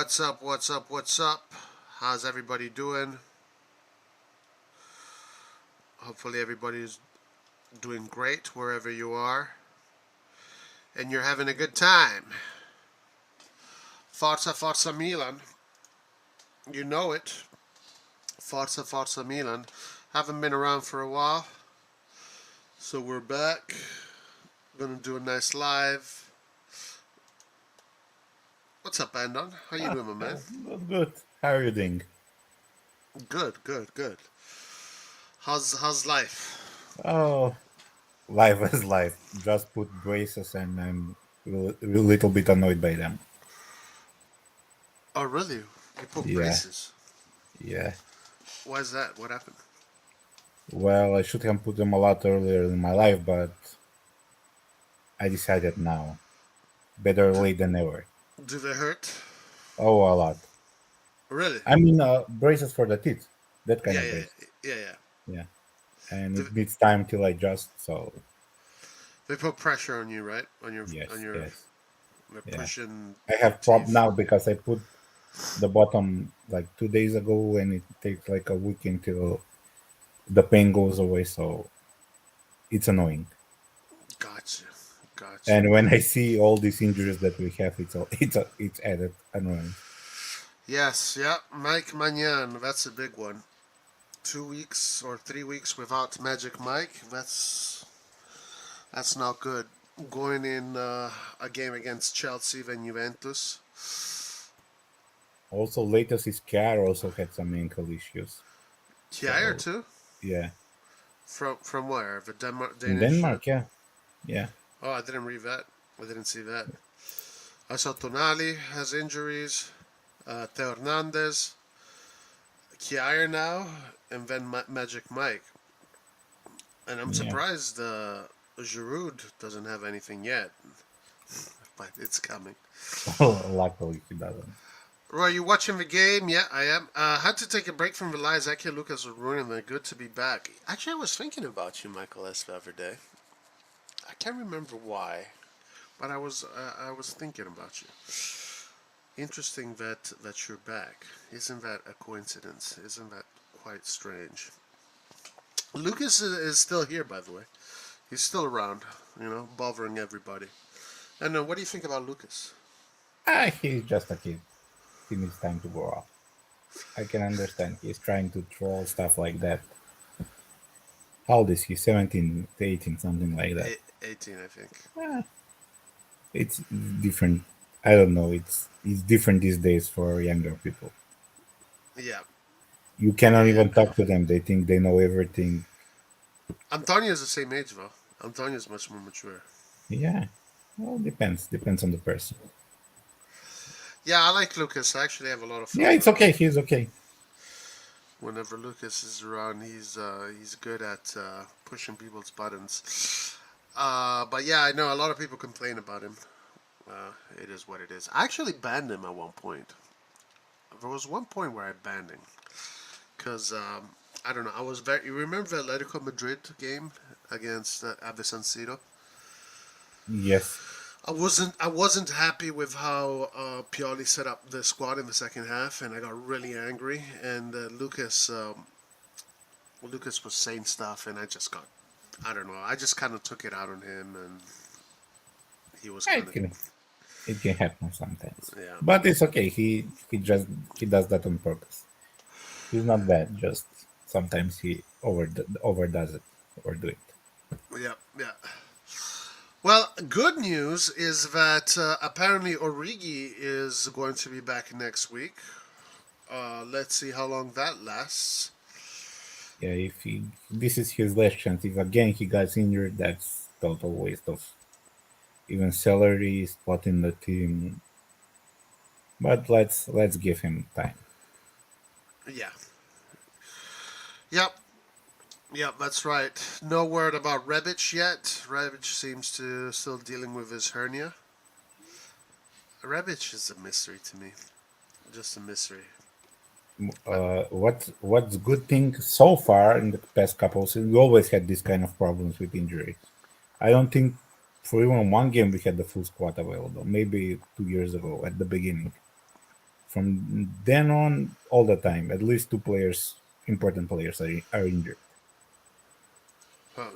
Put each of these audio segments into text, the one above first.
What's up? What's up? What's up? How's everybody doing? Hopefully, everybody's doing great wherever you are and you're having a good time. Forza, Forza Milan. You know it. Forza, Forza Milan. Haven't been around for a while, so we're back. Gonna do a nice live. What's up, Andon? How you doing, my man? Good. How are you doing? Good, good, good. How's life? Oh, life is life. Just put braces and I'm a little bit annoyed by them. Oh, really? You put Yeah, braces? yeah. Why is that? What happened? Well, I should have put them a lot earlier in my life, but I decided now. Better Do, late than never. do they hurt? Oh, a lot. Really? I mean, braces for the teeth. That kind Yeah, of yeah, brace. yeah, yeah. Yeah. And They, it needs time till I adjust, so they put pressure on you, right? On yes, your yes. they're Yeah. pushing I your have prob teeth. now because I put the bottom like 2 days ago and it takes like a week until the pain goes away, so it's annoying. Gotcha, gotcha. And when I see all these injuries that we have, it's added annoying. Yes, yeah. Mike Magnan, that's a big one. 2 weeks or 3 weeks without Magic Mike. That's not good. Going in a game against Chelsea and Juventus. Also, latest his car also had some ankle issues. Kier So too. yeah, From where? The Denmark in Danish. Denmark, yeah, yeah, Oh, I didn't read that. I didn't see that. I saw Tonali has injuries. Theo Hernandez, Kier now, and then Magic Mike. And I'm yeah. surprised Giroud doesn't have anything yet, but it's coming. Luckily, he doesn't. Roy, you watching the game? Yeah, I am. Had to take a break from the lives. Actually, Lucas was ruining it. Good to be back. Actually, I was thinking about you, Michael, the other day. I can't remember why, but I was thinking about you. Interesting that you're back. Isn't that a coincidence? Isn't that quite strange? Lucas is still here, by the way. He's still around, bothering everybody. And what do you think about Lucas? He's just a kid. He needs time to grow up. I can understand. He's trying to troll stuff like that. How old is he? 17, 18, something like that. 18, I think. Eh, it's different. I don't know. It's different these days for younger people. Yeah, You cannot yeah. even talk to them. They think they know everything. Antonio's the same age, though. Antonio's much more mature. Yeah. Well, depends on the person. Yeah, I like Lucas. I actually have a lot of Yeah, fun it's with him. okay. He's okay. Whenever Lucas is around, he's good at pushing people's buttons. But yeah, I know a lot of people complain about him. It is what it is. I actually banned him at one point. There was one point where I banned him because I don't know. I was very. You remember the Atletico Madrid game against at the San Siro? Yes. I wasn't happy with how Pioli set up the squad in the second half, and I got really angry. And Lucas was saying stuff, and I don't know. I just kind of took it out on him, and he was Yeah, kind of it can happen sometimes. yeah, But it's okay. He does that on purpose. He's not bad. Just sometimes he overdoes it, overdo it. yeah, yeah. Well, good news is that apparently Origi is going to be back next week. Let's see how long that lasts. Yeah, if he this is his last chance. If again he gets injured, that's total waste of even salary, spot in the team. But let's give him time. Yeah, yep, yep, that's right. No word about Rebic yet. Rebic seems to still dealing with his hernia. Rebic is a mystery to me, just a mystery. Uh, What's good thing so far in the past couple of seasons, we always had this kind of problems with injuries. I don't think for even one game we had the full squad available. Maybe 2 years ago at the beginning. From then on, all the time, at least two players, important players, are injured. Huh.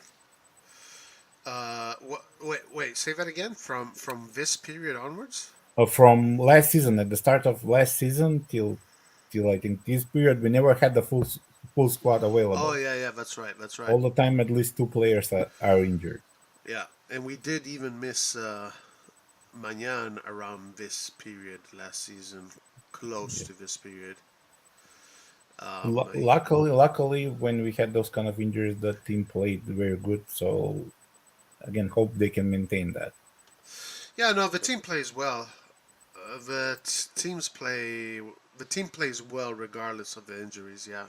Wait. Say that again. From this period onwards. From last season, at the start of last season till I think this period, we never had the full squad Oh available. yeah, yeah. That's right. That's right. All the time, at least two players are injured. Yeah, and we did even miss Magnan around this period last season, close Yeah. to this period. He, Luckily, when we had those kind of injuries, the team played very good. So again, hope they can maintain that. yeah, no, the team plays well. Teams play. The team plays well regardless of the injuries. Yeah.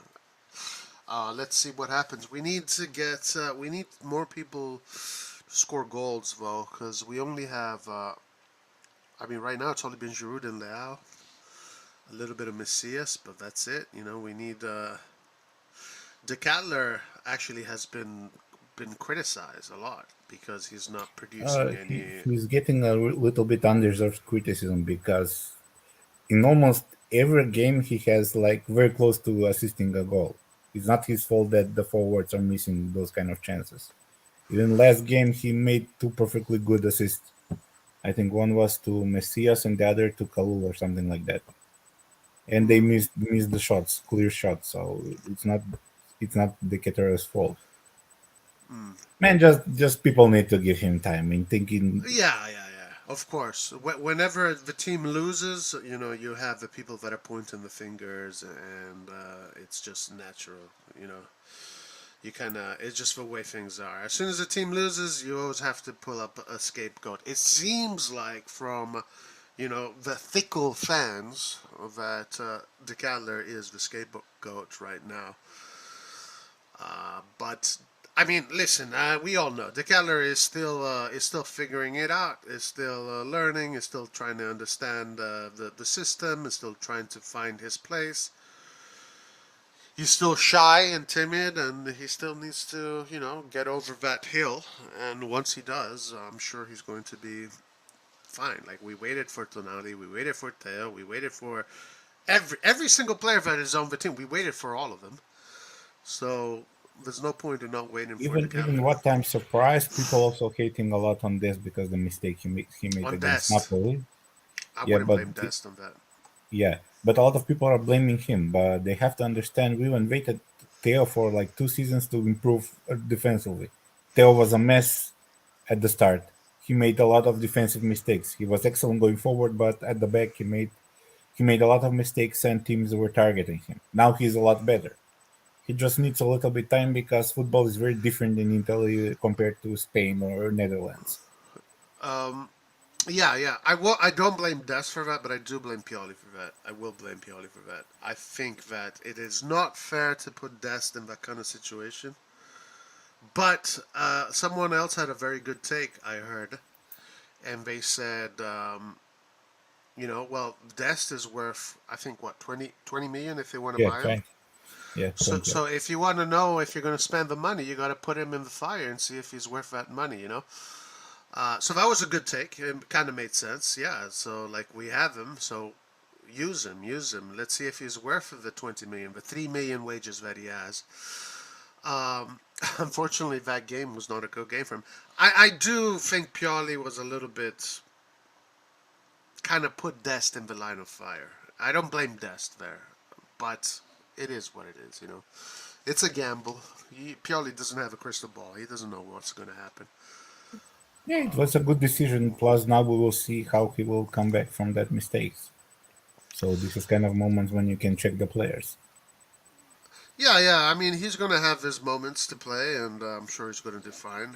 Let's see what happens. We need to get. We need more people to score goals though, because we only have. I mean, right now it's only been Giroud and Leao. A little bit of Messias, but that's it. You know, we need. De Catler actually has been criticized a lot because he's not producing any. He's getting a little bit undeserved criticism because in almost every game he has like very close to assisting a goal. It's not his fault that the forwards are missing those kind of chances. Even last game he made two perfectly good assists. I think one was to Messias and the other to Kalul or something like that. And they Mm, missed the shots, clear shots. So it's not the Caterer's fault. mm. Man, just people need to give him time. I mean, thinking, Yeah, yeah, yeah. Of course. Whenever the team loses, you know, you have the people that are pointing the fingers, and it's just natural. You know, you kind of it's just the way things are. As soon as a team loses, you always have to pull up a scapegoat. It seems like from the fickle fans that De Cadler is the scapegoat right now. But I mean, listen, we all know De Keller is still figuring it out. Is still learning. Is still trying to understand the system. Is still trying to find his place. He's still shy and timid, and he still needs to get over that hill. And once he does, I'm sure he's going to be fine. Like we waited for Tonali, we waited for Teo, we waited for every single player that is on the team. We waited for all of them. So there's no point in not waiting for the even calendar. what I'm surprised, people also hating a lot on this because the mistake he made On against Dest, Napoli. I Yeah, wouldn't but blame Dest on that. yeah, but a lot of people are blaming him. But they have to understand we even waited Theo for like 2 seasons to improve defensively. Theo was a mess at the start. He made a lot of defensive mistakes. He was excellent going forward, but at the back he made a lot of mistakes and teams were targeting him. Now he's a lot better. He just needs a little bit time because football is very different in Italy compared to Spain or Netherlands. Um, yeah, yeah. I don't blame Dest for that, but I do blame Pioli for that. I will blame Pioli for that. I think that it is not fair to put Dest in that kind of situation. But someone else had a very good take. I heard, and they said, well, Dest is worth I think what 20 million if they want to Yeah, buy him. 20. Yeah, So, 20. so if you want to know if you're going to spend the money, you got to put him in the fire and see if he's worth that money. So that was a good take. It kind of made sense. Yeah. So like we have him, so use him. Let's see if he's worth the 20 million, the 3 million wages that he has. Um, Unfortunately, that game was not a good game for him. I do think Pioli was a little bit kind of put Dest in the line of fire. I don't blame Dest there, but it is what it is. It's a gamble. Pioli doesn't have a crystal ball. He doesn't know what's going to happen. Yeah, it was a good decision. Plus, now we will see how he will come back from that mistakes. So this is kind of moments when you can check the players. Yeah, yeah. I mean, he's going to have his moments to play, and I'm sure he's going to do fine.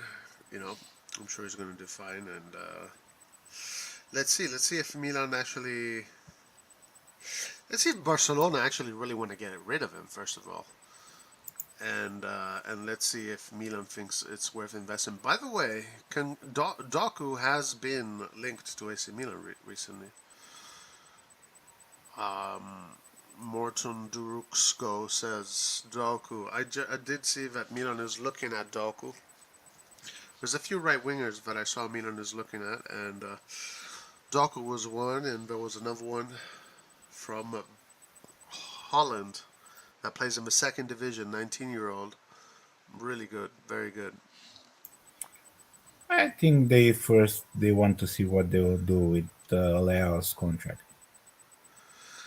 You know, I'm sure he's going to do fine. And let's see. Let's see if Milan actually. Let's see if Barcelona actually really want to get rid of him first of all, and let's see if Milan thinks it's worth investing. By the way, Doku has been linked to AC Milan recently. Morton Duruksko says Doku. I did see that Milan is looking at Doku. There's a few right wingers that I saw Milan is looking at, and Doku was one, and there was another one from Holland that plays in the second division, 19-year-old. Really good, very good. I think they want to see what they will do with Leao's contract,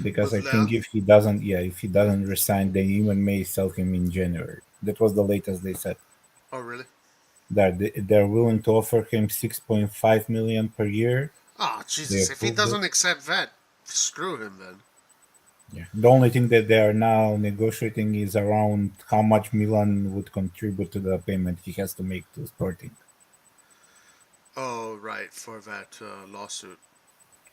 because With I Leo? think if he doesn't resign, they even may sell him in January. That was the latest they said. Oh, really? That they're willing to offer him 6.5 million per year. Oh, They Jesus. If he approved it. doesn't accept that, screw him then. Yeah. The only thing that they are now negotiating is around how much Milan would contribute to the payment he has to make to Sporting. Oh, right, for that lawsuit.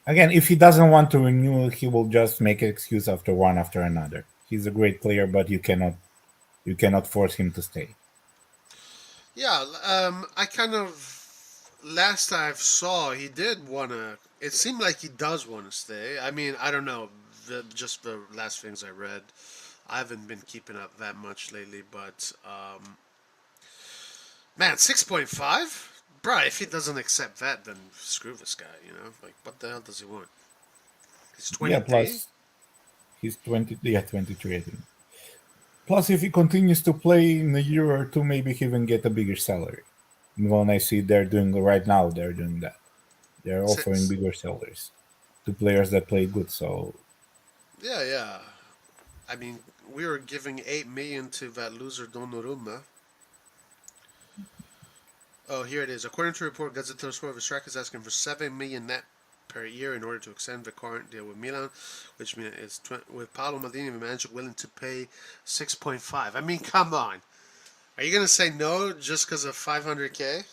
Again, if he doesn't want to renew, he will just make an excuse after one after another. He's a great player, but you cannot force him to stay. Yeah, I kind of last I saw he did wanna. It seemed like he does want to stay. I mean, I don't know. Just the last things I read, I haven't been keeping up that much lately. But man, 6.5, bruh. If he doesn't accept that, then screw this guy. You know, like what the hell does he want? He's Yeah, 23. plus he's 20, yeah, 23, I think. Plus, if he continues to play in a year or two, maybe he even get a bigger salary. When I see they're doing that. They're offering Six. bigger salaries to players that play good. So Yeah, yeah. I mean, we were giving 8 million to that loser Donnarumma. Oh, here it is. According to a report, Gazzetta dello Sport, the striker is asking for 7 million net per year in order to extend the current deal with Milan, which means it's with Paolo Maldini, the manager, willing to pay 6.5. I mean, come on. Are you gonna say no just because of 500k?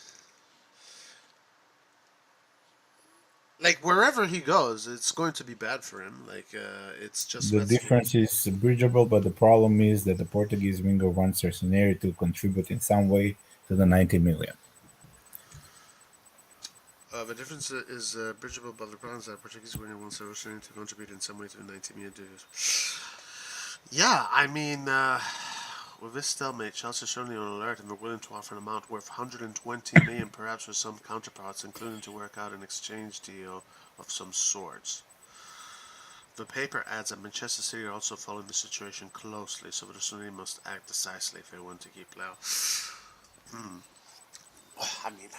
Like wherever he goes, it's going to be bad for him. Like it's just the that's difference is bridgeable, but the problem is that the Portuguese winger wants Rossoneri to contribute in some way to the 90 million. the difference is bridgeable, but the problem is that Portuguese winner wants Rossoneri to contribute in some way to the 90 million dues. Yeah, I mean, with this stalemate, Chelsea are certainly on alert and they're willing to offer an amount worth 120 million, perhaps with some counterparts, including to work out an exchange deal of some sorts. The paper adds that Manchester City are also following the situation closely, so the Sunni must act decisively if they want to keep Leo. I mean,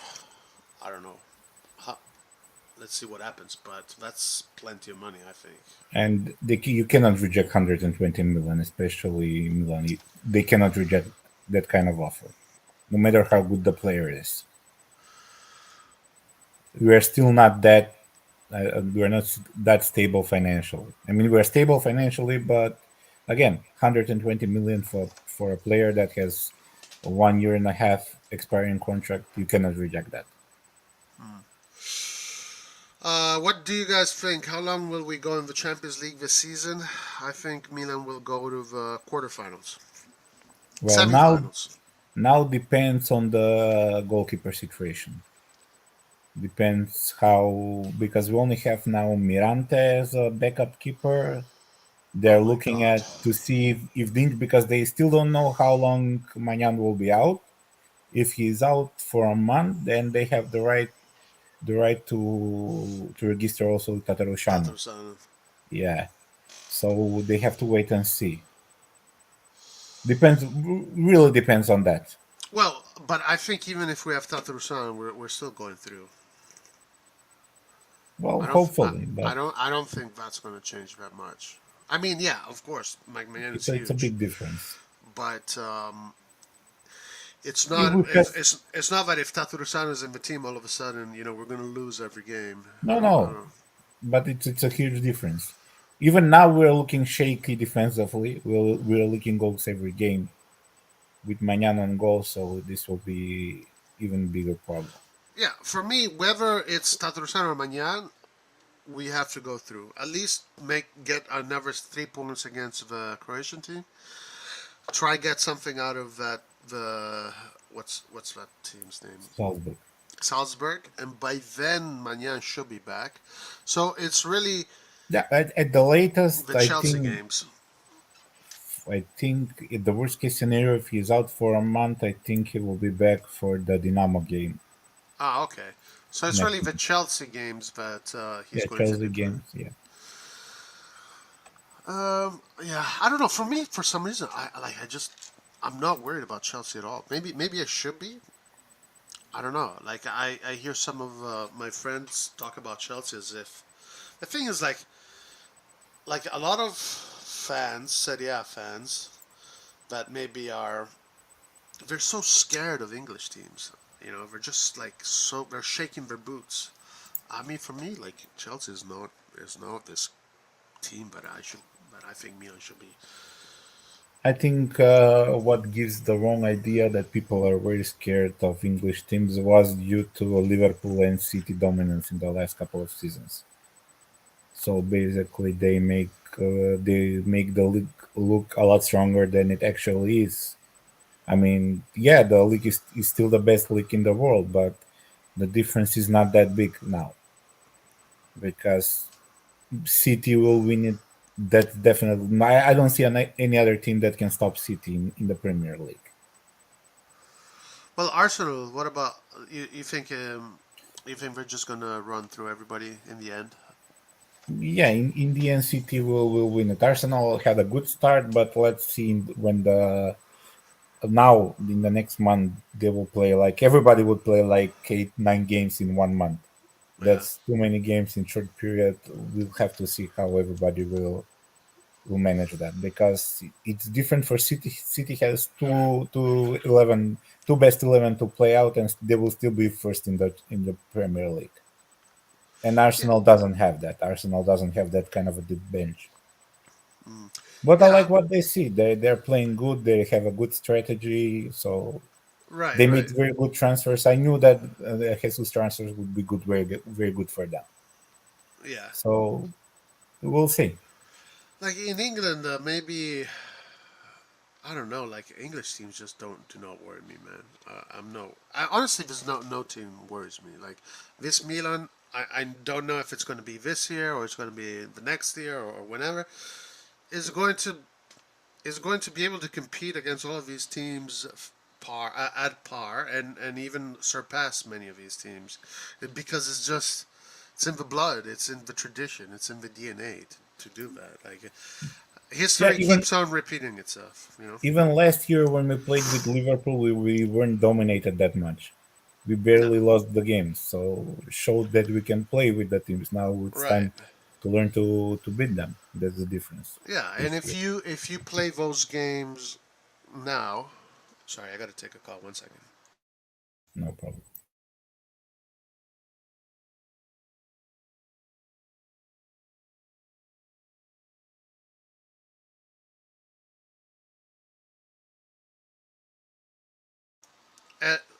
I don't know. Let's see what happens, but that's plenty of money, I think. And you cannot reject 120 million, especially Milan. They cannot reject that kind of offer, no matter how good the player is. We are still not that. We're not that stable financially. I mean, we're stable financially, but again, 120 million for a player that has a 1 year and a half expiring contract, you cannot reject that. What do you guys think? How long will we go in the Champions League this season? I think Milan will go to the quarterfinals, Well, semifinals. now depends on the goalkeeper situation. Depends how, because we only have now Mirante as a backup keeper. Oh They're my looking God. at to see if because they still don't know how long Magnan will be out. If he's out for a month, then they have the right to register also Tatarusanu. Tatarusanu. Yeah, so they have to wait and see. Depends, really depends on that. Well, but I think even if we have Tatarusanu, we're still going through. Well, I don't. hopefully, I but don't. I don't think that's going to change that much. I mean, yeah, of course, Mike Maignan is it's a huge, big difference. but it's If not. we have It's not that if Tatarusanu is in the team, all of a sudden, we're going to lose every game. I no, don't. I no, don't. but it's a huge difference. Even now, we're looking shaky defensively. We're looking goals every game with Magnan on goal, so this will be even bigger problem. Yeah, for me, whether it's Tatarusanu or Maignan, we have to go through. At least get another 3 points against the Croatian team. Try get something out of that. The what's that team's name? Salzburg. Salzburg, and by then Magnan should be back. So it's really Yeah, at the latest, the Chelsea games. I think in the worst case scenario, if he's out for a month, I think he will be back for the Dynamo game Ah, okay. So it's really next the month. Chelsea games that he's Yeah, going to Chelsea be playing. games. Yeah, Yeah, I don't know. For me, for some reason, I'm not worried about Chelsea at all. Maybe I should be. I don't know. Like I hear some of my friends talk about Chelsea as if the thing is like a lot of fans, Serie A fans, that maybe are they're so scared of English teams. You know, they're just like so they're shaking their boots. I mean, for me, like Chelsea is not this team, but I think Milan should be. I think what gives the wrong idea that people are very scared of English teams was due to Liverpool and City dominance in the last couple of seasons. So basically, they make the league look a lot stronger than it actually is. I mean, yeah, the league is still the best league in the world, but the difference is not that big now because City will win it. That's definitely. I don't see any other team that can stop City in the Premier League. Well, Arsenal. What about you? You think we're just gonna run through everybody in the end? Yeah, in the end, City will win it. Arsenal had a good start, but let's see when the now in the next month they will play like everybody would play like 8 9 games in 1 month. Yeah. That's too many games in short period. We'll have to see how everybody will manage that because it's different for City. City has two best 11 to play out, and they will still be first in the Premier League. And Yeah. Arsenal doesn't have that. Arsenal doesn't have that kind of a deep bench. Mm. But I Yeah. like what they see. They're playing good. They have a good strategy. So Right. they made Right. very good transfers. I knew that the Jesus transfers would be good, very good for them. Yeah. So we'll see. Like in England, maybe I don't know. Like English teams just don't do not worry me, man. I'm no. I honestly, there's no team worries me. Like this Milan, I don't know if it's going to be this year or it's going to be the next year or whenever. Is going to is going to be able to compete against all of these teams at par and even surpass many of these teams because it's in the blood, it's in the tradition, it's in the DNA to do that. Like Yeah, history even keeps on repeating itself, even last year when we played with Liverpool, we weren't dominated that much. We No, barely lost the games, so showed that we can play with the teams. Now it's right. time to learn to beat them. That's the difference Yeah, and this year. if you play those games now, sorry, I got to take a call. 1 second. No problem.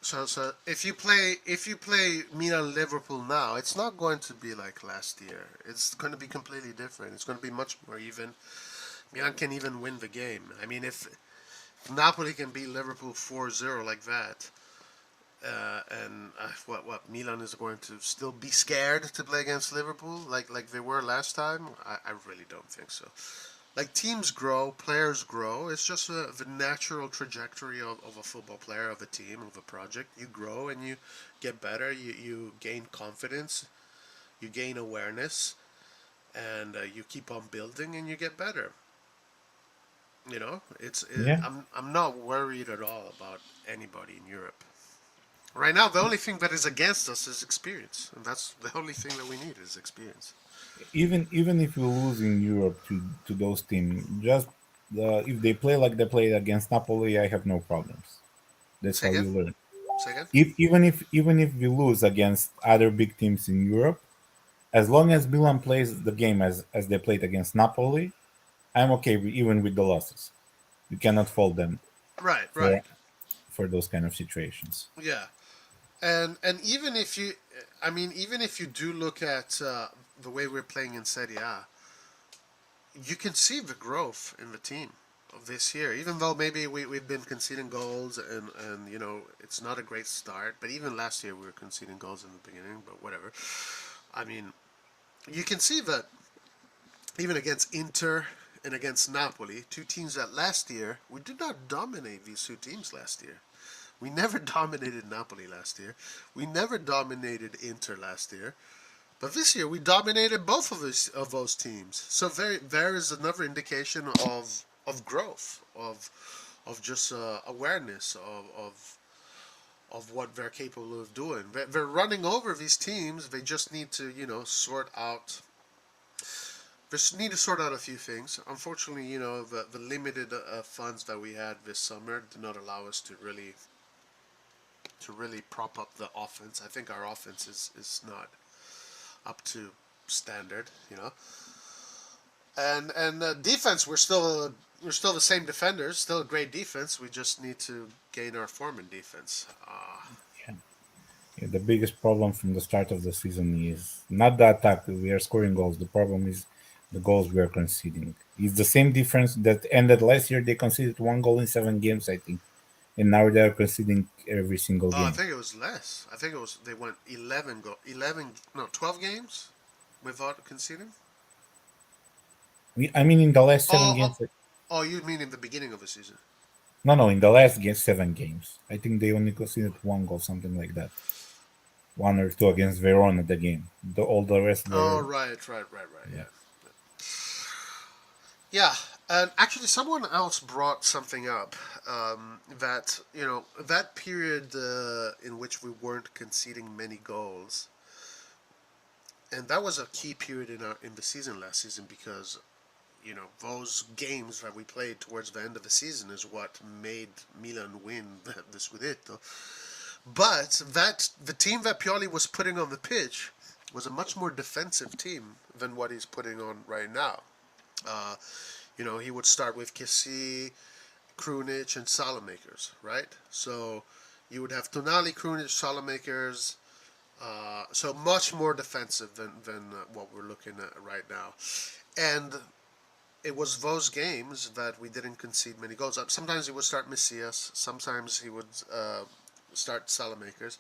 So if you play Milan Liverpool now, it's not going to be like last year. It's going to be completely different. It's going to be much more even. Milan can even win the game. I mean, if Napoli can beat Liverpool 4-0 like that, and what Milan is going to still be scared to play against Liverpool like they were last time, I really don't think so. Like teams grow, players grow. It's just the natural trajectory of a football player, of a team, of a project. You grow and you get better. You gain confidence, you gain awareness, and you keep on building and you get better. Yeah, I'm not worried at all about anybody in Europe. Right now, the only thing that is against us is experience, and that's the only thing that we need is experience. even if we lose in Europe to those teams, just if they play like they played against Napoli, I have no problems. That's Say how again. you learn. Say again. Even if we lose against other big teams in Europe, as long as Milan plays the game as they played against Napoli, I'm okay even with the losses. You cannot fault them Right. for Right. those kind of situations. Yeah. And even if you, I mean, even if you do look at the way we're playing in Serie A, you can see the growth in the team of this year. Even though maybe we've been conceding goals and it's not a great start, but even last year we were conceding goals in the beginning. But whatever. I mean, you can see that even against Inter and against Napoli, two teams that last year we did not dominate these two teams last year. We never dominated Napoli last year. We never dominated Inter last year. But this year we dominated both of those teams. So there is another indication of growth, of just awareness of what they're capable of doing. They're running over these teams. They just need to, sort out. They just need to sort out a few things. Unfortunately, the limited funds that we had this summer did not allow us to really prop up the offense. I think our offense is not up to standard, and defense, we're still the same defenders, still a great defense. We just need to gain our form in defense. Yeah. Yeah, the biggest problem from the start of the season is not the attack. We are scoring goals. The problem is the goals we are conceding. It's the same difference that ended last year. They conceded 1 goal in 7 games, I think, and now they are conceding every single I game. think it was less. I think it was they went 11 no 12 games without conceding. I mean, in the last seven Oh, oh, games, oh, you mean in the beginning of the season? no, no, in the last 7 games, I think they only conceded 1 goal, something like that. 1 or 2 against Verona the game. All the rest Oh, were, right. yeah. Yeah, yeah. And actually, someone else brought something up, that that period in which we weren't conceding many goals, and that was a key period in the season last season because those games that we played towards the end of the season is what made Milan win the Scudetto. But the team that Pioli was putting on the pitch was a much more defensive team than what he's putting on right now. Uh, he would start with Kessi, Krunic, and Salamakers, right? So you would have Tonali, Krunic, Salamakers. So much more defensive than what we're looking at right now. And it was those games that we didn't concede many goals. Sometimes he would start Messias, sometimes he would start Salamakers,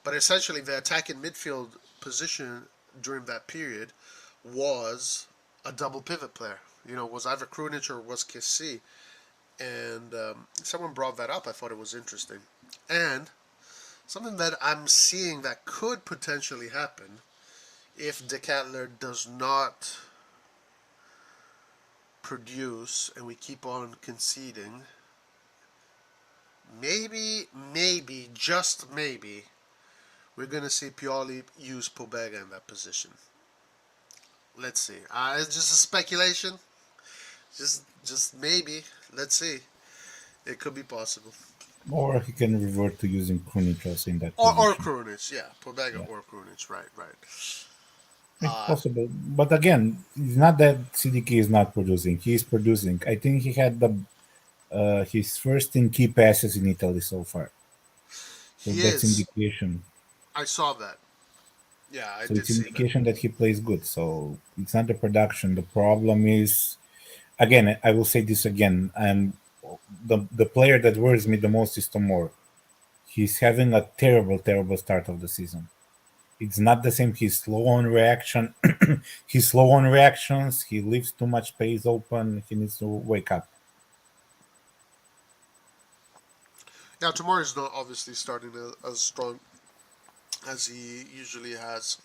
but essentially the attacking midfield position during that period was a double pivot player. Was either Krunic or was Kessi, and someone brought that up. I thought it was interesting, and something that I'm seeing that could potentially happen if De Kettler does not produce and we keep on conceding. Maybe, just maybe, we're gonna see Pioli use Pobega in that position. Let's see. It's just a speculation. Just maybe. Let's see. It could be possible. Or he can revert to using Krunic also in that Or position. Krunic, yeah, Pobega Yeah, or Krunic, right. it's Uh, possible. But again, it's not that CDK is not producing. He is producing. I think he had the his first in key passes in Italy so far. So he that's is. indication. I saw that. Yeah, I So did it's see that. indication that he plays good. So it's not the production. The problem is, again, I will say this again. And the player that worries me the most is Tomor. He's having a terrible, terrible start of the season. It's not the same. He's slow on reaction. He's slow on reactions. He leaves too much space open. He needs to wake up. Now tomorrow is not obviously starting as strong as he usually has.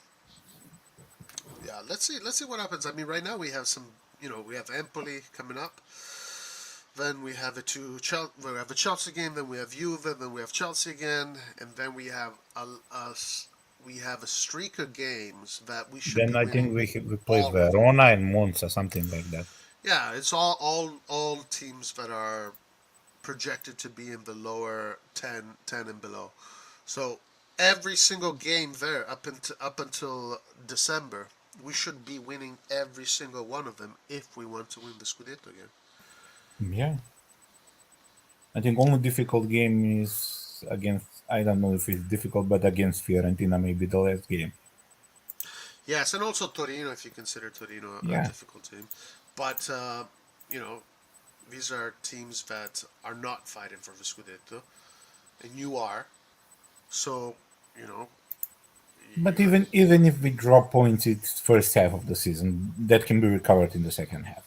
Yeah, let's see what happens. I mean, right now we have we have Empoli coming up. Then we have we have a Chelsea game. Then we have Juve. Then we have Chelsea again, and then we have a streak of games that we should Then be I think winning we play all of them. Verona and Monza, something like that. Yeah, it's all teams that are projected to be in the lower 10 and below. So every single game there up until December, we should be winning every single one of them if we want to win the Scudetto again. Yeah, I think only difficult game is against. I don't know if it's difficult, but against Fiorentina, maybe the last game. Yes, and also Torino, if you consider Torino a Yeah, difficult team. But you know, these are teams that are not fighting for the Scudetto, and you are. So you know, but you even if we drop points, it's first half of the season that can be recovered in the second half.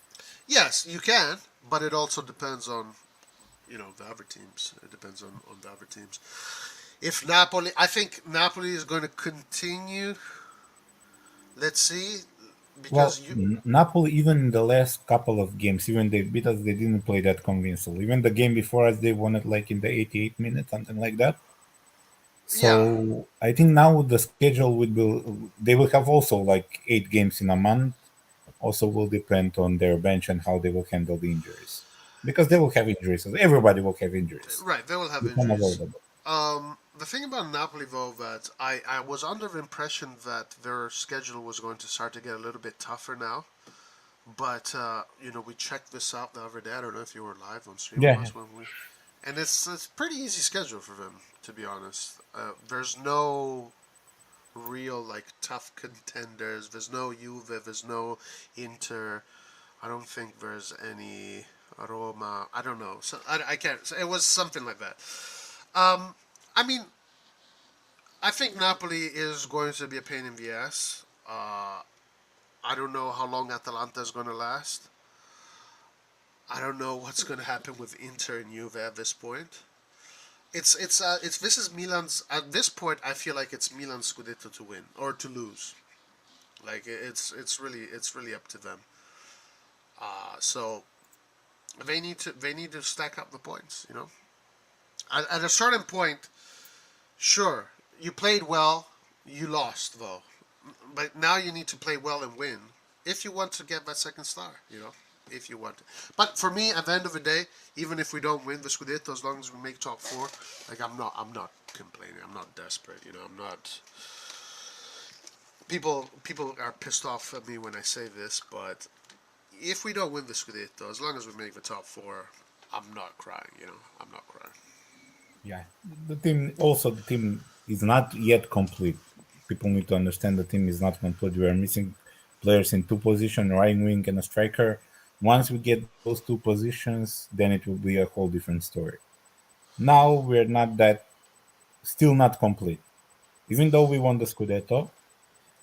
yes, you can, but it also depends on the other teams. It depends on the other teams. If Napoli, I think Napoli is going to continue Let's see, Well, because you, Napoli, even in the last couple of games, even they beat us, they didn't play that convincingly. Even the game before us, they won it like in the 88 minutes, something like that. yeah, So I think now the schedule would be, they will have also like 8 games in a month. Also will depend on their bench and how they will handle the injuries. Because they will have injuries. Everybody will have injuries. right. They will have It's injuries. unavoidable. The thing about Napoli, though, that I was under the impression that their schedule was going to start to get a little bit tougher now. But we checked this out the other day. I don't know if you were live on stream with Yeah. us when we, and it's pretty easy schedule for them, to be honest. There's no real like tough contenders. There's no Juve. There's no Inter. I don't think there's any Roma. I don't know. So I can't. So it was something like that. Um, I mean, I think Napoli is going to be a pain in the ass. I don't know how long Atalanta is going to last. I don't know what's going to happen with Inter and Juve at this point. It's this is Milan's at this point. I feel like it's Milan's Scudetto to win or to lose. Like it's really up to them. So they need to stack up the points. At a certain point, sure, you played well, you lost though, but now you need to play well and win if you want to get that second star. If you want to. But for me, at the end of the day, even if we don't win the Scudetto, as long as we make top four, like I'm not complaining. I'm not desperate. I'm not. People are pissed off at me when I say this, but if we don't win the Scudetto, as long as we make the top four, I'm not crying. I'm not crying. Yeah. The team is not yet complete. People need to understand the team is not complete. We are missing players in two positions, right wing and a striker. Once we get those two positions, then it will be a whole different story. Now we're not that, still not complete. Even though we won the Scudetto,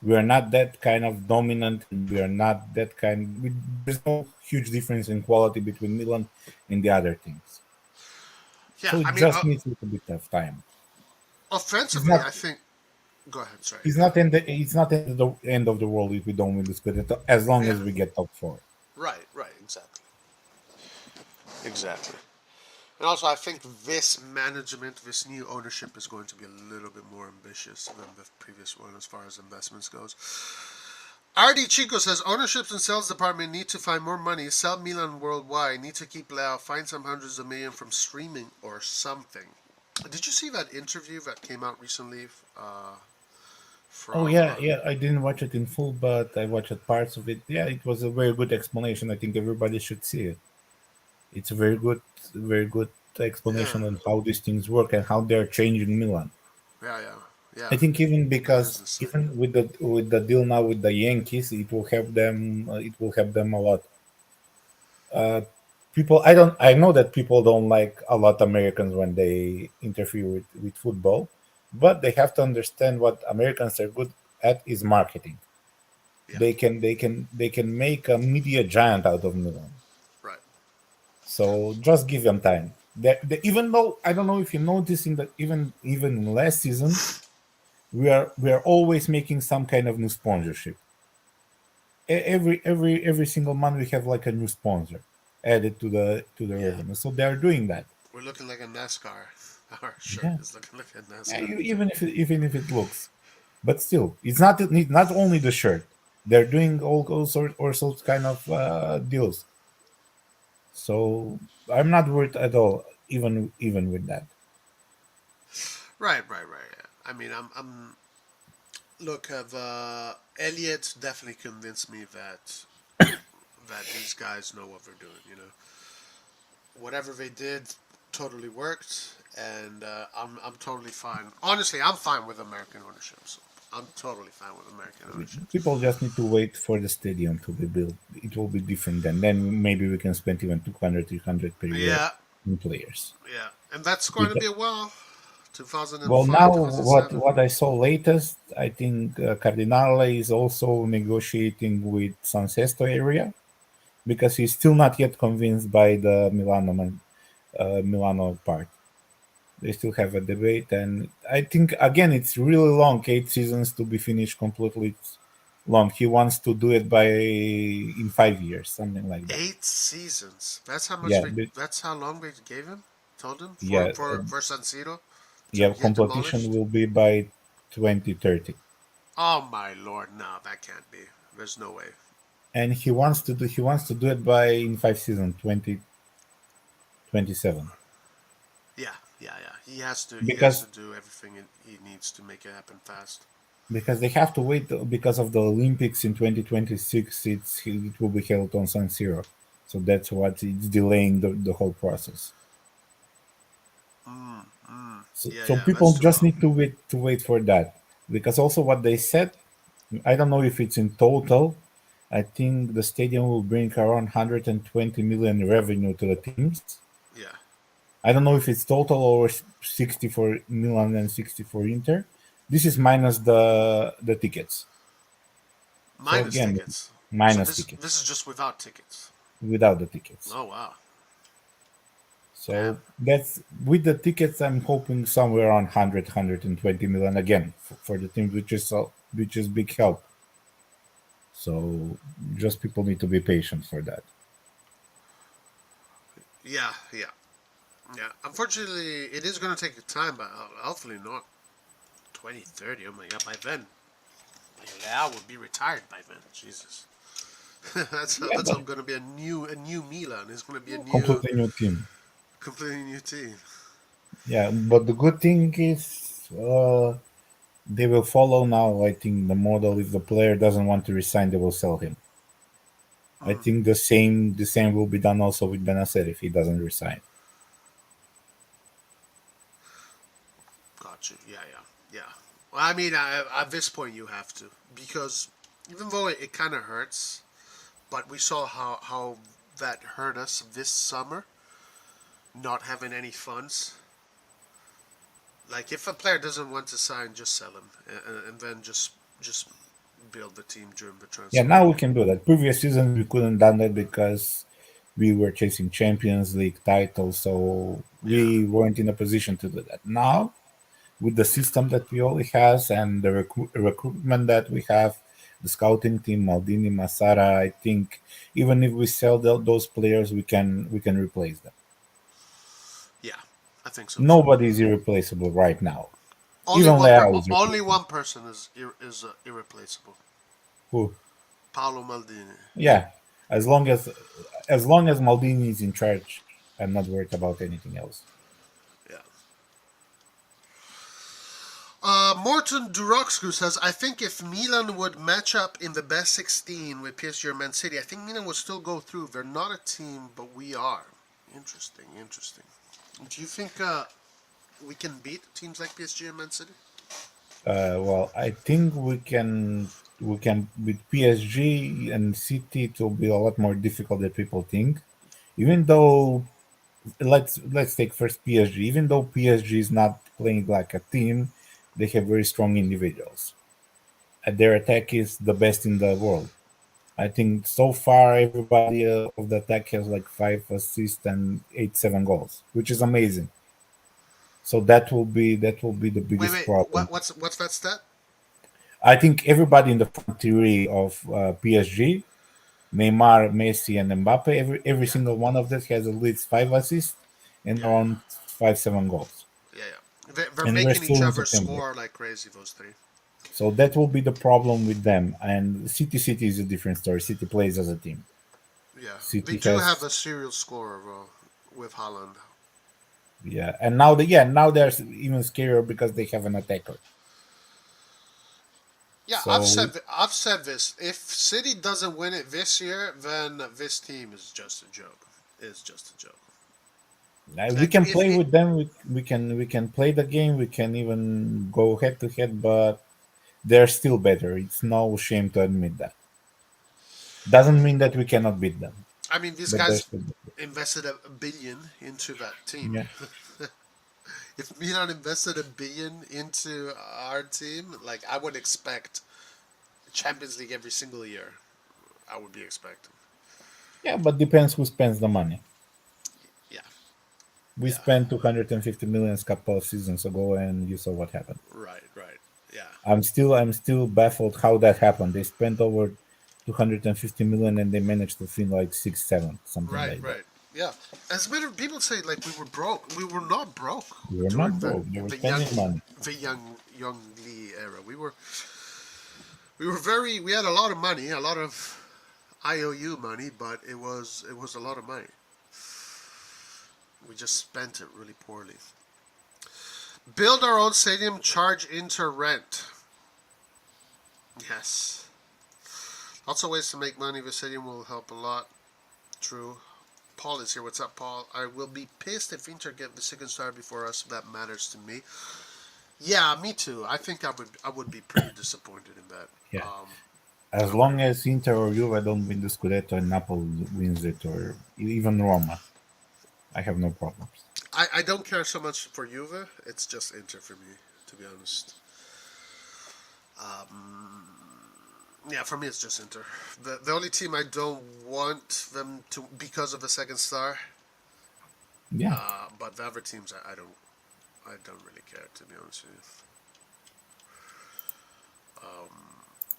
we are not that kind of dominant, and we are not that kind. There's no huge difference in quality between Milan and the other teams. Yeah, So I it mean, just needs a little bit of time. It's offensively, not. I think. Go ahead. Sorry. It's not end of the world if we don't win the Scudetto, as long Yeah. as we get top four. Right. Right. Exactly. Exactly. And also, I think this management, this new ownership, is going to be a little bit more ambitious than the previous one as far as investments goes. RD Chico says ownerships and sales department need to find more money, sell Milan worldwide, need to keep Lao, find some hundreds of million from streaming or something. Did you see that interview that came out recently Oh from? yeah, yeah. I didn't watch it in full, but I watched parts of it. Yeah, it was a very good explanation. I think everybody should see it. It's a very good Yeah, explanation on how these things work and how they're changing Milan. yeah, yeah, I yeah. think even On the because business side. even with the deal now with the Yankees, it will help them. It will help them a lot. Uh, people, I know that people don't like a lot Americans when they interfere with football, but they have to understand what Americans are good at is marketing. Yeah, They can make a media giant out of Milan. right. So just give them time. Even though I don't know if you notice in the even in last season, we are always making some kind of new sponsorship. Every single month we have like a new sponsor added to the Yeah, revenue. So they are doing that. we're looking like a NASCAR. Our shirt Yeah. is looking like a Yeah, NASCAR. even if it looks, but still, it's not only the shirt. They're doing all sorts kind of deals. So I'm not worried at all, even with that. Right, right, right. Yeah. I mean, I'm. Look, Elliot definitely convinced me that these guys know what they're doing. Whatever they did totally worked, and I'm totally fine. Honestly, I'm fine with American ownership. So I'm totally fine with American ownership. People just need to wait for the stadium to be built. It will be different then maybe we can spend even 200, 300 per year Yeah, in players. yeah, and that's going to Because, be a while. well, 2005, now what 2007. what I saw latest, I think Cardinale is also negotiating with San Sesto area because he's still not yet convinced by the Milano part. They still have a debate, and I think again it's really long, 8 seasons to be finished completely. long. He wants to do it by in 5 years, something like that. 8 seasons. That's how much Yeah, they. That's how long they gave him. Told him for yeah, for San Siro to yeah. get Competition demolished. will be by 2030, Oh my lord! No, that can't be. There's no way. and he wants to do it by in 5 seasons, 2027, Yeah, yeah, yeah. He has to. He has to because do everything he needs to make it happen fast. they have to wait because of the Olympics in 2026. It will be held on San Siro, so that's what it's delaying the whole process. Mm, mm. So, Yeah, so yeah. That's people too just long. need to wait for that, because also what they said, I don't know if it's in total. I think the stadium will bring around 120 million revenue to the teams. Yeah. I don't know if it's total or 60 for Milan and 60 for Inter. This is minus the tickets. So Minus again, tickets. So minus this tickets is just without tickets. without the tickets. Oh wow. Damn. So that's with the tickets. I'm hoping somewhere around 100, again for the teams, which is big help. So just people need to be patient for that. Yeah, yeah, yeah. Unfortunately, it is going to take time, but hopefully not 2030. Oh my god! By then, Leao will be retired by then. Jesus. Yeah, That's but going to be a new Milan. It's going to be a new, completely new team. completely new team. Yeah, but the good thing is they will follow now. I think the model, if the player doesn't want to resign, they will sell him. I Mm, think the same will be done also with Benacer if he doesn't resign. got you. Yeah, yeah, yeah. Well, I mean, at this point, you have to because even though it kind of hurts, but we saw how that hurt us this summer, not having any funds. Like if a player doesn't want to sign, just sell him, and then just build the team during the Yeah, transfer now we window. can do that. Previous seasons we couldn't done that because we were chasing Champions League titles, so Yeah, we weren't in a position to do that. Now, with the system that we already has and the recruitment that we have, the scouting team, Maldini, Masara, I think even if we sell those players, we can replace them. yeah, I think so too. Nobody is irreplaceable right now. Only Even one per, Leao is only replaceable. one person is irreplaceable. Who? Paolo Maldini. Yeah, as long as Maldini is in charge, I'm not worried about anything else. Yeah. Morton Duroxcu says, I think if Milan would match up in the best 16 with PSG or Man City, I think Milan would still go through. They're not a team, but we are. Interesting, interesting. Do you think we can beat teams like PSG and Man City? Well, I think we can with PSG and City. It will be a lot more difficult than people think. Even though let's take first PSG. Even though PSG is not playing like a team, they have very strong individuals. And their attack is the best in the world. I think so far everybody of the attack has like 5 assists and 8, 7 goals, which is amazing. So that will be the Wait, biggest wait. problem. What's that stat? I think everybody in the front three of PSG, Neymar, Messi, and Mbappe, every Yeah, single one of them has at least 5 assists and yeah, yeah, around 5, 7 goals. yeah, yeah. They're And we're making each still in other September. score like crazy. Those three. So that will be the problem with them. And City is a different story. City plays as a team. Yeah, they City do have has a serial scorer with Haaland. Yeah, and now they're even scarier because they have an attacker. Yeah, So I've said this. If City doesn't win it this year, then this team is just a joke. It's just a joke. we Like can if play it, with them. We can play the game. We can even go head to head, but they're still better. It's no shame to admit that. Doesn't mean that we cannot beat them, I mean, these but they're guys still better. invested a billion into that team. Yeah, If Milan invested a billion into our team, like I would expect Champions League every single year. I would be expecting. yeah, but depends who spends the money. Yeah, We yeah, spent 250 million a couple of seasons ago, and you saw what happened. right, right. Yeah. I'm still baffled how that happened. They spent over 250 million and they managed to fin like 6, 7, something Right, like that. right. Yeah. As a matter of people say like we were broke. We were not broke They were during not broke. They were spending money. the young Lee era. We were very we had a lot of money, a lot of IOU money, but it was a lot of money. We just spent it really poorly. Build our own stadium, charge Inter rent. Yes. Lots of ways to make money. The stadium will help a lot. True. Paul is here. What's up, Paul? I will be pissed if Inter get the second star before us. That matters to me. Yeah, me too. I think I would be pretty disappointed in that. Yeah. Um, As I would. long as Inter or Juve don't win the Scudetto and Napoli wins it, or even Roma, I have no problems. I don't care so much for Juve. It's just Inter for me, to be honest. Yeah, for me it's just Inter. The only team I don't want them to because of the second star. Yeah. But the other teams I don't really care, to be honest with you.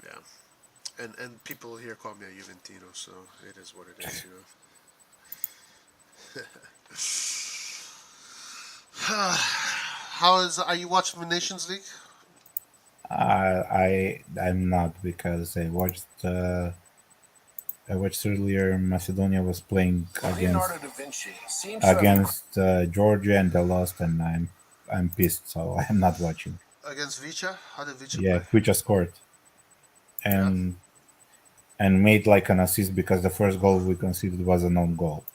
Yeah. And people here call me a Juventino, so it is what it is, you know. Are you watching the Nations League? I'm not because I watched earlier Macedonia was playing Leonardo da Vinci seems to have against Georgia and they lost, and I'm pissed, so I'm not watching. Against Vicha? How did Vicha Yeah, play? Kucha scored Yeah. and made like an assist because the first goal we conceded was a known goal,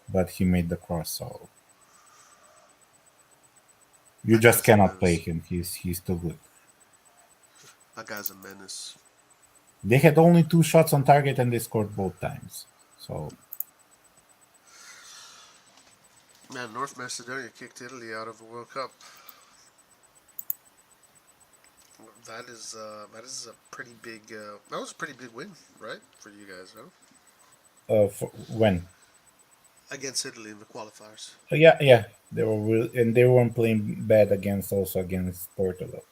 but he made the cross. So you That just guy's a cannot play menace. him. He's too good. That guy's a menace. They had only 2 shots on target and they scored both times. So Man, North Macedonia kicked Italy out of the World Cup. That is a pretty big. That was a pretty big win, right, for you guys, huh? when Against Italy in the qualifiers. yeah, they were and they weren't playing bad against Portugal,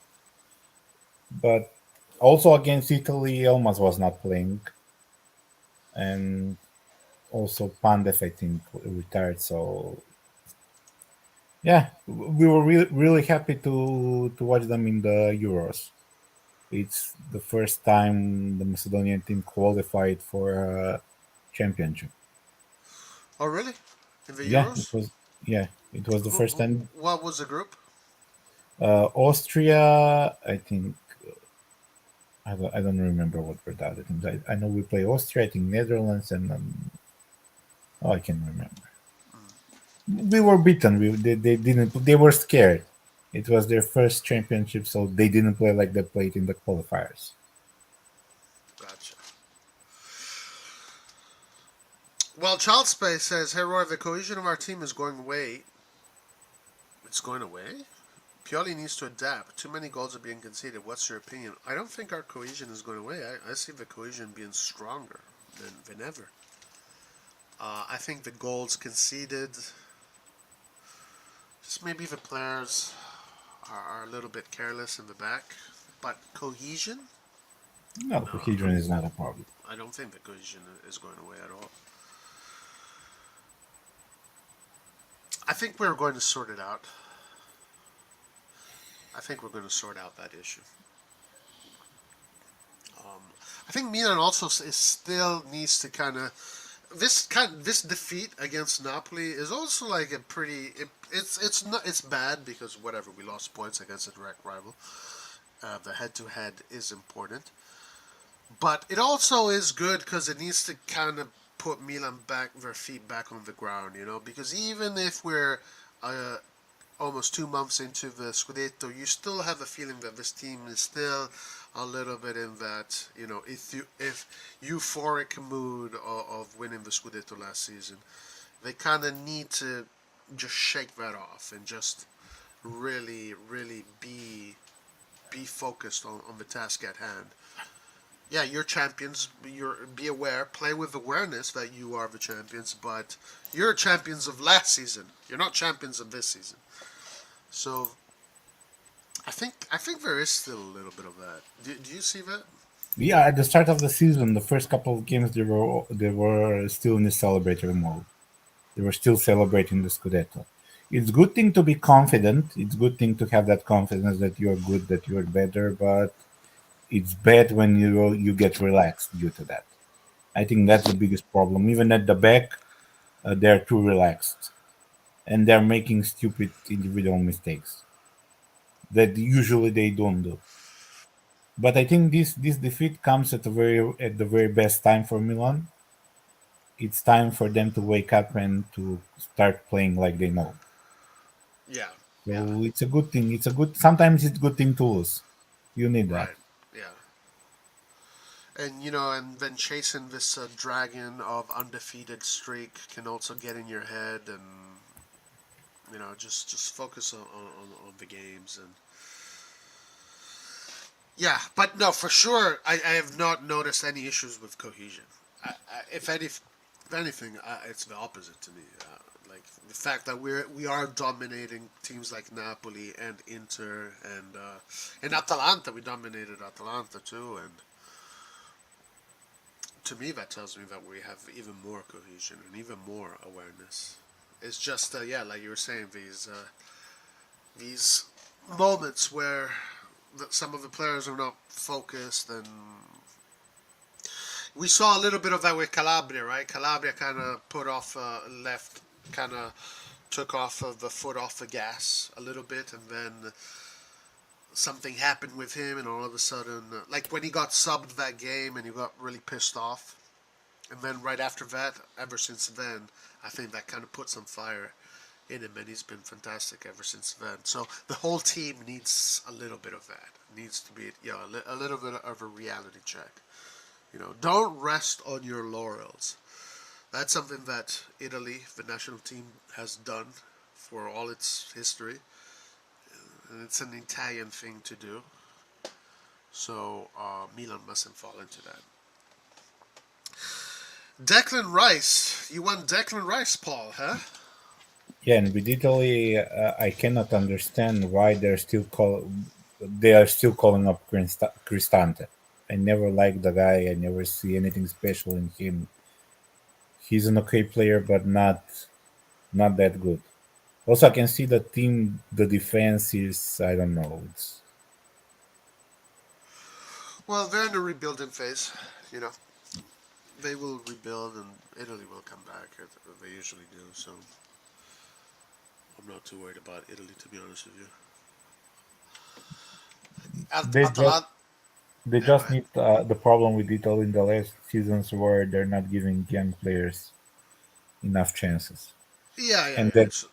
but also against Italy, Elmas was not playing, and also Pandef I think retired. So yeah, we were really happy to watch them in the Euros. It's the first time the Macedonian team qualified for a championship. Oh, really? In the Yeah, it Euros? was. Yeah, it was the first time. What was the group? Austria, I think. I don't remember what were the other teams. I know we play Austria, I think Netherlands, and oh, I can't remember. We were beaten. They didn't. They were scared. It was their first championship, so they didn't play like they played in the qualifiers. Gotcha. Well, Child Space says, "Hey Roy, the cohesion of our team is going away. It's going away. Pioli needs to adapt. Too many goals are being conceded. What's your opinion?" I don't think our cohesion is going away. I see the cohesion being stronger than ever. I think the goals conceded, just maybe the players are a little bit careless in the back. But cohesion? No, No, cohesion is not a problem. I don't think the cohesion is going away at all. I think we're going to sort it out. I think we're going to sort out that issue. I think Milan also still needs to kind of this defeat against Napoli is also like a pretty it's not it's bad because whatever we lost points against a direct rival. The head to head is important, but it also is good because it needs to kind of put Milan back their feet back on the ground, you know, because even if we're uh, almost 2 months into the Scudetto, you still have a feeling that this team is still a little bit in that, you know, if euphoric mood of winning the Scudetto last season. They kind of need to just shake that off and just really, really be focused on the task at hand. Yeah, you're champions. Be aware. Play with awareness that you are the champions, but you're champions of last season. You're not champions of this season. So I think there is still a little bit of that. Do you see that? Yeah, at the start of the season, the first couple of games, they were still in the celebratory mode. They were still celebrating the Scudetto. It's good thing to be confident. It's good thing to have that confidence that you're good, that you're better. But it's bad when you get relaxed due to that. I think that's the biggest problem. Even at the back, they're too relaxed and they're making stupid individual mistakes that usually they don't do. But I think this defeat comes at the very best time for Milan. It's time for them to wake up and to start playing like they know. Yeah, yeah, So it's a good thing. It's a good. Sometimes it's a good thing to lose. You need that. right, yeah. And and then chasing this dragon of undefeated streak can also get in your head, and just focus on the games. And yeah, but no, for sure, I have not noticed any issues with cohesion. If anything, it's the opposite to me. Like the fact that we are dominating teams like Napoli and Inter and Atalanta. We dominated Atalanta too, and to me that tells me that we have even more cohesion and even more awareness. It's just yeah, like you were saying, these moments where some of the players are not focused, and we saw a little bit of that with Calabria, right? Calabria kind of put off left, kind of took off of the foot off the gas a little bit, and then something happened with him, and all of a sudden, like when he got subbed that game, and he got really pissed off, and then right after that, ever since then, I think that kind of put some fire in him, and he's been fantastic ever since then. So the whole team needs a little bit of that. Needs to be, a little bit of a reality check. Don't rest on your laurels. That's something that Italy, the national team, has done for all its history. And it's an Italian thing to do. So Milan mustn't fall into that. Declan Rice. You want Declan Rice, Paul, huh? Yeah, and with Italy, I cannot understand why they are still calling up Cristante. I never liked the guy. I never see anything special in him. He's an okay player, but not that good. Also, I can see the team, the defense is, I don't know. It's Well, they're in the rebuilding phase. You know, they will rebuild, and Italy will come back. They usually do. So I'm not too worried about Italy, to be honest with you. they just Atalanta. they Yeah, go just ahead. need the problem with Italy in the last seasons where they're not giving young players enough chances, Yeah, yeah, and yeah. That's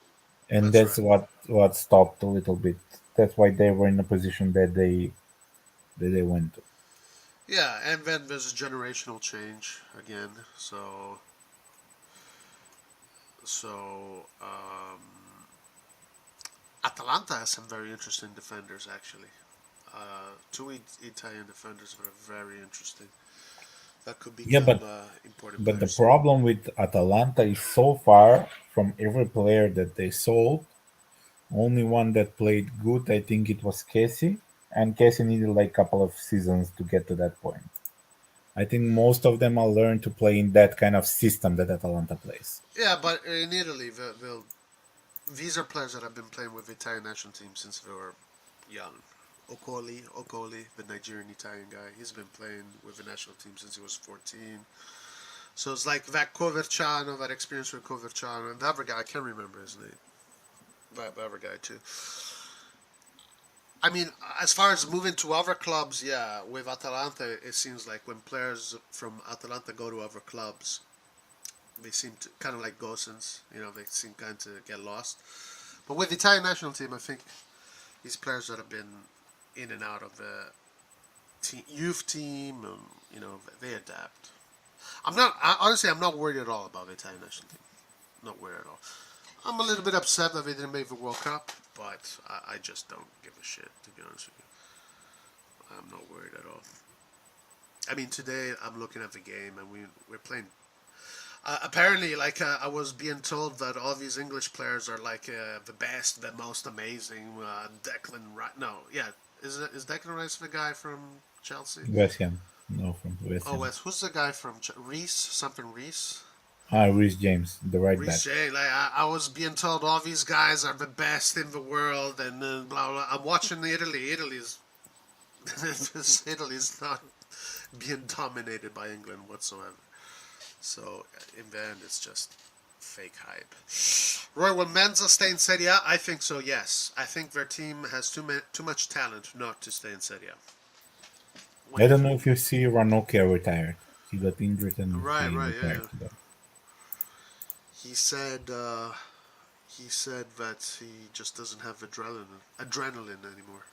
that's right. what stopped a little bit. That's why they were in the position that they went to. Yeah, and then there's a generational change again. So Atalanta has some very interesting defenders, actually. Two Italian defenders that are very interesting. That could Yeah, become important but the players. problem with Atalanta is so far from every player that they sold, only one that played good, I think it was Casey, and Casey needed like a couple of seasons to get to that point. I think most of them are learned to play in that kind of system that Atalanta plays. Yeah, but in Italy, these are players that have been playing with the Italian national team since they were young. Okoli, the Nigerian Italian guy, he's been playing with the national team since he was 14. So it's like that Coverciano, that experience with Coverciano, and the other guy, I can't remember his name. That other guy too. I mean, as far as moving to other clubs, yeah, with Atalanta, it seems like when players from Atalanta go to other clubs, they seem to kind of like Gosens, they seem kind to get lost. But with the Italian national team, I think these players that have been in and out of the youth team, they adapt. Honestly, I'm not worried at all about the Italian national team. Not worried at all. I'm a little bit upset that they didn't make the World Cup, but I just don't give a shit, to be honest with you. I'm not worried at all. I mean, today I'm looking at the game, and we're playing. Apparently, like I was being told that all these English players are like the best, the most amazing. Declan Rice, no, yeah, is Declan Rice the guy from Chelsea? West Ham. No, from West Oh, Ham. West. Who's the guy from Reese? Something Reese. Reece James, the right Reese back. J. Like I was being told all these guys are the best in the world, and blah blah. I'm watching Italy. Italy's not being dominated by England whatsoever. So in the end, it's just fake hype. Roy, will Menza stay in Serie A? I think so. Yes, I think their team has too much talent not to stay in Serie A. What I do you don't know think? if you see Ranocchia retired. He got injured and Right, he right, yeah, retired yeah. today. He said that he just doesn't have adrenaline anymore.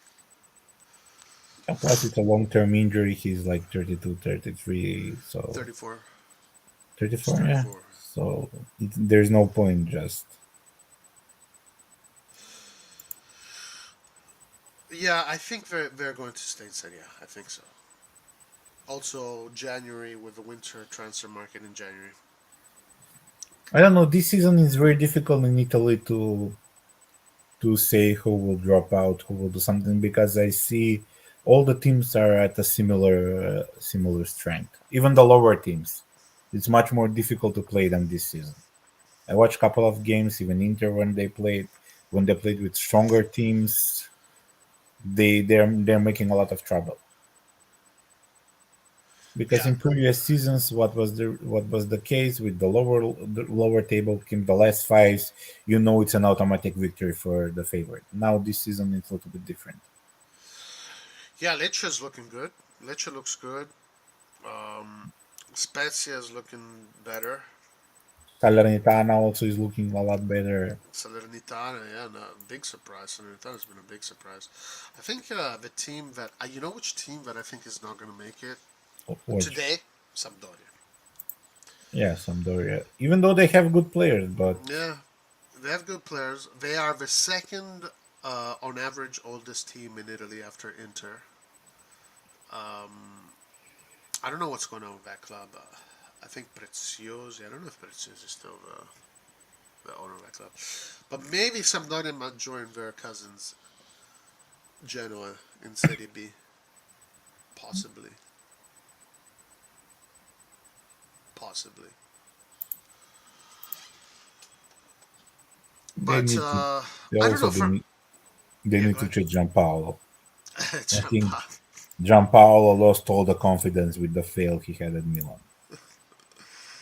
And plus, it's a long-term injury. He's like 32, 33, so 34. He's 34, yeah. 34. So there's no point just. Yeah, I think they're going to stay in Serie A. I think so. Also, January with the winter transfer market in January. I don't know. This season is very difficult in Italy to say who will drop out, who will do something, because I see all the teams are at a similar strength. Even the lower teams, it's much more difficult to play them this season. I watched a couple of games, even Inter when they played with stronger teams, they're making a lot of trouble. Because Yeah, in previous seasons, what was the case with the lower table team, the last fives, it's an automatic victory for the favorite. Now this season it's a little bit different. yeah. Lecce's looking good. Lecce looks good. Um, Spezia's looking better. Salernitana also is looking a lot better. Salernitana, yeah, no, big surprise. Salernitana's been a big surprise. I think the team that you know which team that I think is not going to make it Which, today, Sampdoria. yeah, Sampdoria. Even though they have good players, but Yeah, they have good players. They are the second, on average, oldest team in Italy after Inter. Um, I don't know what's going on with that club. I think Preziosi. I don't know if Preziosi is still the owner of that club, but maybe Sampdoria might join their cousins Genoa in Serie B, possibly, possibly. they But need to. They I don't also know. they For need, they yeah, need go to ahead. trade Giampaolo. I think Champa. Giampaolo lost all the confidence with the fail he had at Milan.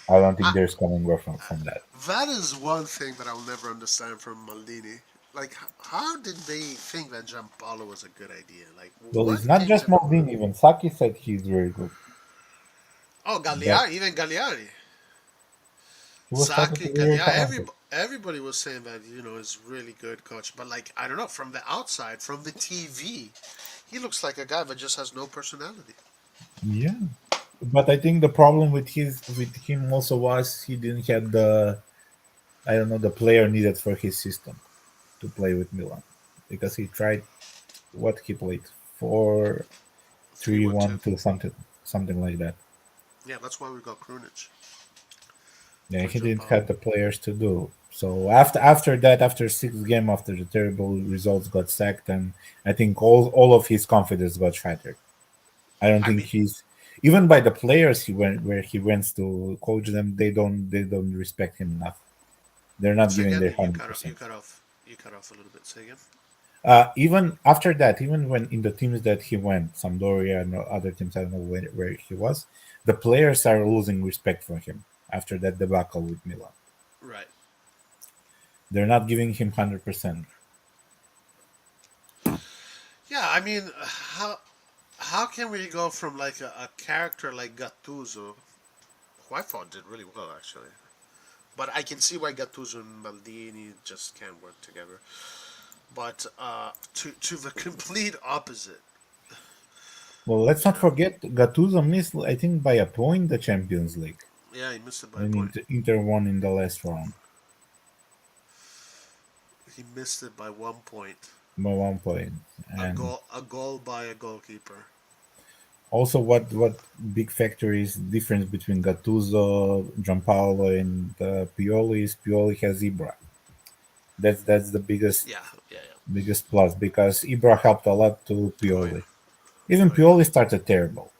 I don't think I, there's coming back from that. that is one thing that I'll never understand from Maldini. Like, how did they think that Giampaolo was a good idea? Like, Well, it's what not came just to them? Maldini. Even Saki said he's very good. Oh, But Gagliari, even Gagliari, he was talking Saki, to very Gagliari. talented. Everybody was saying that is really good coach. But like, I don't know, from the outside, from the TV, he looks like a guy that just has no personality. Yeah, but I think the problem with him also was he didn't have the, I don't know, the player needed for his system to play with Milan, because he tried what he played, four 3 three 1 2. one two something like that. Yeah, that's why we got Krunic Yeah, for he didn't Giampaolo. have the players to do. So after that, after sixth game, after the terrible results, got sacked, and I think all of his confidence got shattered. I don't I think mean, he's, even by the players he went to coach them. They don't respect him enough. They're not say giving again, their you hundred cut off, percent. you cut off a little bit. Say again. Even after that, even when in the teams that he went, Sampdoria and other teams, I don't know where he was, the players are losing respect for him after that debacle with Milan. Right. They're not giving him 100%. Yeah, I mean, how can we go from like a character like Gattuso, who I thought did really well actually, but I can see why Gattuso and Maldini just can't work together. But to the complete opposite, Well, let's you not know. forget Gattuso missed, I think, by a point the Champions League, Yeah, he missed it by a and point. Inter won in the last round He missed it by 1 point. by 1 point. A And goal by a goalkeeper. Also, what big factor is difference between Gattuso, Giampaolo, and Pioli is Pioli has Ibra. That's the Yeah, yeah, yeah. biggest plus because Ibra helped a lot to Oh yeah, Pioli. Even oh yeah, Pioli started terrible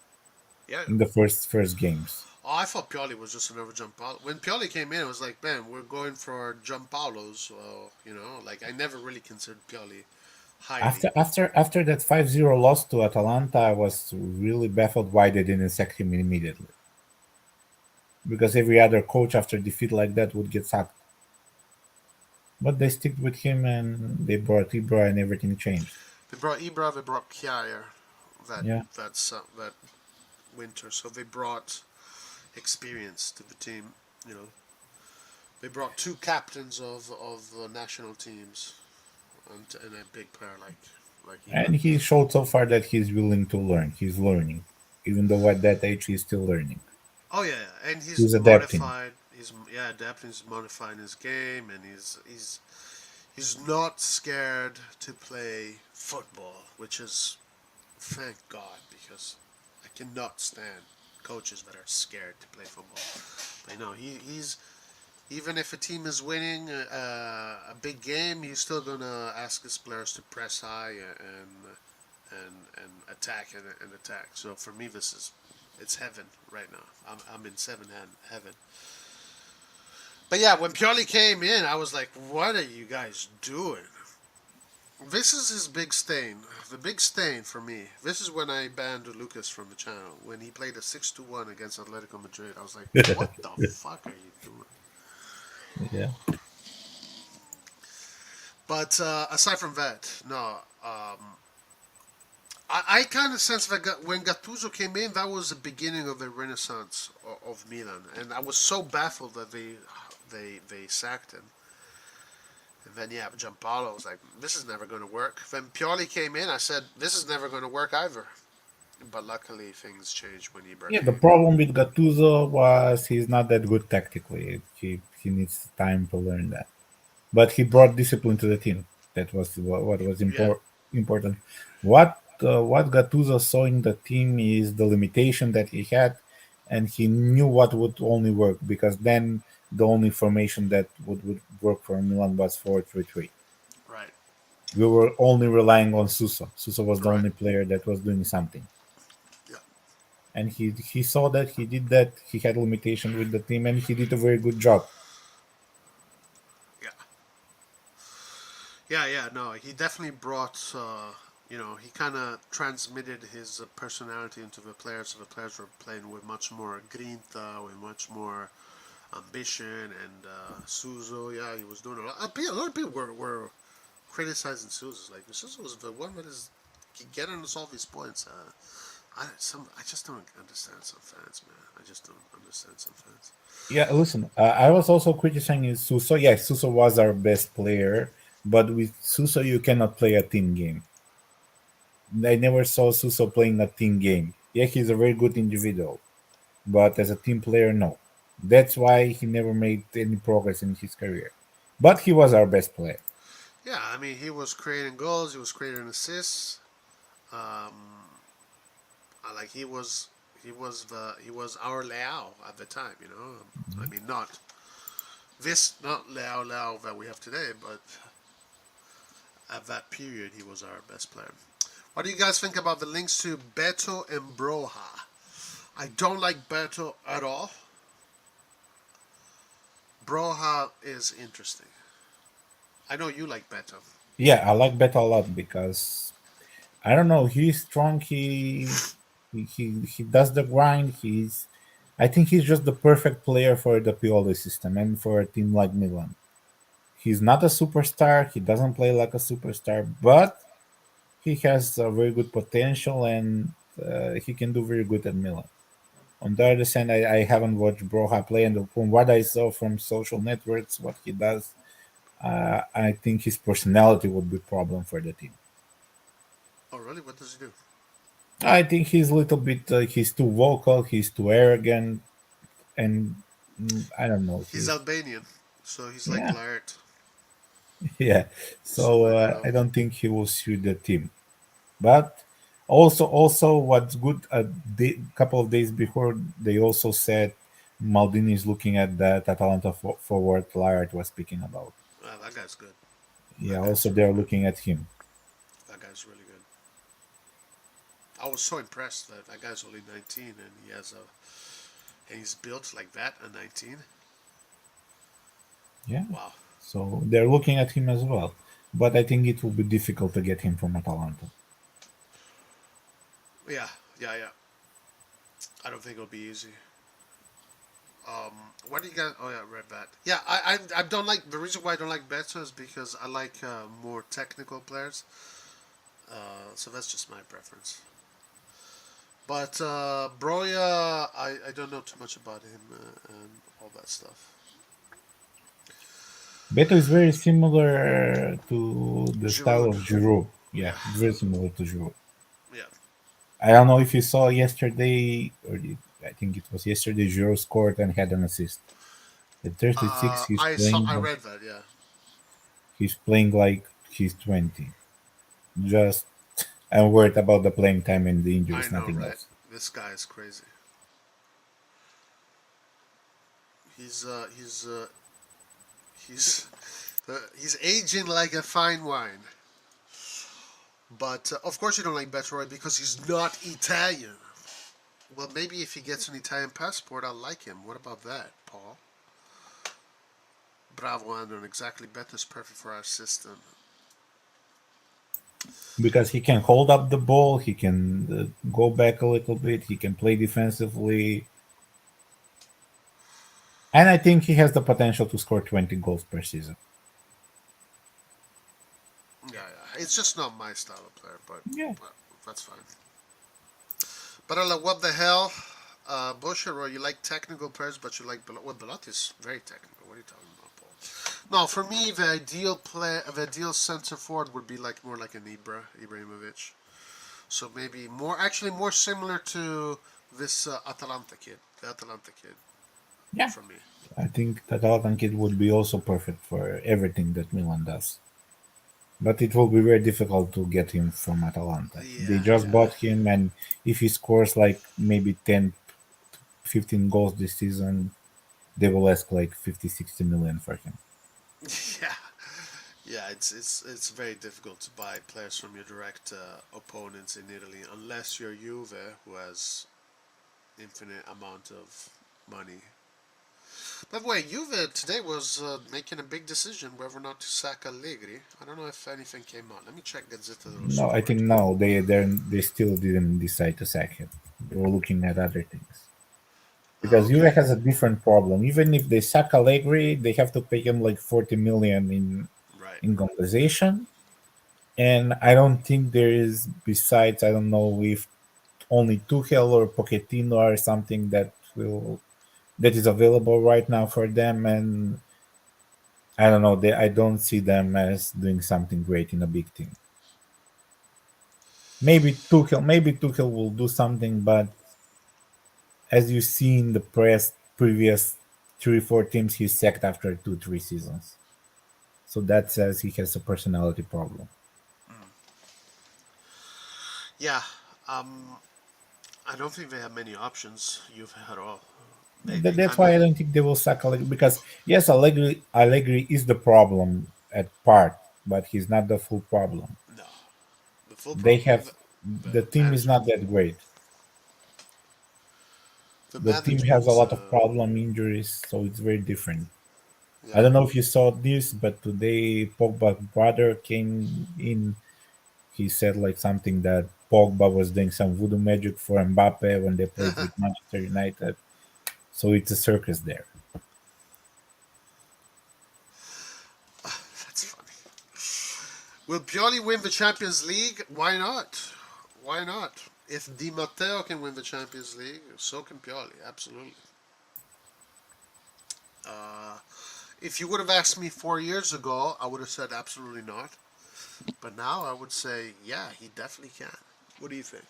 yeah. in the first games. Oh, I thought Pioli was just another Giampaolo. When Pioli came in, I was like, man, we're going for Giampaolos. Like I never really considered Pioli highly. After that 5-0 loss to Atalanta, I was really baffled why they didn't sack him immediately. Because every other coach after defeat like that would get sacked. But they stick with him and they brought Ibra and everything changed. They brought Ibra, they brought Kjaer that Yeah. that winter, so they brought experience to the team. You know, they brought two captains of national teams and a big player like Ibra. And he showed so far that he's willing to learn. He's learning. Even though at that age he's still learning. Oh yeah, yeah. And he's He's adapting. modified. He's adapting. He's modifying his game, and he's not scared to play football, which is thank God because I cannot stand coaches that are scared to play football. But no, he's even if a team is winning a big game, he's still gonna ask his players to press high and attack and attack. So for me, it's heaven right now. I'm in heaven. But yeah, when Pioli came in, I was like, what are you guys doing? This is his big stain. The big stain for me. This is when I banned Lucas from the channel. When he played a 6-1 against Atletico Madrid. I was like, what the fuck are you doing? Yeah. But aside from that, no. I kind of sense that when Gattuso came in, that was the beginning of the renaissance of Milan. And I was so baffled that they sacked him. And then yeah, Giampaolo was like, "This is never going to work." Then Pioli came in. I said, "This is never going to work either." But luckily, things changed when Ibra Yeah, the came. problem with Gattuso was he's not that good tactically. He needs time to learn that. But he brought discipline to the team. That was what was Yeah, important. What Gattuso saw in the team is the limitation that he had, and he knew what would only work because then the only formation that would work for Milan was 4-3-3. right, We were only relying on Suso. Suso was the right. only player that was doing something, Yeah, and he saw that he did that. He had limitation with the team, and he did a very good job. yeah, yeah, yeah. No, he definitely brought. He kind of transmitted his personality into the players. So the players were playing with much more grinta, with much more ambition, and Suso. Yeah, he was doing a lot. A lot of people were criticizing Souza. Like Souza was the one that is getting us all these points. I just don't understand some fans, man. I just don't understand some fans. Yeah, listen, I was also criticizing Suso. Yes, Suso was our best player, but with Suso you cannot play a team game. I never saw Suso playing a team game. Yeah, he's a very good individual, but as a team player, no. That's why he never made any progress in his career. But he was our best player. Yeah, I mean he was creating goals, he was creating assists. Um, like he was our Leao at the time. I mean not Leao that we have today, but at that period he was our best player. What do you guys think about the links to Beto and Broha? I don't like Beto at all. Broha is interesting. I know you like Beto. Yeah, I like Beto a lot because I don't know, he's strong. He does the grind. I think he's just the perfect player for the Pioli system and for a team like Milan. He's not a superstar. He doesn't play like a superstar, but he has a very good potential and he can do very good at Milan. On the other hand, I haven't watched Broha play, and from what I saw from social networks, what he does, I think his personality would be a problem for the team. Oh really? What does he do? I think he's a little bit. He's too vocal. He's too arrogant, and I don't know. He's Albanian, so he's like Yeah, Laert. yeah. So So I don't I know. don't think he will suit the team. But Also, what's good? A couple of days before, they also said Maldini is looking at that Atalanta forward Lard was speaking about. That guy's good. Yeah, That also guy's really they're good. looking at him. That guy's really good. I was so impressed that that guy's only 19 and he's built like that at 19. Yeah, Wow. so they're looking at him as well. But I think it will be difficult to get him from Atalanta. Yeah, yeah, yeah. I don't think it'll be easy. Um, what do you guys? Oh yeah, red bat. Yeah, I don't like the reason why I don't like Beto is because I like more technical players. So that's just my preference. But Broya, I don't know too much about him and all that stuff. Beto is very similar to the style Giroud. of Giroud. Yeah, Yeah, it's very similar to Giroud. yeah. I don't know if you saw yesterday, I think it was yesterday, Giroud scored and had an assist. At 36, I saw. I read that. Yeah, he's playing like he's 20. Just I'm worried about the playing time and the I injuries, know, nothing right? else. This guy is crazy. He's he's he's aging like a fine wine. But of course you don't like Betroy because he's not Italian. Well, maybe if he gets an Italian passport, I'll like him. What about that, Paul? Bravo, Andron. Exactly. Beto's perfect for our system. Because he can hold up the ball, he can go back a little bit, he can play defensively, and I think he has the potential to score 20 goals per season. Yeah, yeah. It's just not my style of player, but Yeah. that's fine. But I like what the hell, Bushiro. You like technical players, but you like well, Belotti is very technical. What are you talking about, Paul? No, for me, the ideal center forward would be like more like an Ibrahimovic. So maybe actually more similar to this Atalanta kid, the Atalanta kid, Yeah. for me. I think that Altan kid would be also perfect for everything that Milan does. But it will be very difficult to get him from Atalanta. They Yeah, just yeah. bought him, and if he scores like maybe 10, 15 goals this season, they will ask like 50, 60 million for him. Yeah, yeah, it's very difficult to buy players from your direct opponents in Italy unless you're Juve, who has infinite amount of money. By the way, Juve today was making a big decision whether or not to sack Allegri. I don't know if anything came out. Let me check Gazzetta dello No, I think Sport. no, they still didn't decide to sack him. They were looking at other things. Oh, Because okay. Juve has a different problem. Even if they sack Allegri, they have to pay him like 40 million Right. in compensation. And I don't think there is, besides, I don't know if only Tuchel or Pochettino or something that is available right now for them. And I don't know, I don't see them as doing something great in a big team. Maybe Tuchel will do something, but as you see in the press, previous 3 4 teams he sacked after 2 3 seasons. So that says he has a personality problem. Mm. Yeah. Um. I don't think they have many options. You've had all. I That's why mean, I don't think they will sack Allegri, because yes, Allegri is the problem at part, but he's not the full problem. no. The full They problem have is the the team is management. not that great. The The team has a management. lot of problem injuries, so it's very different. I Yeah. don't know if you saw this, but today Pogba's brother came in. He said like something that Pogba was doing some voodoo magic for Mbappe when they played with Manchester United. So it's a circus there. That's funny. Will Pioli win the Champions League? Why not? Why not? If Di Matteo can win the Champions League, so can Pioli. Absolutely. Uh, if you would have asked me 4 years ago, I would have said absolutely not. But now I would say, yeah, he definitely can. What do you think?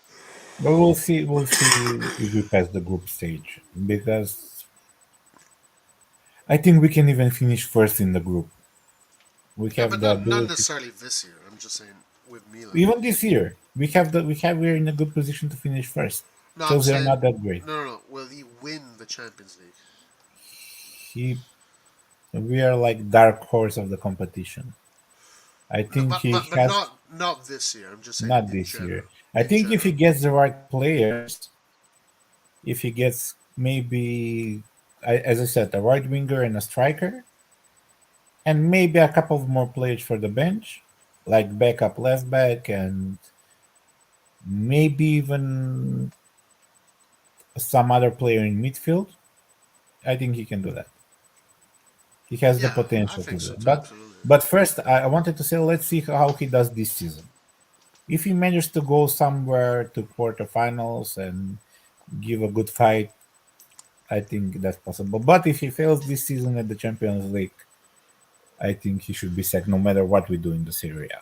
But we'll see. We'll see if we pass the group stage, because I think we can even finish first in the group We Yeah, have but the not ability. necessarily this year. I'm just saying with Milan. Even this year, we're in a good position to finish first. No, I'm Chelsea are saying not that great. no. Will he win the Champions League? He, we are like dark horse of the competition. I No, think he but has not this year. I'm just saying not in this general. year. I In think if he general. gets the right players, if he gets maybe, as I said, a right winger and a striker, and maybe a couple of more players for the bench, like backup left back, and maybe even some other player in midfield, I think he can do that. He has the Yeah, I potential to think do so that. too. Absolutely. But first, I wanted to say, let's see how he does this season. If he manages to go somewhere to quarterfinals and give a good fight, I think that's possible. But if he fails this season at the Champions League, I think he should be sacked no matter what we do in the Serie A.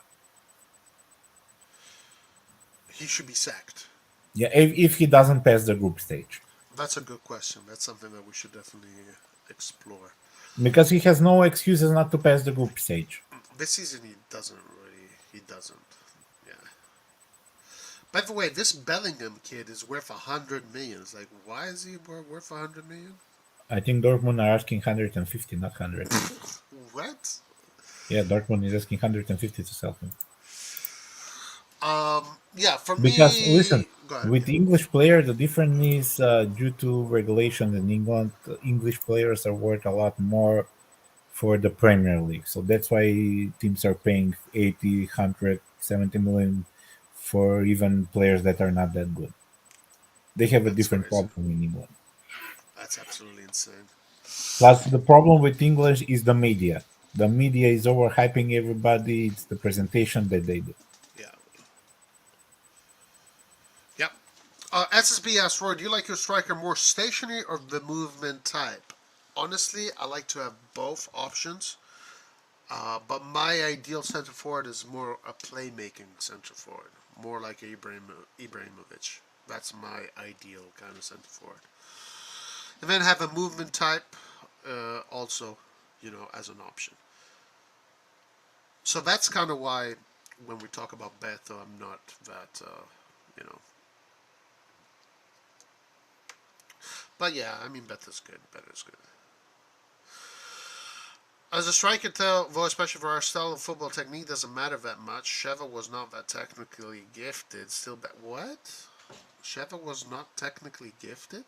He should be sacked. Yeah, if he doesn't pass the group stage. That's a good question. That's something that we should definitely explore. Because he has no excuses not to pass the group stage. This season he doesn't really. He doesn't. Yeah. By the way, this Bellingham kid is worth 100 million. It's like, why is he worth 100 million? I think Dortmund are asking 150, not 100. What? Yeah, Dortmund is asking 150 to sell him. Yeah, for Because listen, me, go ahead. with English player, the difference is due to regulation in England. English players are worth a lot more for the Premier League, so that's why teams are paying 80, 100, 70 million for even players that are not that good. They have a That's different crazy. problem in England. That's absolutely insane. Plus, the problem with English is the media. The media is overhyping everybody. It's the presentation that they do. Yeah. Yep. SSB asked Roy, do you like your striker more stationary or the movement type? Honestly, I like to have both options. But my ideal center forward is more a playmaking center forward, more like Ibrahimovic. That's my ideal kind of center forward. And then have a movement type also, as an option. So that's kind of why when we talk about Beto, I'm not that, you know. But yeah, I mean, Beto's good. Beto's good. As a striker, though, especially for our style of football, technique doesn't matter that much. Sheva was not that technically gifted. What? Sheva was not technically gifted?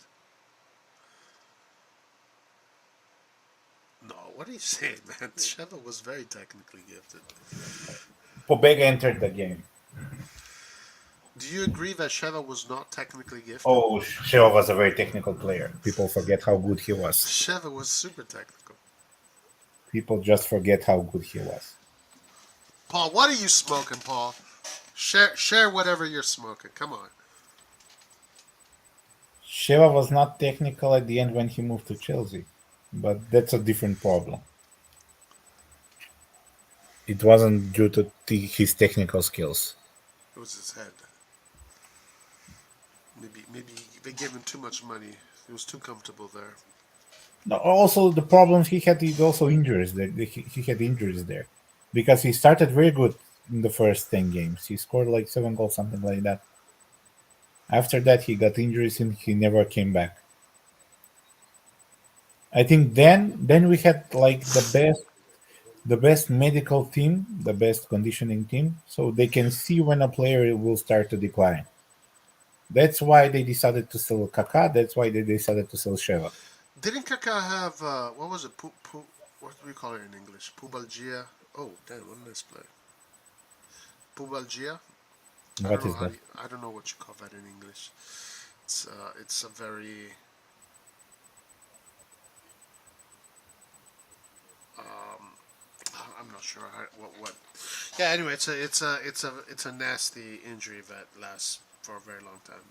No, what are you saying, man? Sheva was very technically gifted. Pobega entered the game. Do you agree that Sheva was not technically gifted? Oh, Sheva was a very technical player. People forget how good he was. Sheva was super technical. People just forget how good he was. Paul, what are you smoking, Paul? Share whatever you're smoking. Come on. Sheva was not technical at the end when he moved to Chelsea, but that's a different problem. It wasn't due to his technical skills. It was his head. Maybe they gave him too much money. He was too comfortable there. No, also the problems he had is also injuries. He had injuries there because he started very good in the first 10 games. He scored like 7 goals, something like that. After that, he got injuries and he never came back. I think then we had like the best medical team, the best conditioning team, so they can see when a player will start to decline. That's why they decided to sell Kaká. That's why they decided to sell Sheva. Didn't Kaká have what was it? What do we call it in English? Pubalgia. Oh, damn! What a nice play. Pubalgia. I don't What know is that? I don't know what you call that in English. It's a very um, I'm not sure what. Yeah. Anyway, it's a nasty injury that lasts for a very long time.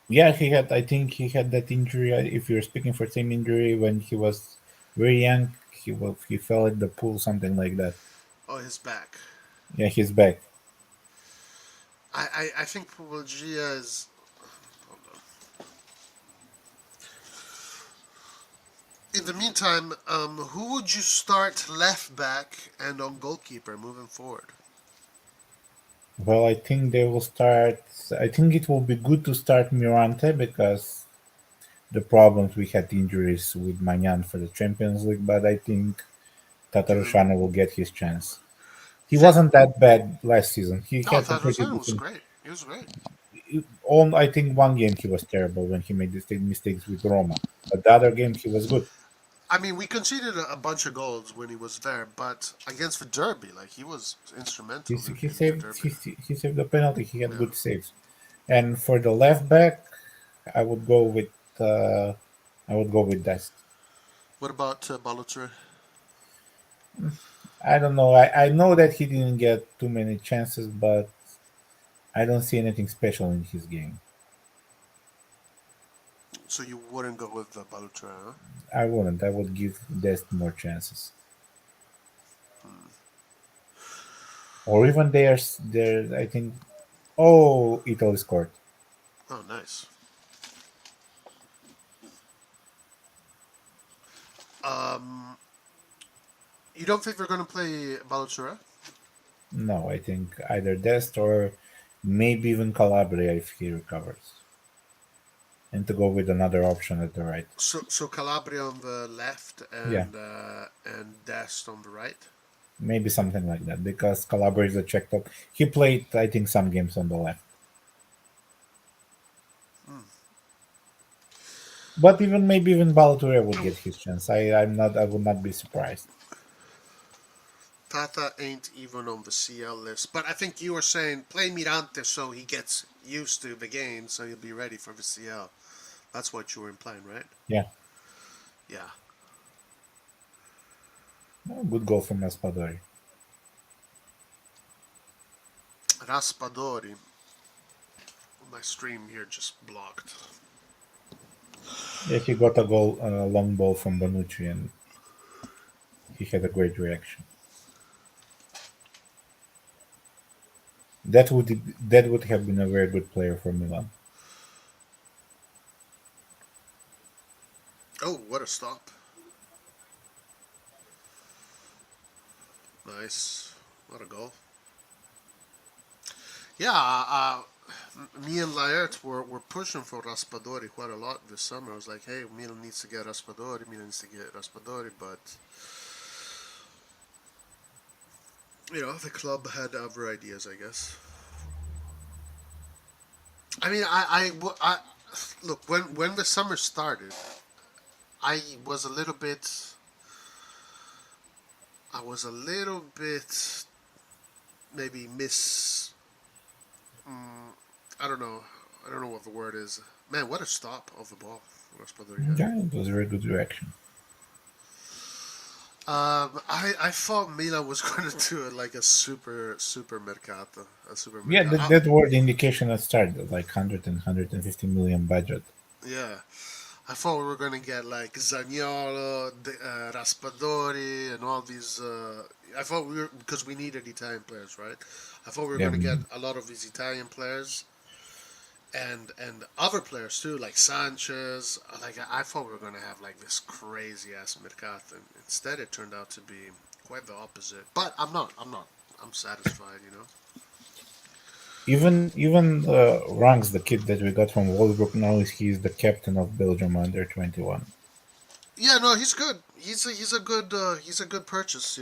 Yeah, he had. I think he had that injury. If you're speaking for same injury when he was very young, he fell at the pool, something like that. Oh, his back. Yeah, he's back. I think Pubalgia is. Hold on. In the meantime, who would you start left back and on goalkeeper moving forward? Well, I think they will start. I think it will be good to start Mirante because the problems we had injuries with Magnan for the Champions League, but I think Give him. Tatarusanu will get his chance. You He think? wasn't that bad last season. He No, had a pretty Tatarusanu was decent. great. He was great. On I think one game he was terrible when he made the mistakes with Roma, but the other games he was good. I mean, we conceded a bunch of goals when he was there, but against the Derby, like he was instrumental He in the saved Derby. he saved the penalty. He had Yeah. good saves. And for the left back, I would go with uh, I would go with Dest. What about Balotelli? I don't know. I know that he didn't get too many chances, but I don't see anything special in his game. So you wouldn't go with Balotelli, huh? I wouldn't. I would give Dest more chances. Or even there's I think oh Italy scored. Oh, nice. Um, you don't think they're going to play Balotelli? No, I think either Dest or maybe even Calabria if he recovers. And to go with another option at the right. So Calabria on the left Yeah, and Dest on the right. maybe something like that because Calabria is a check top. He played, I think, some games on the left. Hmm. But even maybe even Balotelli would get his chance. I would not be surprised. Tata ain't even on the CL list, but I think you were saying play Mirante so he gets used to the game, so he'll be ready for the CL. That's what you were implying, right? Yeah. Yeah. Oh, good goal from Raspadori. Raspadori. My stream here just blocked. Yeah, he got a goal, a long ball from Bonucci, and he had a great reaction. That would have been a very good player for Milan. Oh, what a stop. Nice. What a goal. Yeah, me and Laert were pushing for Raspadori quite a lot this summer. I was like, hey, Milan needs to get Raspadori, Milan needs to get Raspadori, but, the club had other ideas, I guess. I mean, look, when the summer started, I was a little bit, I was a little bit maybe I don't know. I don't know what the word is. Man, what a stop of the ball Raspadori had. Yeah, it was a very good reaction. I thought Milan was going to do it like a super mercato, a super Yeah, mercato. that were the indication at start, like 150 million budget. Yeah, I thought we were going to get like Zaniolo, Raspadori, and all these. I thought we were because we needed Italian players, right? I thought we were Yeah, going to get a lot of these Italian players and other players too, like Sanchez. Like I thought we were going to have like this crazy ass mercato, and instead it turned out to be quite the opposite. But I'm not. I'm not. I'm satisfied. even Ranks, the kid that we got from Wolfsburg, now he's the captain of Belgium under 21. Yeah, no, he's good. He's a good purchase.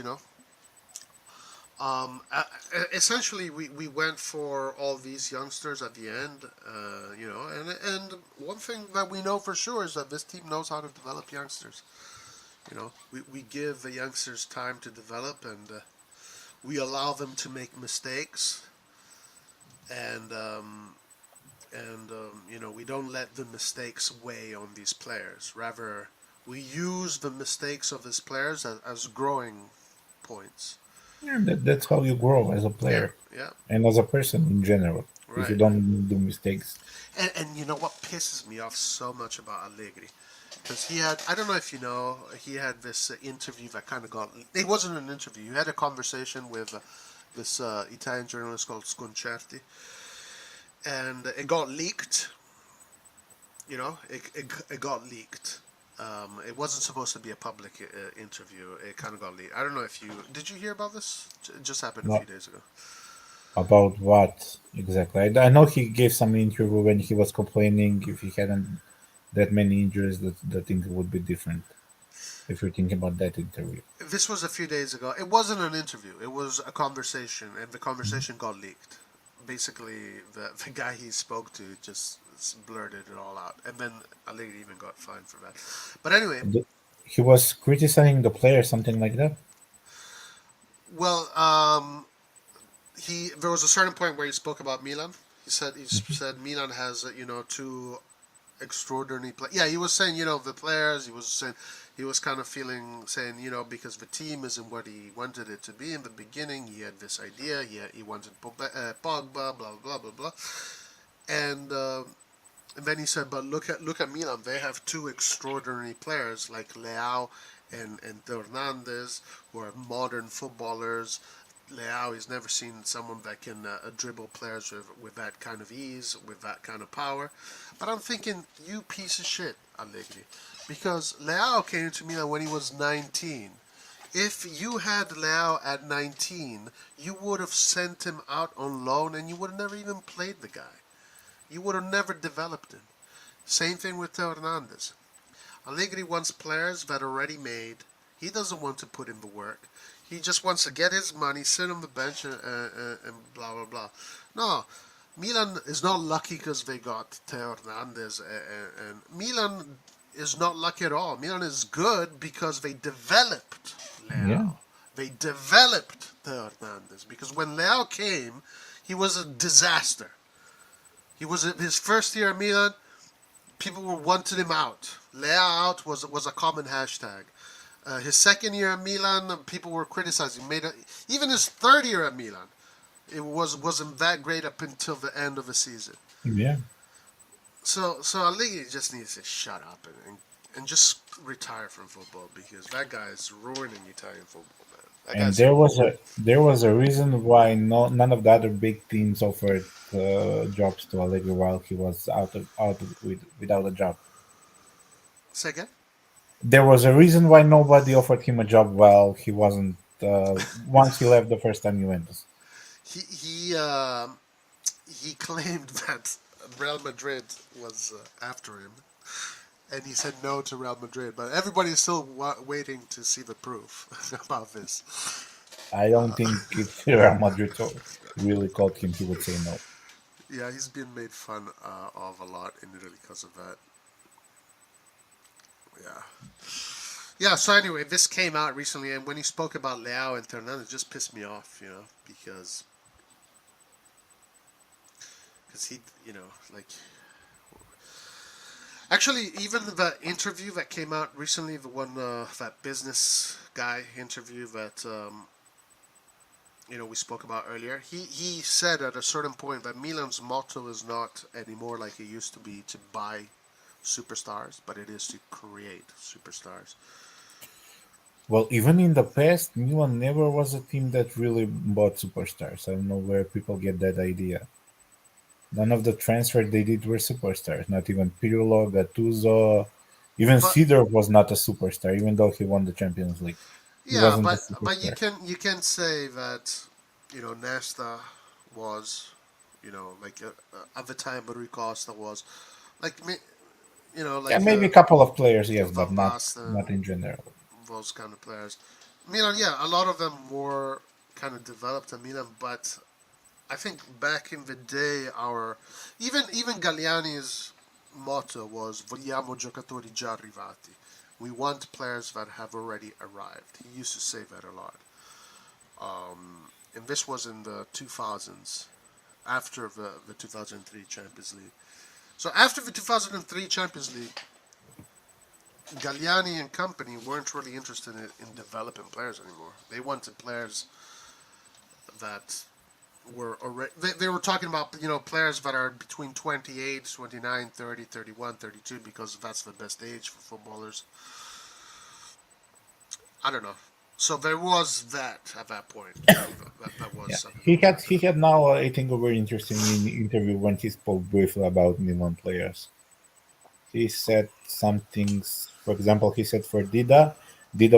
Essentially, we went for all these youngsters at the end, and one thing that we know for sure is that this team knows how to develop youngsters. We give the youngsters time to develop, and we allow them to make mistakes, and we don't let the mistakes weigh on these players. Rather, we use the mistakes of these players as growing points. Yeah, that's how you grow as a Yeah, player yeah, and as a person in general. If you right. don't do mistakes, And you know what pisses me off so much about Allegri? Because he had, I don't know if you know, he had this interview that kind of got, it wasn't an interview, he had a conversation with this Italian journalist called Sconcerti, and it got leaked, it got leaked. It wasn't supposed to be a public interview. It kind of got leaked. I don't know if you did. You hear about this? It just happened a few What days ago. about what exactly? I know he gave some interview when he was complaining if he hadn't that many injuries that the thing would be different. If you're thinking about that interview. This was a few days ago. It wasn't an interview. It was a conversation, and the conversation got leaked. Basically, the guy he spoke to just blurted it all out, and then Allegri even got fined for that. But anyway, The- He was criticizing the player, something like that. well, he there was a certain point where he spoke about Milan. He said Milan has two extraordinary play. Yeah, he was saying the players. He was saying he was kind of saying because the team isn't what he wanted it to be in the beginning. He had this idea. He wanted Pogba, blah blah blah blah, and. And then he said, "But look at Milan. They have two extraordinary players like Leao and Hernandez, who are modern footballers. Leao, he's never seen someone that can dribble players with that kind of ease, with that kind of power. But I'm thinking, you piece of shit, Allegri, because Leao came to Milan when he was 19. If you had Leao at 19, you would have sent him out on loan, and you would have never even played the guy. You would have never developed him. Same thing with Theo Hernandez. Allegri wants players that are already made. He doesn't want to put in the work. He just wants to get his money, sit on the bench, and blah, blah, blah. No, Milan is not lucky because they got Theo Hernandez. And Milan is not lucky at all. Milan is good because they developed Yeah, Leao. They developed Theo Hernandez. Because when Leao came, he was a disaster. He was in his first year at Milan. People were wanting him out. Leao out was a common hashtag. His second year at Milan, people were criticizing. Even his third year at Milan, it wasn't that great up until the end of the season. yeah. So Allegri just needs to shut up and just retire from football because that guy is ruining Italian football, man. That And guy's there was a reason why none of the other big teams offered jobs to Allegri while he was without a job. say again. There was a reason why nobody offered him a job while he wasn't. Once he left the first time Juventus. He he uh, he claimed that Real Madrid was after him, and he said no to Real Madrid. But everybody's still waiting to see the proof about this. I don't think if Real Madrid really called him, he would say no. Yeah, he's been made fun of a lot in Italy because of that. Yeah. Yeah, so anyway, this came out recently, and when he spoke about Leao and Fernandez, it just pissed me off, because he, like, actually, even the interview that came out recently, the one, that business guy interview that, we spoke about earlier, he said at a certain point that Milan's motto is not anymore like it used to be to buy superstars, but it is to create superstars. Well, even in the past, Milan never was a team that really bought superstars. I don't know where people get that idea. None of the transfers they did were superstars. Not even Pirlo, Gattuso, even But Sidor was not a superstar, even though he won the Champions League. He yeah, wasn't a but you superstar. can say that Nesta was like at the time Rui Costa was like Yeah, like maybe a couple of players, yes, but Van not Basten, in general. those kind of players. Milan, yeah, a lot of them were kind of developed in Milan, but I think back in the day, our even Galliani's motto was "Vogliamo giocatori già arrivati." We want players that have already arrived. He used to say that a lot. And this was in the 2000s, after the 2003 Champions League. So after the 2003 Champions League, Galliani and company weren't really interested in developing players anymore. They wanted players that were already. They were talking about players that are between 28, 29, 30, 31, 32 because that's the best age for footballers. I don't know. So there was that at that point. That was Yeah, something he going on. had he had now I think a very interesting interview when he spoke briefly about Milan players. He said some things. For example, he said for Dida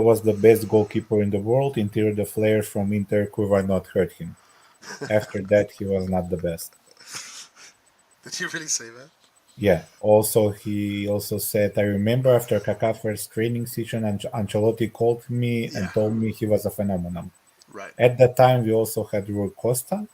was the best goalkeeper in the world until the players from Inter could not hurt him. After that, he was not the best. Did you really say that? Yeah. Also, he also said, I remember after Kaká first training session, Ancelotti called me Yeah. and told me he was a phenomenon. Right. At that time, we also had Rui Costa.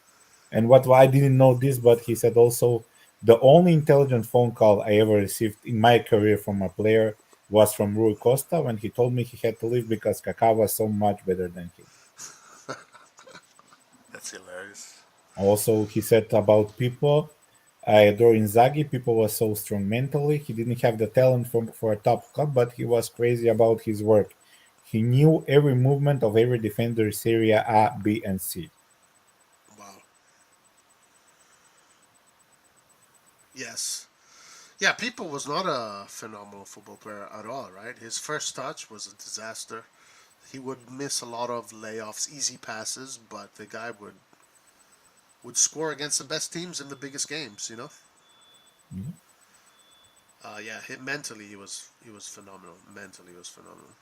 And what I didn't know this, but he said also the only intelligent phone call I ever received in my career from a player was from Rui Costa when he told me he had to leave because Kaká was so much better than him. That's hilarious. Also, he said about Pipo, I adore Inzaghi. Pipo was so strong mentally. He didn't have the talent for a top club, but he was crazy about his work. He knew every movement of every defender in Serie A, B, and C. Wow. Yes. Yeah, People was not a phenomenal football player at all, right? His first touch was a disaster. He would miss a lot of layoffs, easy passes, but the guy would score against the best teams in the biggest games, you know? Mhm. Yeah, mentally he was phenomenal. Mentally he was phenomenal.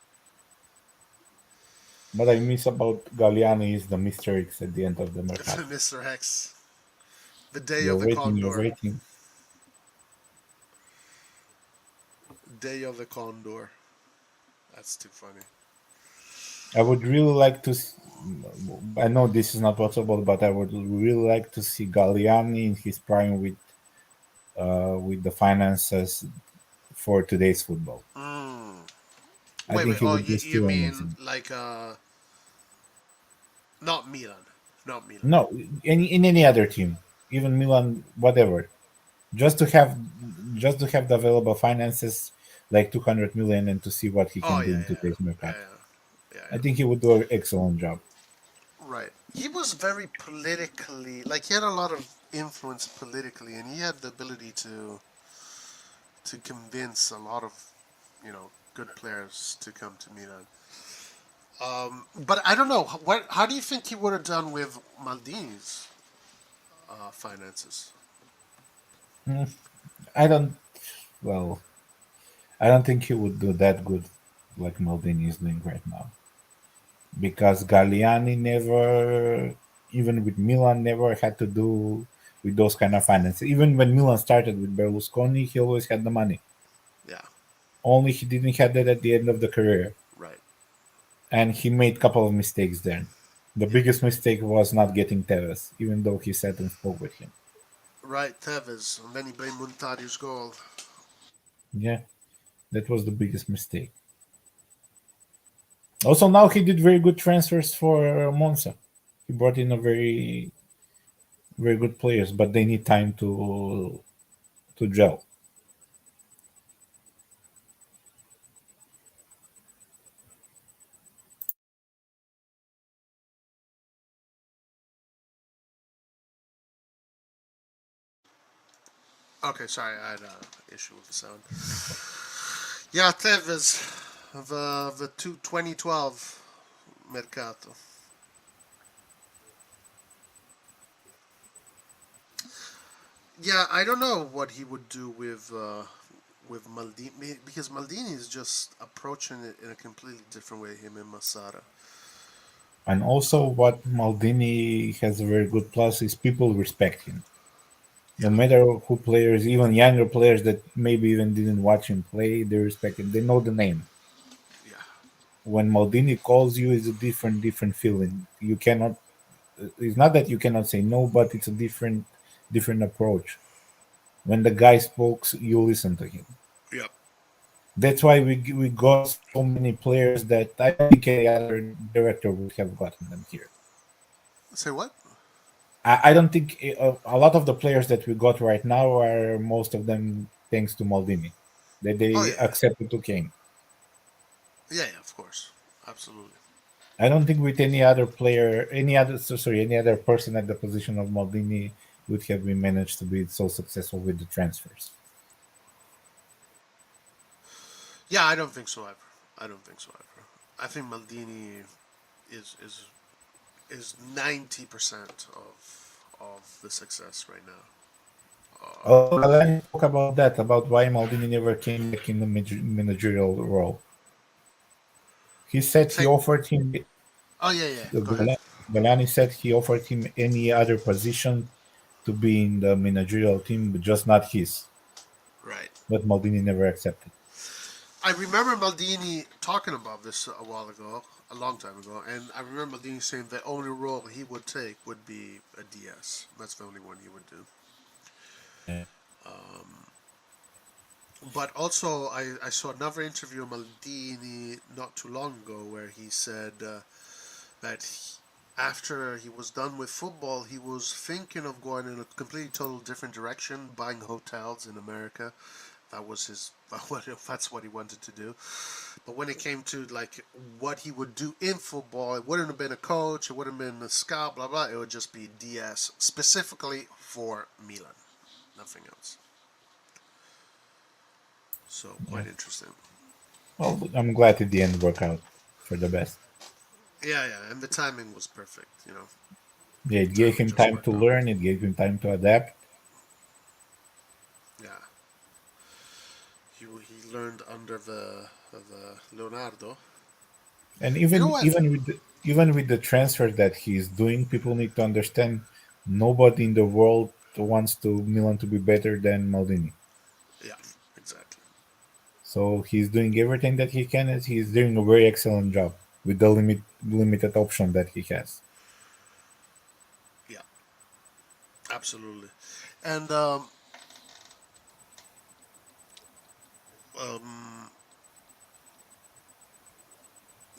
What I miss about Galliani is the mysteries at the end of the Mercato. Mr. Hex, the day You're of the waiting, you're Condor, waiting. day of the Condor. That's too funny. I would really like to. I know this is not possible, but I would really like to see Galliani in his prime with the finances for today's football. Mm. I Wait, think wait. he Oh, would be you still mean amazing. like not Milan, not Milan. No, in any other team, even Milan, whatever, just to have just to have the available finances like 200 million and to see what he Oh can do yeah, in yeah, today's yeah, mercado. yeah, I yeah. think he would do an excellent job. Right. He was very politically, like he had a lot of influence politically, and he had the ability to convince a lot of good players to come to Milan. But I don't know what. How do you think he would have done with Maldini's finances? Mm, I don't. Well, I don't think he would do that good like Maldini is doing right now because Galliani never, even with Milan, never had to do with those kind of finances. Even when Milan started with Berlusconi, he always had the money. Yeah. Only he didn't have that at the end of the career, Right. and he made a couple of mistakes there. The Yeah. biggest mistake was not getting Tevez, even though he sat and spoke with him. Right. Tevez, and then he blamed Montario's goal. Yeah, that was the biggest mistake. Also, now he did very good transfers for Monza. He brought in a very good players, but they need time to gel. Okay, sorry, I had an issue with the sound. Yeah, Tevez of the 2012 Mercato. Yeah, I don't know what he would do with Maldini because Maldini is just approaching it in a completely different way. Him and Masada. And also, what Maldini has a very good plus is people respect him. No Yeah, matter who players, even younger players that maybe even didn't watch him play, they respect him. They know the name. yeah, When Maldini calls you, it's a different feeling. You cannot. It's not that you cannot say no, but it's a different approach. When the guy spoke, you listen to him. yep. That's why we got so many players that I don't think any other director would have gotten them here. Say what? I don't think a lot of the players that we got right now are most of them thanks to Maldini. That Oh they yeah, accepted to came. yeah, yeah. Of course, absolutely. I don't think with any other player, any other person at the position of Maldini would have been managed to be so successful with the transfers. Yeah, I don't think so ever. I don't think so ever. I think Maldini is is is 90% of the success right now. Oh, Galani spoke about that, about why Maldini never came back in the managerial role. He said he Take. offered him. Oh yeah, yeah. Go ahead. Galani said he offered him any other position to be in the managerial team, but just not his. Right. But Maldini never accepted. I remember Maldini talking about this a while ago, a long time ago, and I remember Maldini saying the only role he would take would be a DS. That's the only one he would do. Yeah. But also, I saw another interview of Maldini not too long ago where he said that after he was done with football, he was thinking of going in a completely total different direction, buying hotels in America. That was his. That's what he wanted to do. But when it came to like what he would do in football, it wouldn't have been a coach. It wouldn't have been a scout. Blah blah. It would just be DS specifically for Milan, nothing else. So Yeah. quite interesting. Well, I'm glad at the end worked out for the best. Yeah, yeah, and the timing was perfect. You know, Yeah, it gave timing him just time to worked out. learn. It gave him time to adapt. Yeah, he learned under the Leonardo. And You know even what? even with the transfer that he's doing, people need to understand nobody in the world wants to Milan to be better than Maldini. Yeah, exactly. So he's doing everything that he can, and he's doing a very excellent job with the limited option that he has. Yeah, absolutely. And um,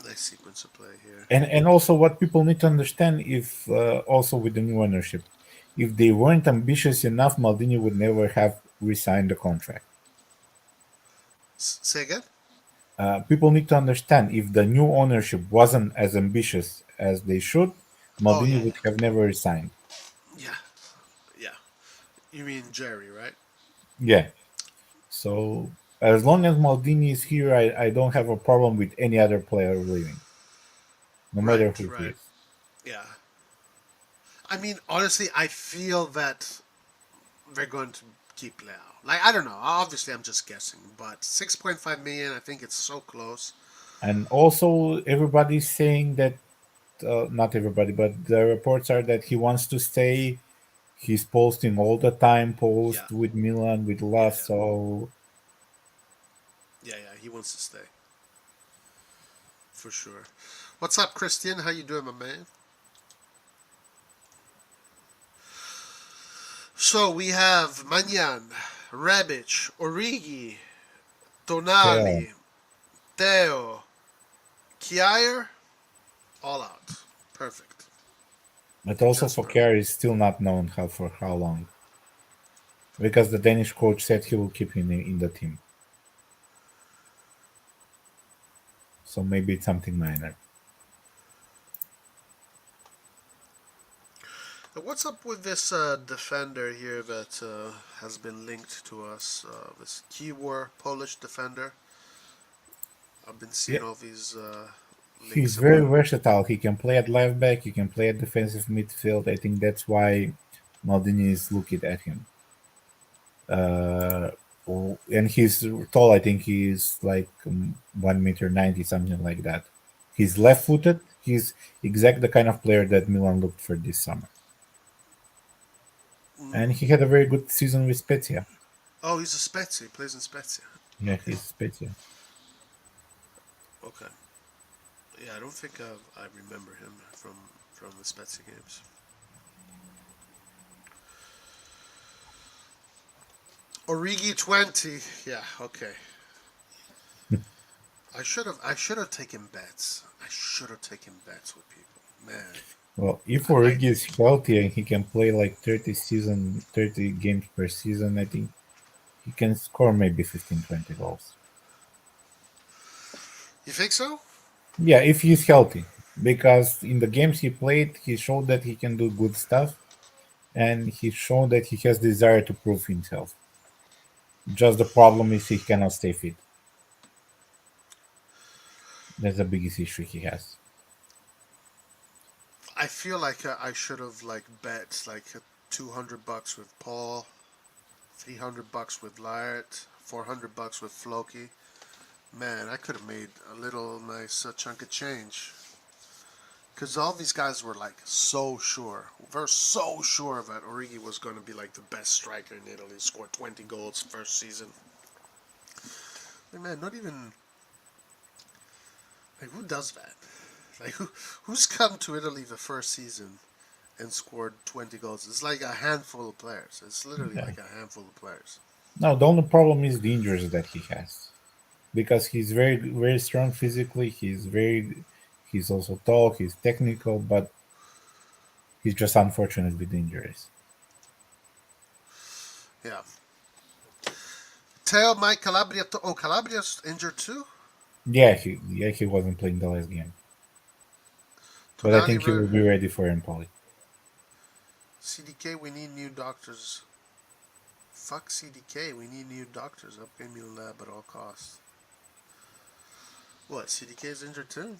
nice sequence of play here. And also what people need to understand, if also with the new ownership, if they weren't ambitious enough, Maldini would never have re-signed the contract. Say again? People need to understand, if the new ownership wasn't as ambitious as they should, Oh Maldini yeah, would have never resigned. yeah, yeah, yeah. You mean Jerry, right? Yeah. So as long as Maldini is here, I don't have a problem with any other player leaving, no matter Right, who he right. is. Yeah. I mean, honestly, I feel that they're going to keep Leo. Like, I don't know. Obviously, I'm just guessing, but 6.5 million. I think it's so close. And also, everybody's saying that, not everybody, but the reports are that he wants to stay. He's posting all the time, Yeah, post with Milan, with yeah, Love. So yeah, yeah. He wants to stay for sure. What's up, Christian? How you doing, my man? So we have Manyan, Rebic, Origi, yeah, Tonali, Theo, Kier, all out. Perfect. but also Just Fokер perfect. is still not known how for how long, because the Danish coach said he will keep him in the team. So maybe it's something minor. What's up with this defender here that has been linked to us? This Kiwor Polish defender. I've been Yeah, seeing all these he's links very about him. versatile. He can play at left back. He can play at defensive midfield. I think that's why Maldini is looking at him. Uh, and he's tall. I think he's like 1 meter 90, something like that. He's left-footed. He's exact the kind of player that Milan looked for this summer. And Mm. he had a very good season with Spezia. Oh, he's a Spezia. He plays in Spezia. Yeah, Okay, he's Spezia. okay. Yeah, I don't think I remember him from the Spezia games. Origi 20. Yeah, okay. I should have taken bets. I should have taken bets with people. Man, Well, if I Origi is healthy and he can play like 30 games per season, I think he can score maybe 15, 20 goals. you think so? Yeah, if he's healthy. Because in the games he played, he showed that he can do good stuff, and he showed that he has desire to prove himself. Just the problem is he cannot stay fit. That's the biggest issue he has. I feel like I should have like bet like $200 with Paul. $300 with Lyrt, $400 with Floki. Man, I could have made a little nice chunk of change. Because all these guys were like so sure. We're so sure that Origi was going to be like the best striker in Italy. Scored 20 goals first season. Like, man, not even. Like, who does that? Like, who's come to Italy the first season and scored 20 goals? It's like a handful of players. It's literally Yeah. like a handful of players. No, the only problem is the injuries that he has, because he's very strong physically. He's also tall. He's technical, but he's just unfortunate with injuries. Yeah. Tell Mike Calabria. Oh, Calabria's injured too? Yeah, he wasn't playing the last game, but I Tonali, think he will be ready for Empoli. CDK, we need new doctors. Fuck CDK, we need new doctors. Upgrade new lab at all costs. What, CDK is injured too?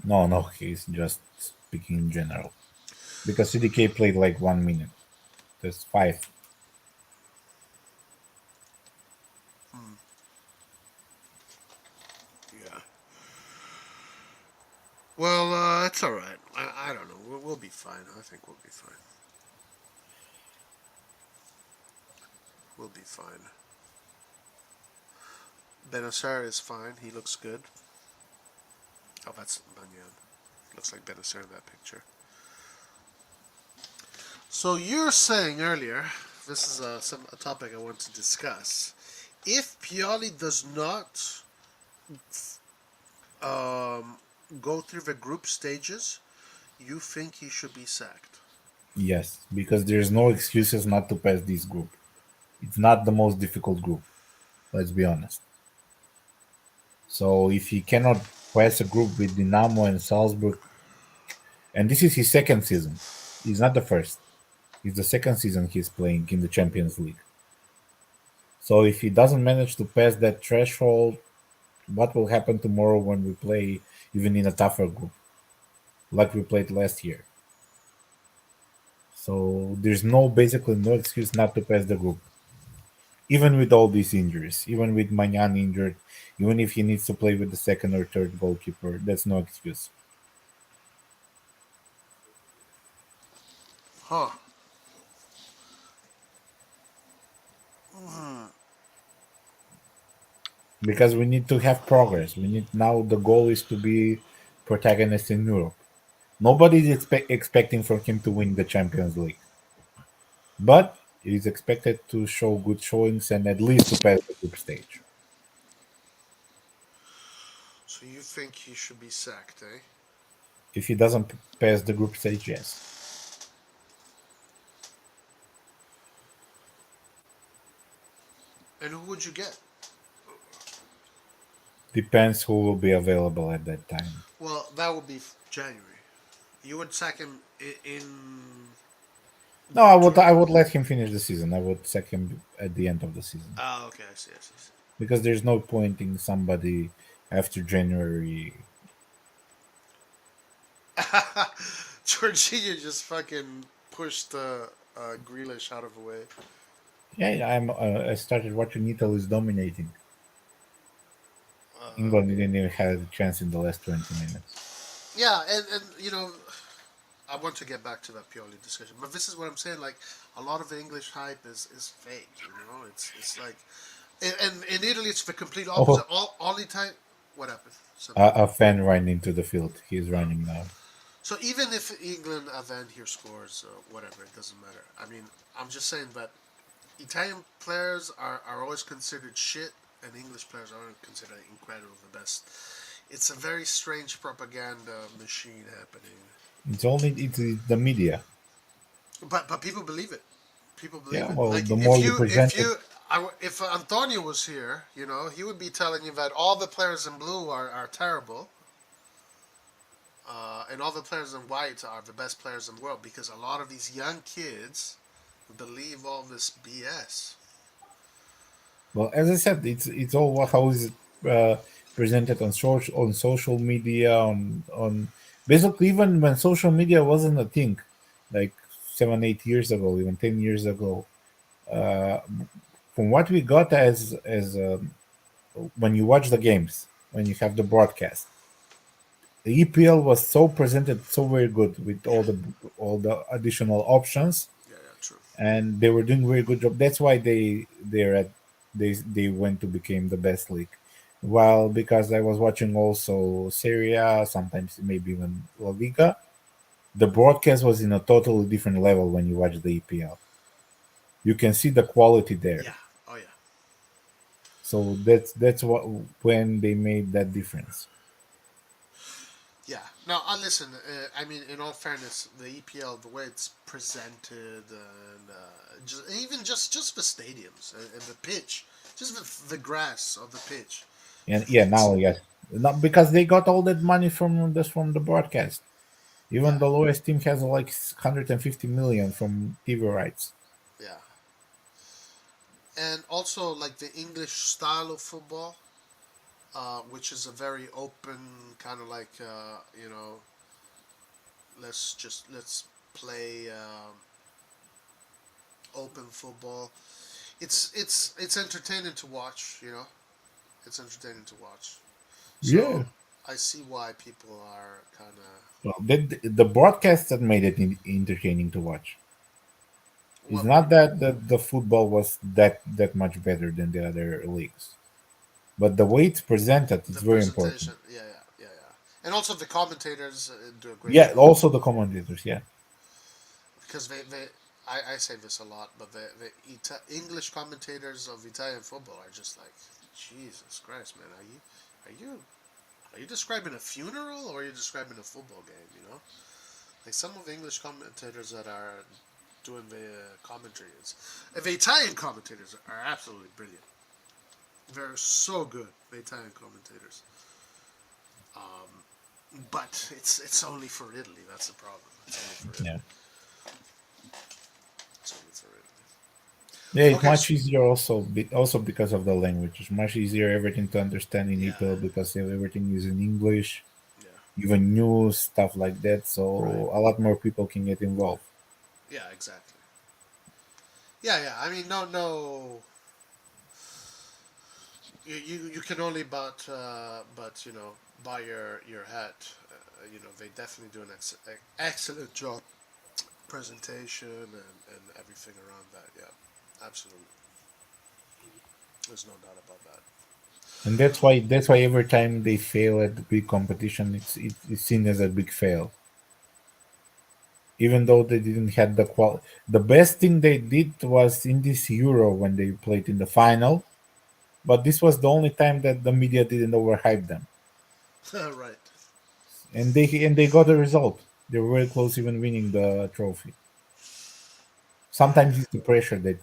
No, he's just speaking in general, because CDK played like 1 minute. There's five. Hmm. Yeah. Well, it's alright. I don't know. We'll be fine. I think we'll be fine. We'll be fine. Benacer is fine. He looks good. Oh, that's Banyan. Looks like Benacer in that picture. So you're saying earlier, this is a topic I want to discuss. If Pioli does not um, go through the group stages, you think he should be sacked? Yes, because there's no excuses not to pass this group. It's not the most difficult group. Let's be honest. So if he cannot pass a group with Dinamo and Salzburg, and this is his second season, he's not the first. It's the second season he's playing in the Champions League. So if he doesn't manage to pass that threshold, what will happen tomorrow when we play even in a tougher group, like we played last year? So there's basically no excuse not to pass the group, even with all these injuries, even with Magnan injured, even if he needs to play with the second or third goalkeeper, that's no excuse. Huh. Hmm. Because we need to have progress. We need now. The goal is to be protagonist in Europe. Nobody's expecting from him to win the Champions League, but he's expected to show good showings and at least to pass the group stage. So you think he should be sacked, eh? If he doesn't pass the group stage, yes. And who would you get? Depends who will be available at that time. Well, that would be January. You would sack him in No, I would. June. I would let him finish the season. I would sack him at the end of the season, Oh, okay. I see. because there's no point in somebody after January. Jorginho just fucking pushed Grealish out of the way. Yeah, I started watching Italy's dominating. Uh, England didn't even have a chance in the last 20 minutes. yeah, and you know, I want to get back to that purely discussion, but this is what I'm saying. Like, a lot of the English hype is fake. You know, it's like, and in Italy, it's the complete opposite. Oh, All the time. What happened? a fan ran into the field. He's running now. So even if England event here scores, whatever, it doesn't matter. I mean, I'm just saying that Italian players are always considered shit, and English players aren't considered incredible, the best. It's a very strange propaganda machine happening. It's the media. But people believe it. People believe Yeah, it. well, Like the more you present it, if Antonio was here, you know, he would be telling you that all the players in blue are terrible, and all the players in white are the best players in the world because a lot of these young kids believe all this BS. well, as I said, it's all how is it presented on social media on basically even when social media wasn't a thing, like 7 8 years ago, even 10 years ago. uh, from what we got as when you watch the games, when you have the broadcast, the EPL was so presented so very good with Yeah, all the additional options, yeah, yeah, true. and they were doing very good job. That's why they went to become the best league. While because I was watching also Serie A, sometimes maybe even La Liga, the broadcast was in a totally different level when you watch the EPL. You can see the quality there. Yeah, oh yeah, So that's what when they made that difference. yeah. Now, listen. I mean, in all fairness, the EPL, the way it's presented, and just even just the stadiums and the pitch, just the grass of the pitch, And yeah, it's now yes, not because they got all that money from the broadcast. Even yeah, the lowest team has like 150 million from TV rights. yeah, and also like the English style of football, which is a very open kind of like let's play open football. It's entertaining to watch. It's entertaining to watch. Yeah. So I see why people are kind of Well, the broadcast that made it entertaining to watch. It's what not you mean. that the football was that much better than the other leagues, but the way it's presented is The very important. presentation. Yeah, yeah, yeah, yeah. And also the commentators do a great Yeah, job also the commentators. Yeah, because I say this a lot, but the English commentators of Italian football are just like, Jesus Christ, man, are you are you describing a funeral or are you describing a football game? Like some of the English commentators that are doing the commentaries, and the Italian commentators are absolutely brilliant. They're so good, the Italian commentators. But it's only for Italy. That's the problem. It's only for yeah, Italy. It's only for Italy. yeah. It's Okay. much easier also because of the language. It's much easier everything to understand in Yeah. Italy because everything is in English, Yeah. even news stuff like that. So Right. a lot more people can get involved. Yeah. Exactly. Yeah. Yeah. I mean, no, no. You can only but buy your hat. They definitely do an excellent job presentation and everything around that. Yeah, absolutely. There's no doubt about that. And that's why every time they fail at the big competition, it's seen as a big fail, even though they didn't have the qual. The best thing they did was in this Euro when they played in the final, but this was the only time that the media didn't overhype them, Right. and they got a result. They were very close, even winning the trophy. Yeah, Sometimes yeah. it's the pressure that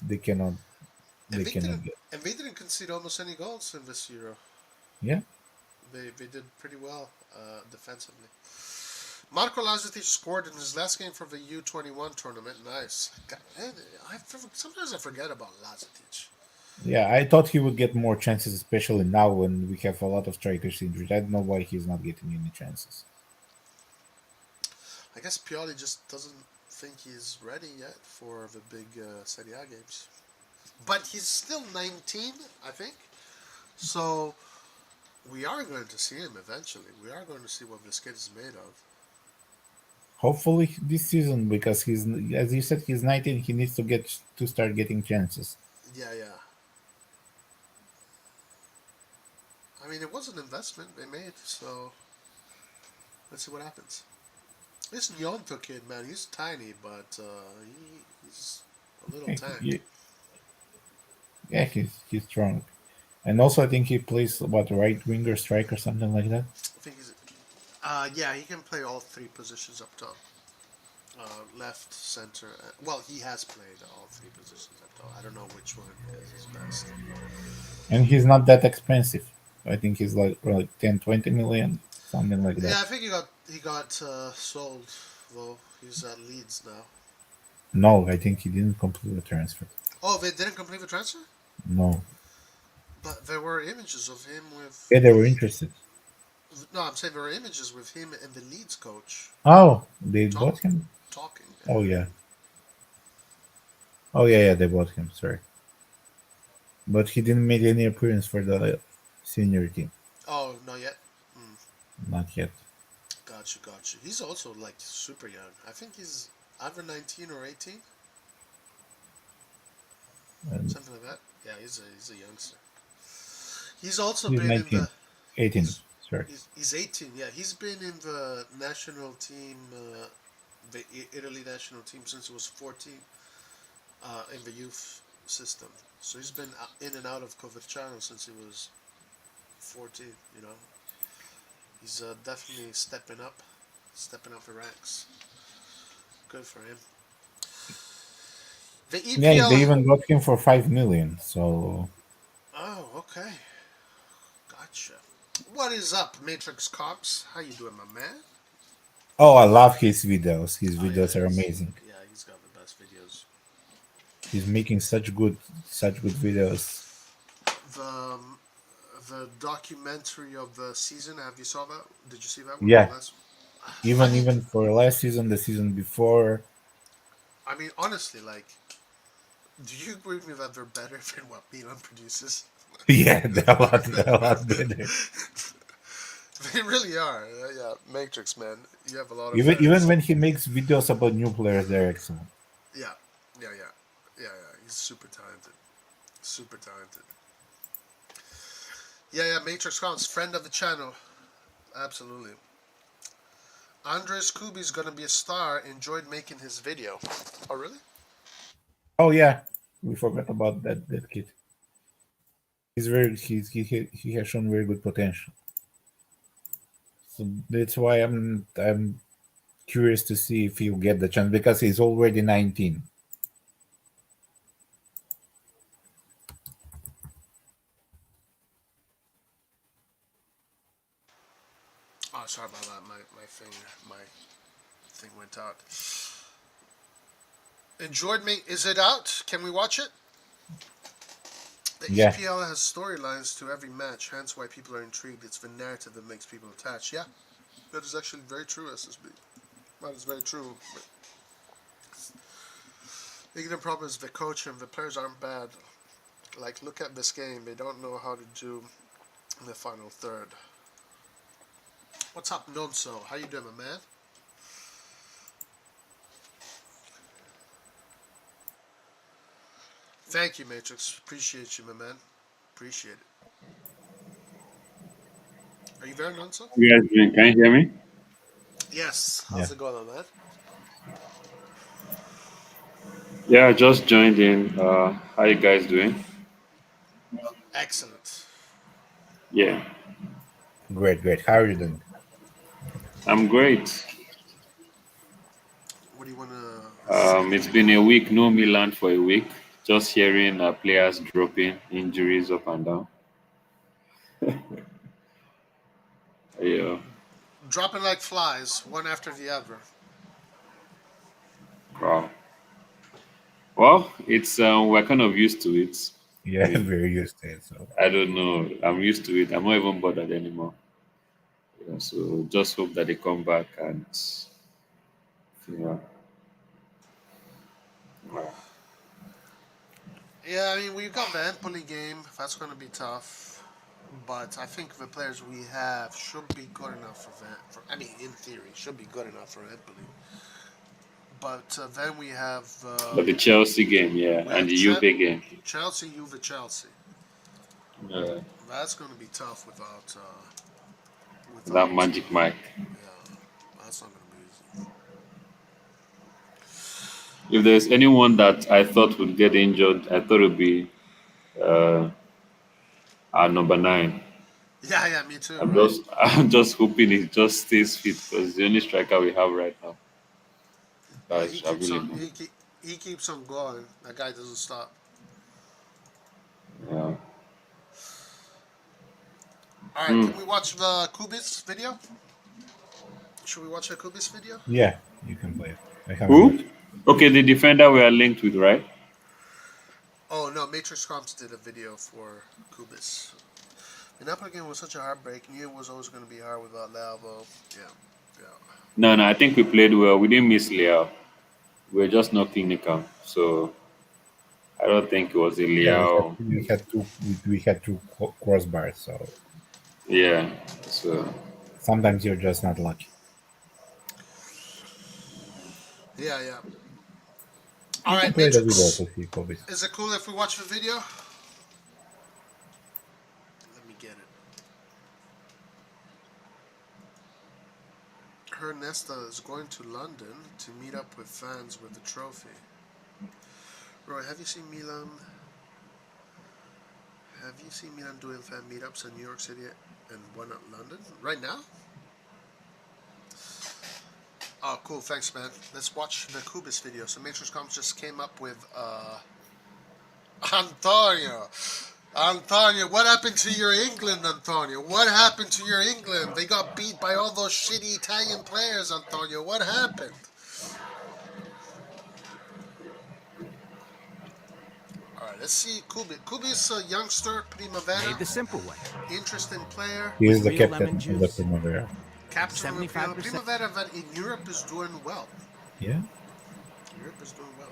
And they they cannot didn't get. and they didn't concede almost any goals in this Euro. Yeah, They did pretty well defensively. Marco Lazetic scored in his last game for the U21 tournament. Nice. God, sometimes I forget about Lazetic. yeah. I thought he would get more chances, especially now when we have a lot of strikers injured. I don't know why he's not getting any chances. I guess Pioli just doesn't think he's ready yet for the big Serie A games. But he's still 19, I think. So we are going to see him eventually. We are going to see what this kid is made of. Hopefully this season because he's as you said he's 19. He needs to start getting chances. Yeah, yeah. I mean, it was an investment they made, so let's see what happens. This Nyonto kid, man, he's tiny, but he's a little tank. Yeah, yeah, he's strong, and also I think he plays what right winger, striker, something like that. I think he's, yeah, he can play all three positions up top. Left, center. Well, he has played all three positions up top. I don't know which one is his best. And he's not that expensive. I think he's like 10, 20 million, something like that. Yeah, I think he got sold though. He's at Leeds now. No, I think he didn't complete the transfer. Oh, they didn't complete the transfer, No, but there were images of him with yeah, they the were lead. interested. No, I'm saying there were images with him and the Leeds coach Oh, they talk bought him. talking. Oh Yeah, yeah. Oh yeah, they bought him. Sorry, but he didn't make any appearance for the senior team. Oh, not yet. Mm, Not yet. gotcha. He's also like super young. I think he's either 19 or 18, And something like that. Yeah, he's a youngster. He's also he's been in 19, the 18. he's Sorry. he's 18. Yeah, he's been in the national team, the Italy national team since he was 14, in the youth system. So he's been in and out of Coverciano since he was 14. You know, he's definitely stepping up the ranks. Good for him. The Yeah, they EPL. even got him for 5 million. So Oh, okay. Gotcha. What is up, Matrix Cops? How you doing, my man? oh, I love his videos. His Oh yeah, videos are amazing. he's got the best videos. He's making such good videos. The the documentary of the season. Have you saw that? Did you see that one? The Yeah, last. I even think. even for last season, the season before. I mean, honestly, like, do you agree with me that they're better than what Milan produces? Yeah, they're a lot better. They really are. Yeah, Matrix man, you have a lot of Even fans. when he makes videos about new players, they're excellent. Yeah, yeah. He's super talented. Super talented. Yeah. Matrix Counts, friend of the channel. Absolutely. Andres Kubi's gonna be a star. Enjoyed making his video. Oh, really? Oh yeah, we forgot about that kid. He has shown very good potential. So that's why I'm curious to see if he'll get the chance because he's already 19. Oh, sorry about that. My thing went out. Enjoyed me. Is it out? Can we watch it? The Yeah, EPL has storylines to every match, hence why people are intrigued. It's the narrative that makes people attached. Yeah, that is actually very true, SSB. That is very true. But the problem is the coach and the players aren't bad. Like, look at this game. They don't know how to do the final third. What's up, Nonso? How you doing, my man? Thank you, Matrix. Appreciate you, my man. Appreciate it. Are you there, Nonso? You guys doing? Can you hear me? Yes. yeah. How's it going, man? Yeah, I just joined in. How you guys doing? Excellent. Yeah, Great, great. How are you doing? I'm great. What do you want to say? It's been a week, no Milan for a week. Just hearing players dropping, injuries up and down. Yeah, Dropping like flies, one after the other. wow. Well, it's we're kind of used to it. I Yeah, mean, very used to it. So I don't know. I'm used to it. I'm not even bothered anymore. Yeah, so just hope that they come back and yeah. Wow. Yeah, I mean, we've got the Empoli game. That's going to be tough. But I think the players we have should be good enough for that. I mean, in theory, should be good enough for Empoli. But then But the Chelsea game, yeah, we and have the Juve game. Chelsea, Juve, Chelsea. Yeah. That's going to be tough That without. Magic Mike. Yeah, that's not going to be easy. If there's anyone that I thought would get injured, I thought it would be uh, our number nine. Yeah, me too. I'm Right? just I'm just hoping he just stays fit because the only striker we have right now. Yeah, That's available. he keeps on going. That guy doesn't stop. Yeah. All right, Hmm. can we watch the Kubis video? Should we watch the Kubis video? yeah, you can play it. I haven't Who? watched it. Okay, the defender we are linked with, right? Oh no, Matrix Comps did a video for Kubis. The Napoli game was such a heartbreak. Knew it was always going to be hard without Lavo. Yeah. No, no. I think we played well. We didn't miss Leo. We're just not clinical. So I don't think it was a Yeah, Liao. we had two crossbars, so Yeah. So sometimes you're just not lucky. Yeah, yeah. All You can right, play the video Matrix. to see Kobe's. Is it cool if we watch the video? Let me get it. Her Nesta is going to London to meet up with fans with the trophy. Roy, have you seen Milan? Have you seen Milan doing fan meetups in New York City and one at London right now? Oh, cool. Thanks, man. Let's watch the Kubis video. So Matrix Comms just came up with Antonio. Antonio, what happened to your England, Antonio? What happened to your England? They got beat by all those shitty Italian players, Antonio. What happened? All right, let's see Kubi. Kubi's a youngster, Primavera. Made the simple way. Interesting player. He is the Real captain lemon of the juice. Primavera. Captain of 75%. Primavera that in Europe is doing well. Yeah. Europe is doing well.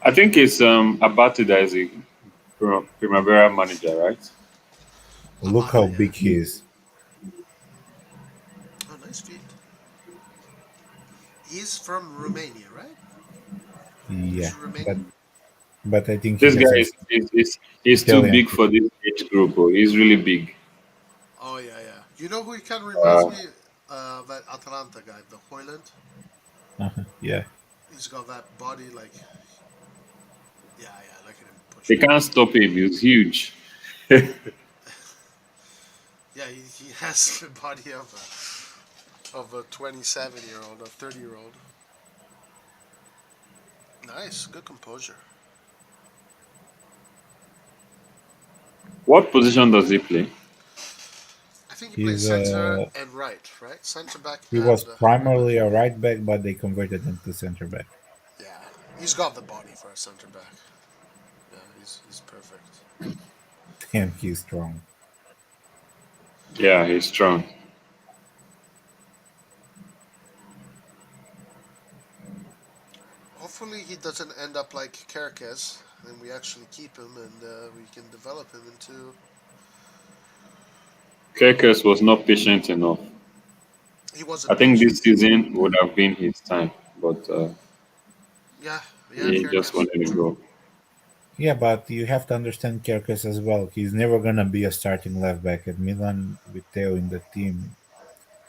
I think it's Abati that is a Primavera manager, right? Look how yeah. big he is. Oh, nice feet. He's from Romania, right? Yeah, He's Romanian. but I think This he guy has is too Italian big for this age group. Oh. He's really big. Oh, yeah, yeah. You know who he kind of reminds me? That Atalanta guy, the Hoyland. yeah. He's got that body like... Yeah, look at him push. They can't stop him. He's huge. Yeah, he has the body of a 27-year-old, a 30-year-old. Nice, good composure. What position does he play? I think he plays center and right? Center back. He and was primarily a right back, but they converted him to center back. Yeah, he's got the body for a center back. Yeah, he's perfect. Damn, he's strong. Yeah, he's strong. Hopefully he doesn't end up like Kerkez, and we actually keep him and we can develop him into... Kerkers was not patient enough. He wasn't. I think this season would have been his time, but yeah, he just wanted to go. Yeah, but you have to understand Kerkez as well. He's never gonna be a starting left back at Milan with Theo in the team.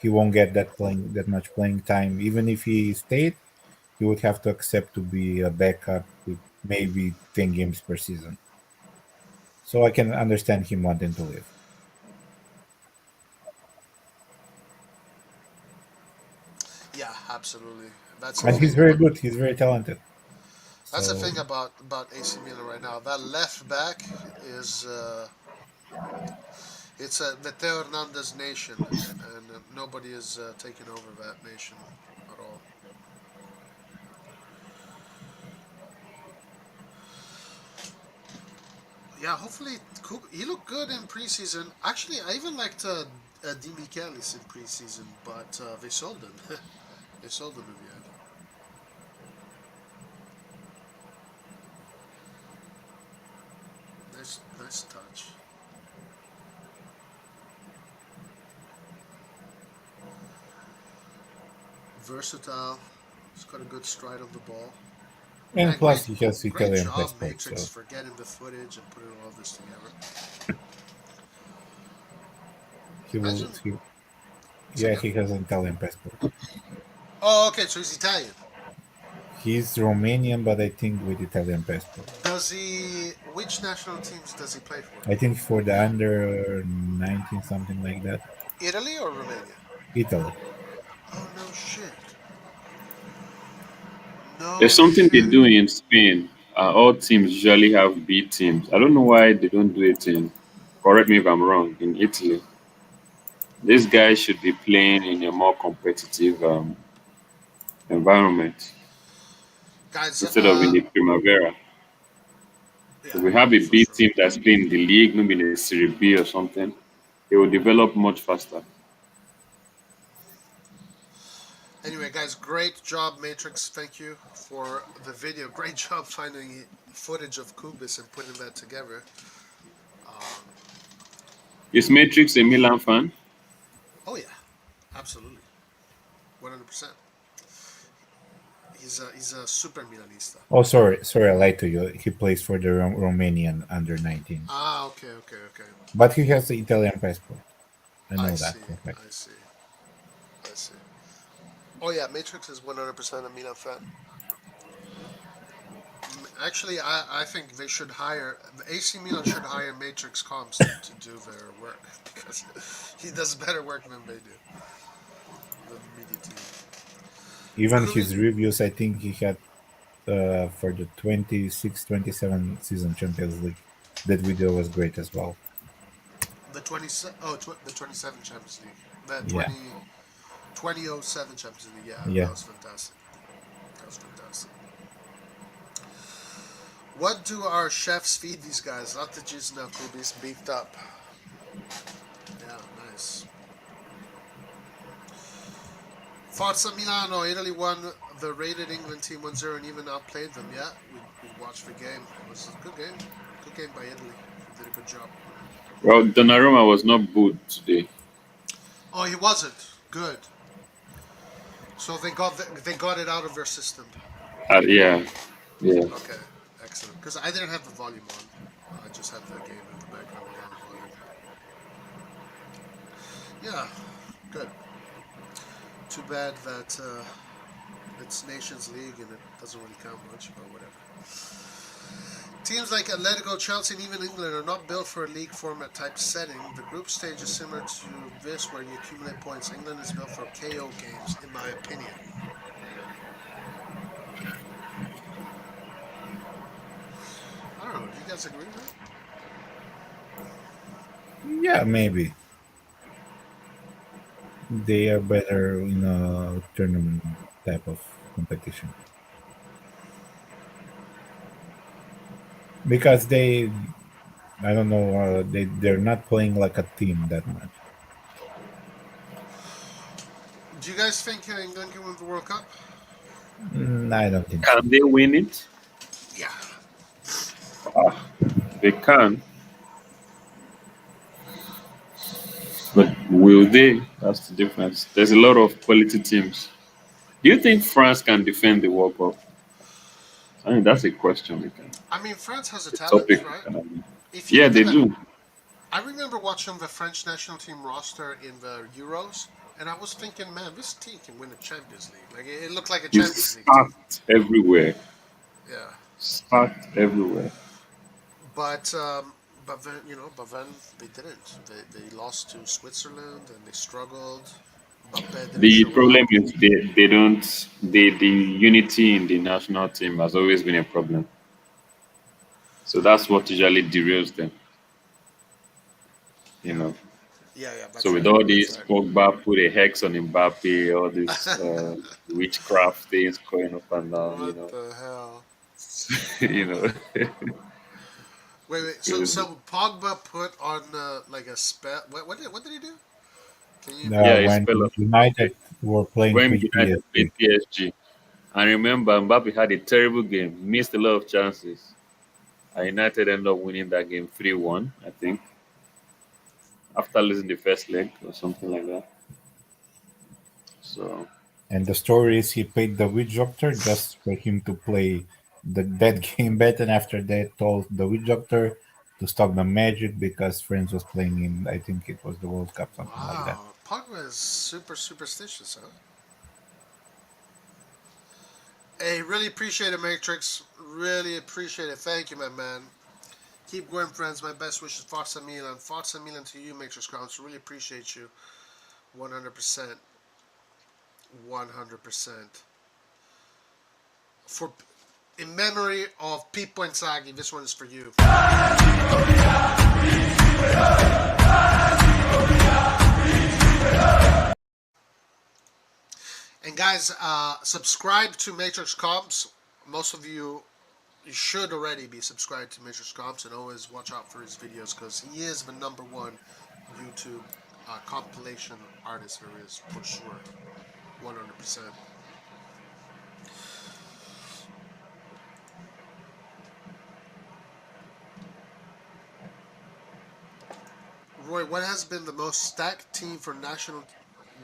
He won't get that much playing time. Even if he stayed, he would have to accept to be a backup with maybe 10 games per season. So I can understand him wanting to leave. Yeah, absolutely. And he's very good. He's very talented. That's the thing about AC Milan right now. That left back is it's the Theo Hernandez nation, and nobody is taking over that nation at all. Yeah, hopefully he looked good in preseason. Actually, I even liked Di Michelis in preseason, but they sold him. They sold him in the end. Nice touch. Versatile. He's got a good stride of the ball. And plus, he has great Italian job, passport. Matrix, So. for getting the footage and putting all this together. He has an Italian passport. Oh, okay, so he's Italian. He's Romanian, but I think with Italian passport. Does he? Which national teams does he play for? I think for the under 19, something like that. Italy or Romania? Italy. Oh no shit. No. There's something they shit. do in Spain. All teams usually have B teams. I don't know why they don't do it in. Correct me if I'm wrong. In Italy, this guy should be playing in a more competitive environment. Guys, instead of in the Primavera. yeah, If we have a B sure. team that's playing in the league, maybe in the Serie B or something, it will develop much faster. Anyway, guys, great job, Matrix. Thank you for the video. Great job finding footage of Kubis and putting that together. Is Matrix a Milan fan? Oh yeah, absolutely, 100%. He's a super Milanista. Oh, sorry, I lied to you. He plays for the Romanian under 19, Ah, okay, okay, okay. but he has the Italian passport. I I know that see, for a fact. I see, I see. Oh yeah, Matrix is 100% a Milan fan. Actually, I think they should hire AC Milan should hire Matrix Comps to do their work because he does better work than they do. The media team. Even Kubi, his reviews, I think he had for the 26-27 season Champions League. That video was great as well. the the 27 Champions League, the Yeah, 2007 Champions League. Yeah, yeah. that was fantastic. That was fantastic. What do our chefs feed these guys? Not the juice now, Kubis beefed up. Yeah, nice. Forza Milano, Italy won the rated England team 1-0 and even outplayed them. Yeah, we watched the game. It was a good game. Good game by Italy. They did a good job. Well, Donnarumma was not booed today. Oh, he wasn't. Good. So they got it out of their system. Yeah, yeah. Okay, excellent. Because I didn't have the volume on. I just had the game in the background without volume. Yeah, good. Too bad that it's Nations League and it doesn't really count much, but whatever. Teams like Atletico, Chelsea, and even England are not built for a league format type setting. The group stage is similar to this, where you accumulate points. England is built for KO games, in my opinion. I don't know. Do you guys agree with that? Yeah, maybe they are better in a tournament type of competition because I don't know, they're not playing like a team that much. Do you guys think England can win the World Cup? I don't think so. Can they win it? Yeah. They can. But will they? That's the difference. There's a lot of quality teams. Do you think France can defend the World Cup? I mean, that's a question we can. I mean, France has a The talent, topic. right? If you Yeah, look they at do. I remember watching the French national team roster in the Euros, and I was thinking, man, this team can win the Champions League. Like it looked like a Champions It's League team. stacked everywhere. Yeah, Stacked everywhere. but then they didn't. They lost to Switzerland and they struggled. Mbappe didn't The show up. problem is they don't the unity in the national team has always been a problem. So that's what usually derails them. You know. Yeah, yeah, So that's with right. all That's these right. Pogba put a hex on Mbappe, all these witchcraft things going up and down, you What know. the hell? you know. Wait. It was, So Pogba put on like a spell. What did he do? Can you? yeah, it's When spell United were playing when with United PSG. played PSG. I remember Mbappe had a terrible game, missed a lot of chances. And United ended up winning that game 3-1, I think, after losing the first leg or something like that. So And the story is he paid the witch doctor just for him to play that game better. And after that, told the witch doctor to stop the magic because friends was playing in, I think it was the World Cup, something like that. Wow, Pogba is super superstitious, huh? Hey, really appreciate it, Matrix. Really appreciate it. Thank you, my man. Keep going, friends. My best wishes, Forza Milan. Forza Milan to you, Matrix Crowns. Really appreciate you. 100%. 100%. For in memory of Pippo Inzaghi, this one is for you. And guys, subscribe to Matrix Comps. Most of you should already be subscribed to Matrix Comps and always watch out for his videos because he is the #1 YouTube compilation artist there is for sure. 100%. Roy, what has been the most stacked team for national?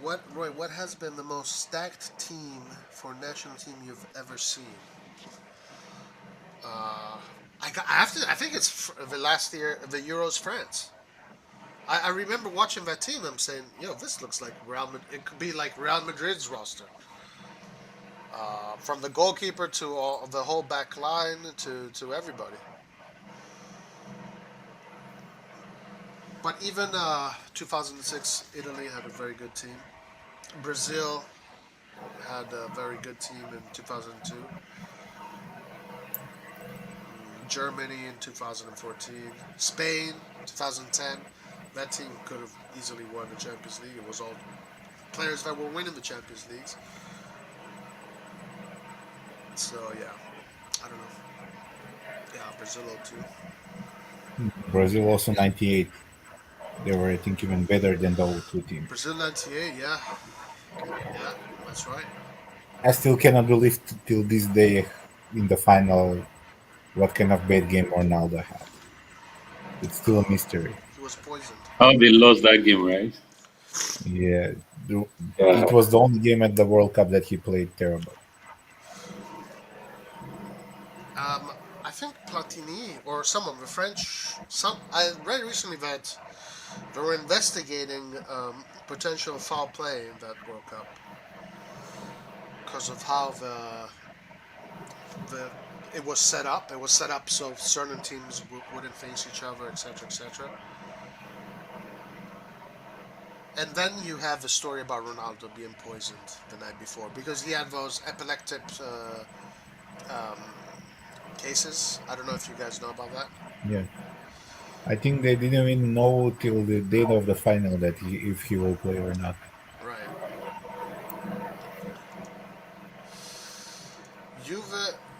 What Roy? What has been the most stacked team for national team you've ever seen? Uh, I have to. I think it's the last year, the Euros France. I remember watching that team. I'm saying, yo, this looks like Real. It could be like Real Madrid's roster. From the goalkeeper to the whole back line to everybody. But even 2006, Italy had a very good team. Brazil had a very good team in 2002. Germany in 2014. Spain 2010. That team could have easily won the Champions League. It was all players that were winning the Champions Leagues. So yeah, I don't know. Yeah, Brazil 02. Brazil also 98. They were, I think, even better than the O2 team. Brazil 98. Yeah, yeah, that's right. I still cannot believe till this day in the final what kind of bad game Ronaldo had. It's still a mystery. He was poisoned. How they lost that game, right? Yeah, it Yeah. was the only game at the World Cup that he played terrible. I think Platini or some of the French. Some I read recently that they were investigating potential foul play in that World Cup because of how the it was set up. It was set up so certain teams wouldn't face each other, etc., etc. And then you have the story about Ronaldo being poisoned the night before because he had those epileptic um, cases. I don't know if you guys know about that. Yeah, I think they didn't even know till the date of the final that if he will play or not. Right.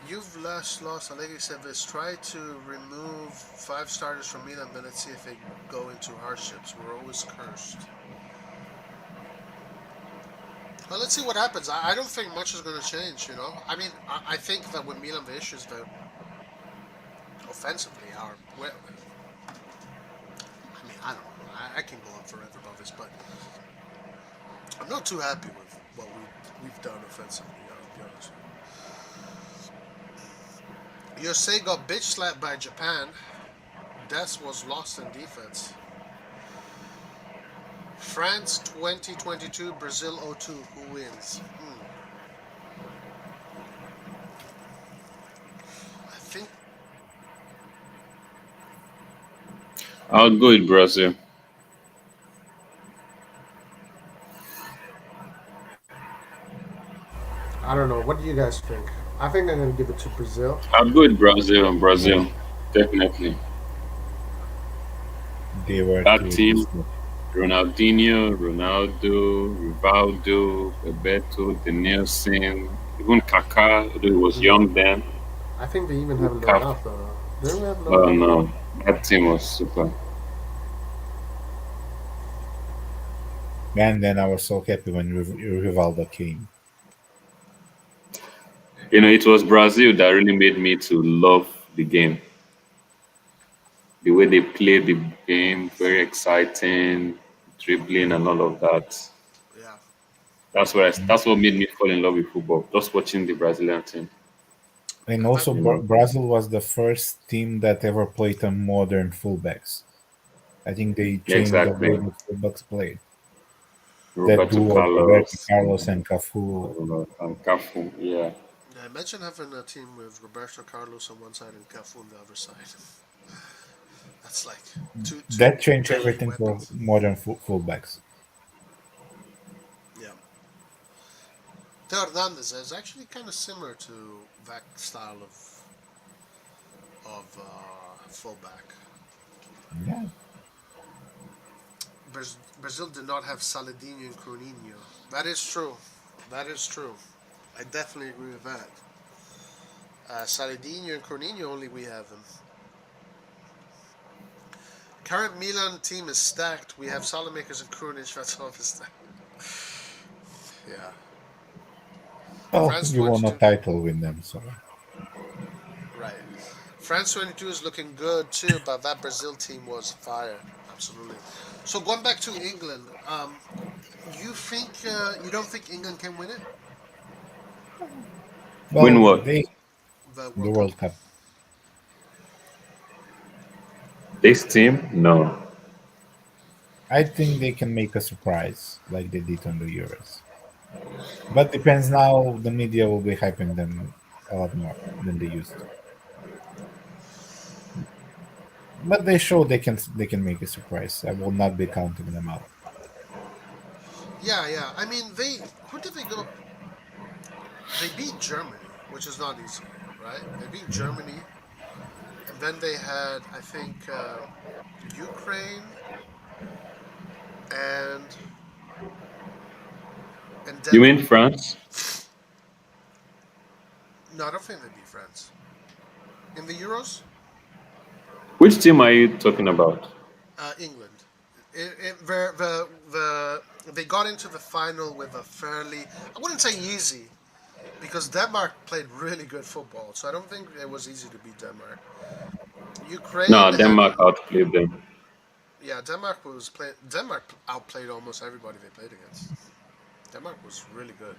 You've lost. Allegri said this. Try to remove five starters from Milan, then let's see if they go into hardships. We're always cursed. Well, let's see what happens. I don't think much is going to change. I mean, I think that with Milan, the issues that offensively are. Well, I mean, I don't know. I can go on forever about this, but I'm not too happy with what we've done offensively. I'll be honest. USA got bitch slapped by Japan. Des was lost in defense. France 2022, Brazil 02. Who wins? I think I'll go with Brazil. I don't know. What do you guys think? I think I'm gonna give it to Brazil. I'll go with Brazil and Brazil. Definitely. They were That too. team, Ronaldinho, Ronaldo, Rivaldo, Bebeto, Danielson, even Kaká, although he was young then. I think they even have Kaf- Norato. Didn't we have Oh Norato? no, that team was super. And then I was so happy when Rivaldo came. It was Brazil that really made me to love the game. The way they played the game, very exciting, dribbling and all of that. Yeah. That's what made me fall in love with football. Just watching the Brazilian team. And I thought, also, Brazil was the first team that ever played on modern fullbacks. I think they changed the way Exactly. the fullbacks played. That Roberto duo of Roberto Carlos Carlos and Cafu. and Cafu. Yeah. yeah, imagine having a team with Roberto Carlos on one side and Cafu on the other side. That's like two That changed deadly everything for weapons. modern fullbacks. Yeah. Theo Hernandez is actually kind of similar to that style of fullback. Yeah. Brazil did not have Saladinho and Cronino. That is true. That is true. I definitely agree with that. Saladinho and Cronino only we have them. Current Milan team is stacked. We have Salamakers and Krunic. That's all the stack. Yeah. Well, France you won a 22. title with them, so Right. France 22 is looking good too, but that Brazil team was fire. Absolutely. So going back to England, you don't think England can win it, Win well, what? they the the World Cup? World Cup. This team? No. I think they can make a surprise like they did on the Euros. But depends now. The media will be hyping them a lot more than they used to. But they show they can make a surprise. I will not be counting them out. Yeah, yeah. I mean, they who did they go? They beat Germany, which is not easy, right? They beat Germany, and then they had, I think, Ukraine and You mean Denmark. France? No, I don't think they beat France in the Euros. Which team are you talking about? England. They got into the final with a fairly, I wouldn't say easy, because Denmark played really good football, so I don't think it was easy to beat Denmark. Ukraine No, had, Denmark outplayed them. yeah, Denmark was playing. Denmark outplayed almost everybody they played against. Denmark was really good,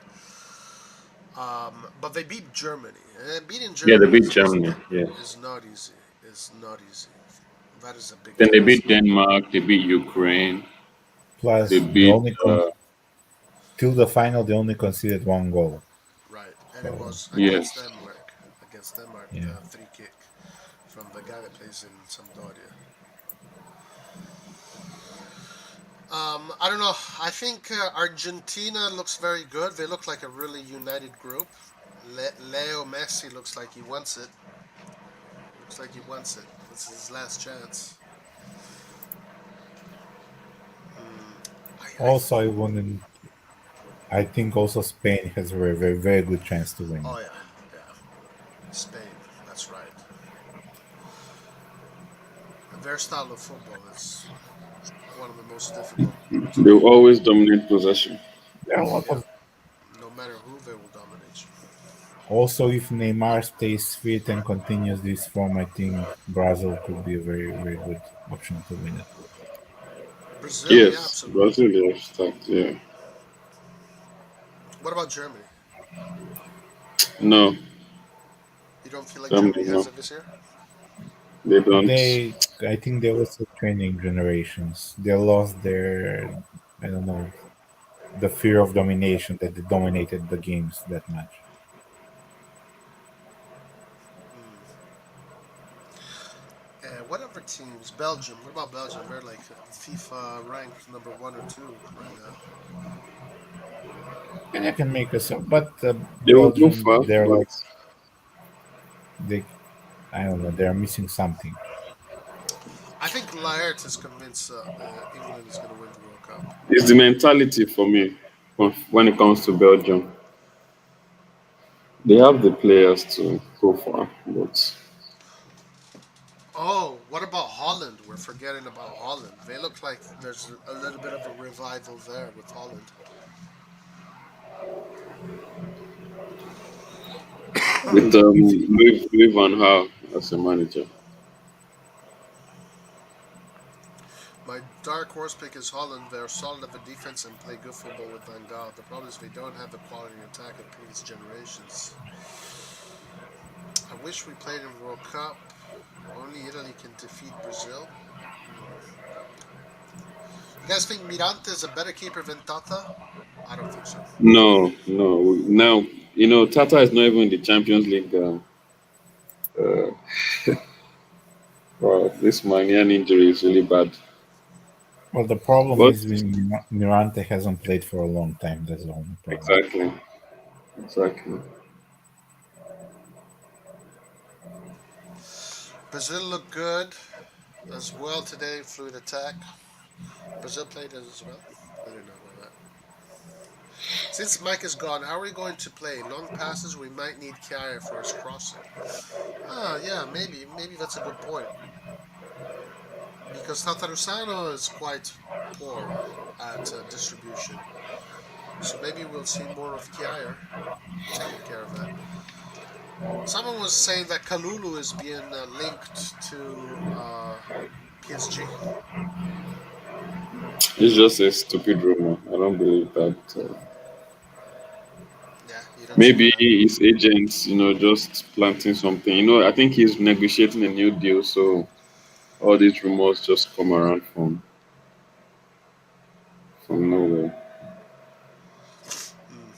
but they beat Germany, and beating Yeah, they Germany beat Germany. Yeah. is not easy. It's not easy. That is a big Then they task. beat Denmark. They beat Ukraine. They Plus, they beat. only till the final they only conceded one goal. Right, and it So was against Yes. Denmark. Against Denmark, yeah. the free kick from the guy that plays in Sampdoria. I don't know. I think Argentina looks very good. They look like a really united group. Leo Messi looks like he wants it. Looks like he wants it. This is his last chance. Mm, I Also, I wouldn't. I think also Spain has a very, very, very good chance to win oh it. yeah, yeah. Spain. That's right. Their style of football is one of the most difficult to They beat. always dominate possession. There are a lot Yeah. of. No matter who, they will dominate you. Also, if Neymar stays fit and continues this form, I think Brazil could be a very, very good option to win it. Brazil, yeah, Yes, absolutely. Brazil they have start. Yeah. What about Germany? No, You don't feel like Germany Germany has no. it this year? They don't. I think they also training generations. They lost their, I don't know, the fear of domination that they dominated the games that much. Hmm. What other teams? Belgium. What about Belgium? They're like FIFA ranked number one or two right now. And I can make us, but They will go far, Belgium, they're but like they, I don't know, they're missing something. I think Laert is convinced England is going to win the World Cup. it's the mentality for me when it comes to Belgium. They have the players to go far, but Oh, what about Holland? We're forgetting about Holland. They look like there's a little bit of a revival there with Holland. with If Louis Van Gaal as a manager. My dark horse pick is Holland. They're solid at the defense and play good football with Van Gaal. The problem is they don't have the quality attack of previous generations. I wish we played in the World Cup. Only Italy can defeat Brazil. You guys think Mirante is a better keeper than Tata? I don't think so. No, no. Now Tata is not even in the Champions League. Uh, wow, this Manian injury is really bad. well, the problem But is Mirante hasn't played for a long time. That's the only problem. exactly, exactly. Brazil looked good as well today. Fluid attack. Brazil played it as well. I didn't know about that. Since Mike is gone, how are we going to play? Long passes, we might need Kier for his crossing. Ah, yeah, maybe that's a good point. Because Tatarusano is quite poor at distribution. So maybe we'll see more of Kjaer taking care of that. Someone was saying that Kalulu is being linked to PSG. It's just a stupid rumor. I don't believe that. Yeah, you don't see Maybe that. his agents, just planting something. I think he's negotiating a new deal, so all these rumors just come around from nowhere. Mm.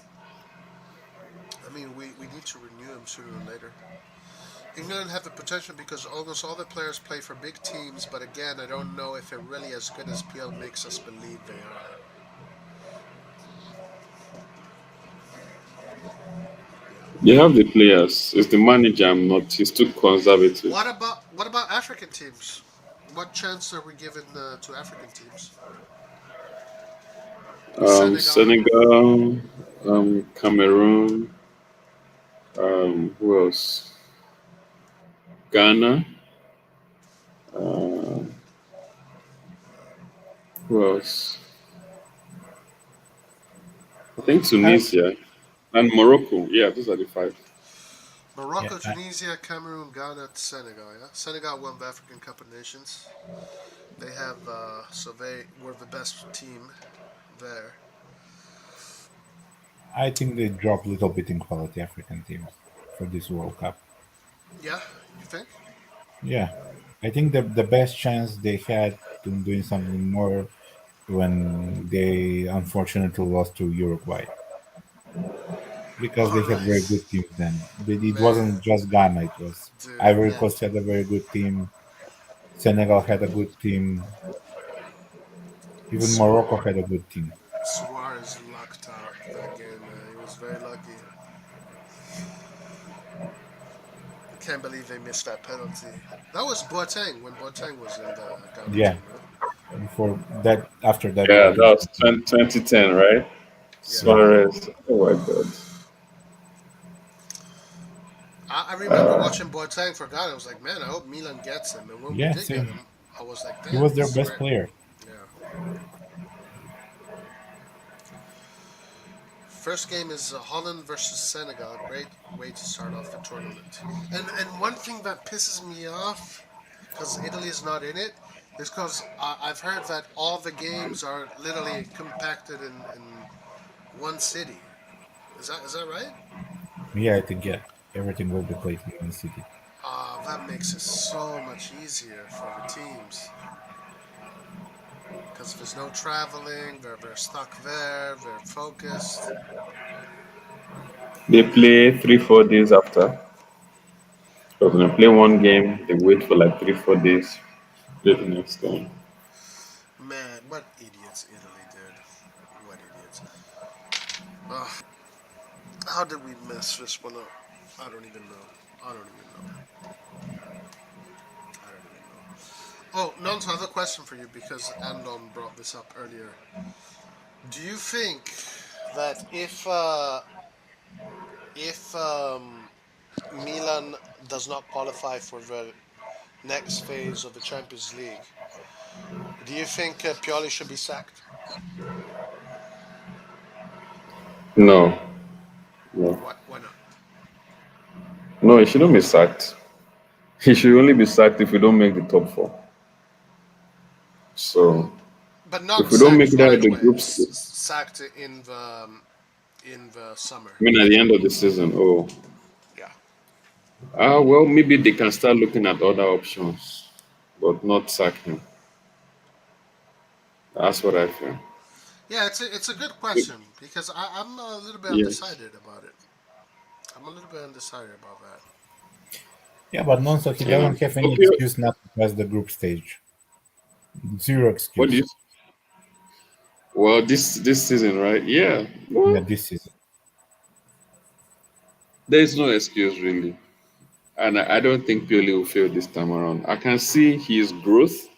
I mean, we need to renew him sooner or later. England have the potential because almost all the players play for big teams, but again, I don't know if they're really as good as PL makes us believe they are. Yeah. They have the players. It's the manager. I'm not. He's too conservative. What about African teams? What chance are we giving to African teams? Senegal. Senegal, Cameroon. Who else? Ghana. Uh, who else? I think I, Tunisia and Morocco. Yeah, those are the five. yeah, Morocco, Tunisia, Cameroon, Ghana, Senegal. Yeah, Senegal won the African Cup of Nations. They have so they were the best team there. I think they dropped a little bit in quality African teams for this World Cup. Yeah, you think? Yeah, I think the best chance they had to doing something more when they unfortunately lost to Uruguay because All they had very right, good teams then. It man, wasn't just Ghana; it was dude, Ivory yeah. Coast had a very good team. Senegal had a good team. Even Su- Morocco had a good team. Suarez lucked out that game, man. He was very lucky. I can't believe they missed that penalty. That was Boateng when Boateng was in the Ghana Yeah, team, right? before that, after that, Yeah, that Boateng. was 2010, right? Yeah. Yeah, Suarez. Oh my God. I remember watching Boateng for Ghana. I was like, man, I hope Milan gets him. And when we yeah, did get same. him, I was like, He damn, was this their is best great. player. Yeah. First game is Holland versus Senegal. Great way to start off the tournament. And one thing that pisses me off, because Italy is not in it, is because I've heard that all the games are literally compacted in one city. Is that right? Yeah, I think yeah, everything will be played in one city. That makes it so much easier for the teams. Because if there's no traveling, they're stuck there, they're focused. They play 3, 4 days after. Because when they play one game, they wait for like 3, 4 days, play the next game. Man, what idiots Italy did. What idiots. Ugh, how did we mess this one up? I don't even know. I don't even know. I don't even know. Oh, Nonso, I have a question for you because Andon brought this up earlier. Do you think that if Milan does not qualify for the next phase of the Champions League, do you think Pioli should be sacked? No, no, Why not? no. He shouldn't be sacked. He should only be sacked if we don't make the top four. So But if not we don't make sacked it out of right the away. group stage, Sacked in the summer. I mean at the end of the season, oh, Yeah. well, maybe they can start looking at other options, but not sack him. That's what I feel. Yeah, it's a good question because I'm a little bit Yes. undecided about it. I'm a little bit undecided about that. Yeah, but Nonso he Yeah. doesn't have any Okay. excuse not to pass the group stage. Zero What do excuse. you? Well, this season, right? Yeah. Yeah, Well, this season. there is no excuse really, and I don't think Pioli will fail this time around. I can see his growth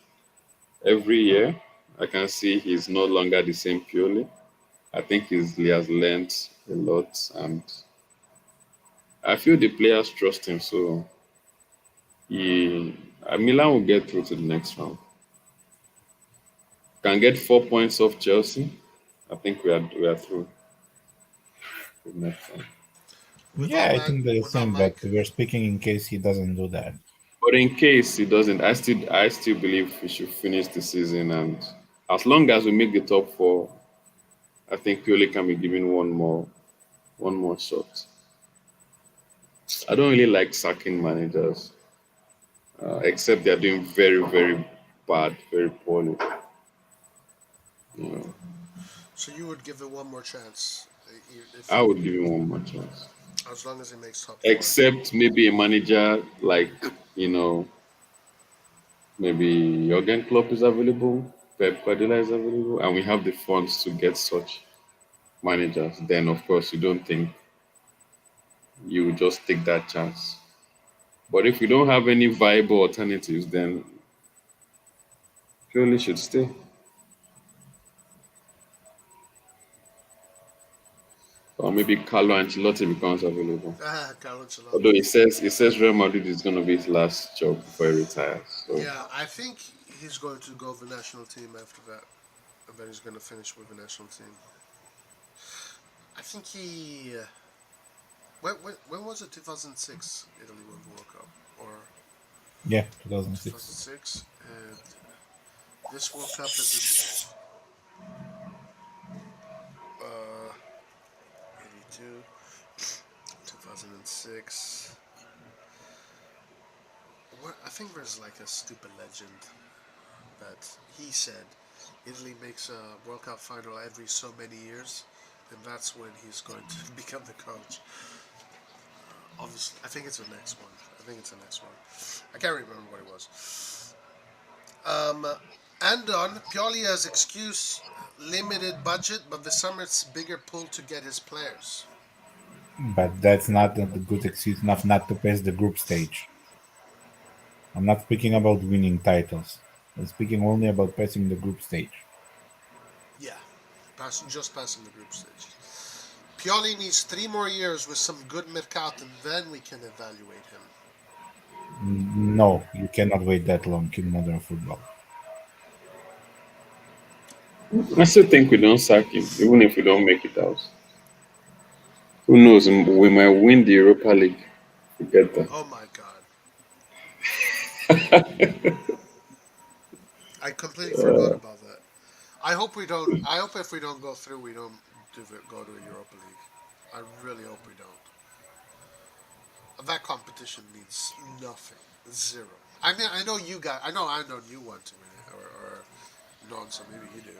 every year. I can see he's no longer the same Pioli. I think he has learned a lot, and I feel the players trust him. So Milan will get through to the next round. Can get 4 points off Chelsea. I think we are through. next time. With Yeah, all I that, think they're the without same, but Mike. we're speaking in case he doesn't do that. But in case he doesn't, I still believe we should finish the season, and as long as we make the top four, I think Pioli can be given one more shot. I don't really like sacking managers, except they're doing very, very bad, very poorly. You know, So you would give it one more chance if I he, would give him one more chance. as long as he makes top four. Except maybe a manager like, you know, maybe Jurgen Klopp is available, Pep Guardiola is available, and we have the funds to get such managers. Then, of course, you don't think you would just take that chance. But if we don't have any viable alternatives, then Pioli should stay. Or maybe Carlo Ancelotti becomes available. Carlo Ancelotti. Although it says Real Madrid is going to be his last job before he retires. So Yeah, I think he's going to go with the national team after that. I bet he's going to finish with the national team. I think he. When was it? 2006 Italy won the World Cup, or Yeah, 2006. 2006, and this World Cup is in 82, 2006. I think there's like a stupid legend that he said Italy makes a World Cup final every so many years, and that's when he's going to become the coach. Obviously, I think it's the next one. I think it's the next one. I can't remember what it was. Andon, Pioli has excuse limited budget, but the summer's bigger pull to get his players. But that's not a good excuse enough not to pass the group stage. I'm not speaking about winning titles. I'm speaking only about passing the group stage. Yeah, just passing the group stage. Pioli needs 3 more years with some good mercato, and then we can evaluate him. No, you cannot wait that long in modern football. I still think we don't sack him, even if we don't make it out. Who knows? We might win the Europa League. Forget that. Oh my god. I completely forgot about that. I hope we don't. I hope if we don't go through, we don't go to a Europa League. I really hope we don't. That competition means nothing, zero. I mean, I know you got. I know you want to win it, or not. So maybe you do.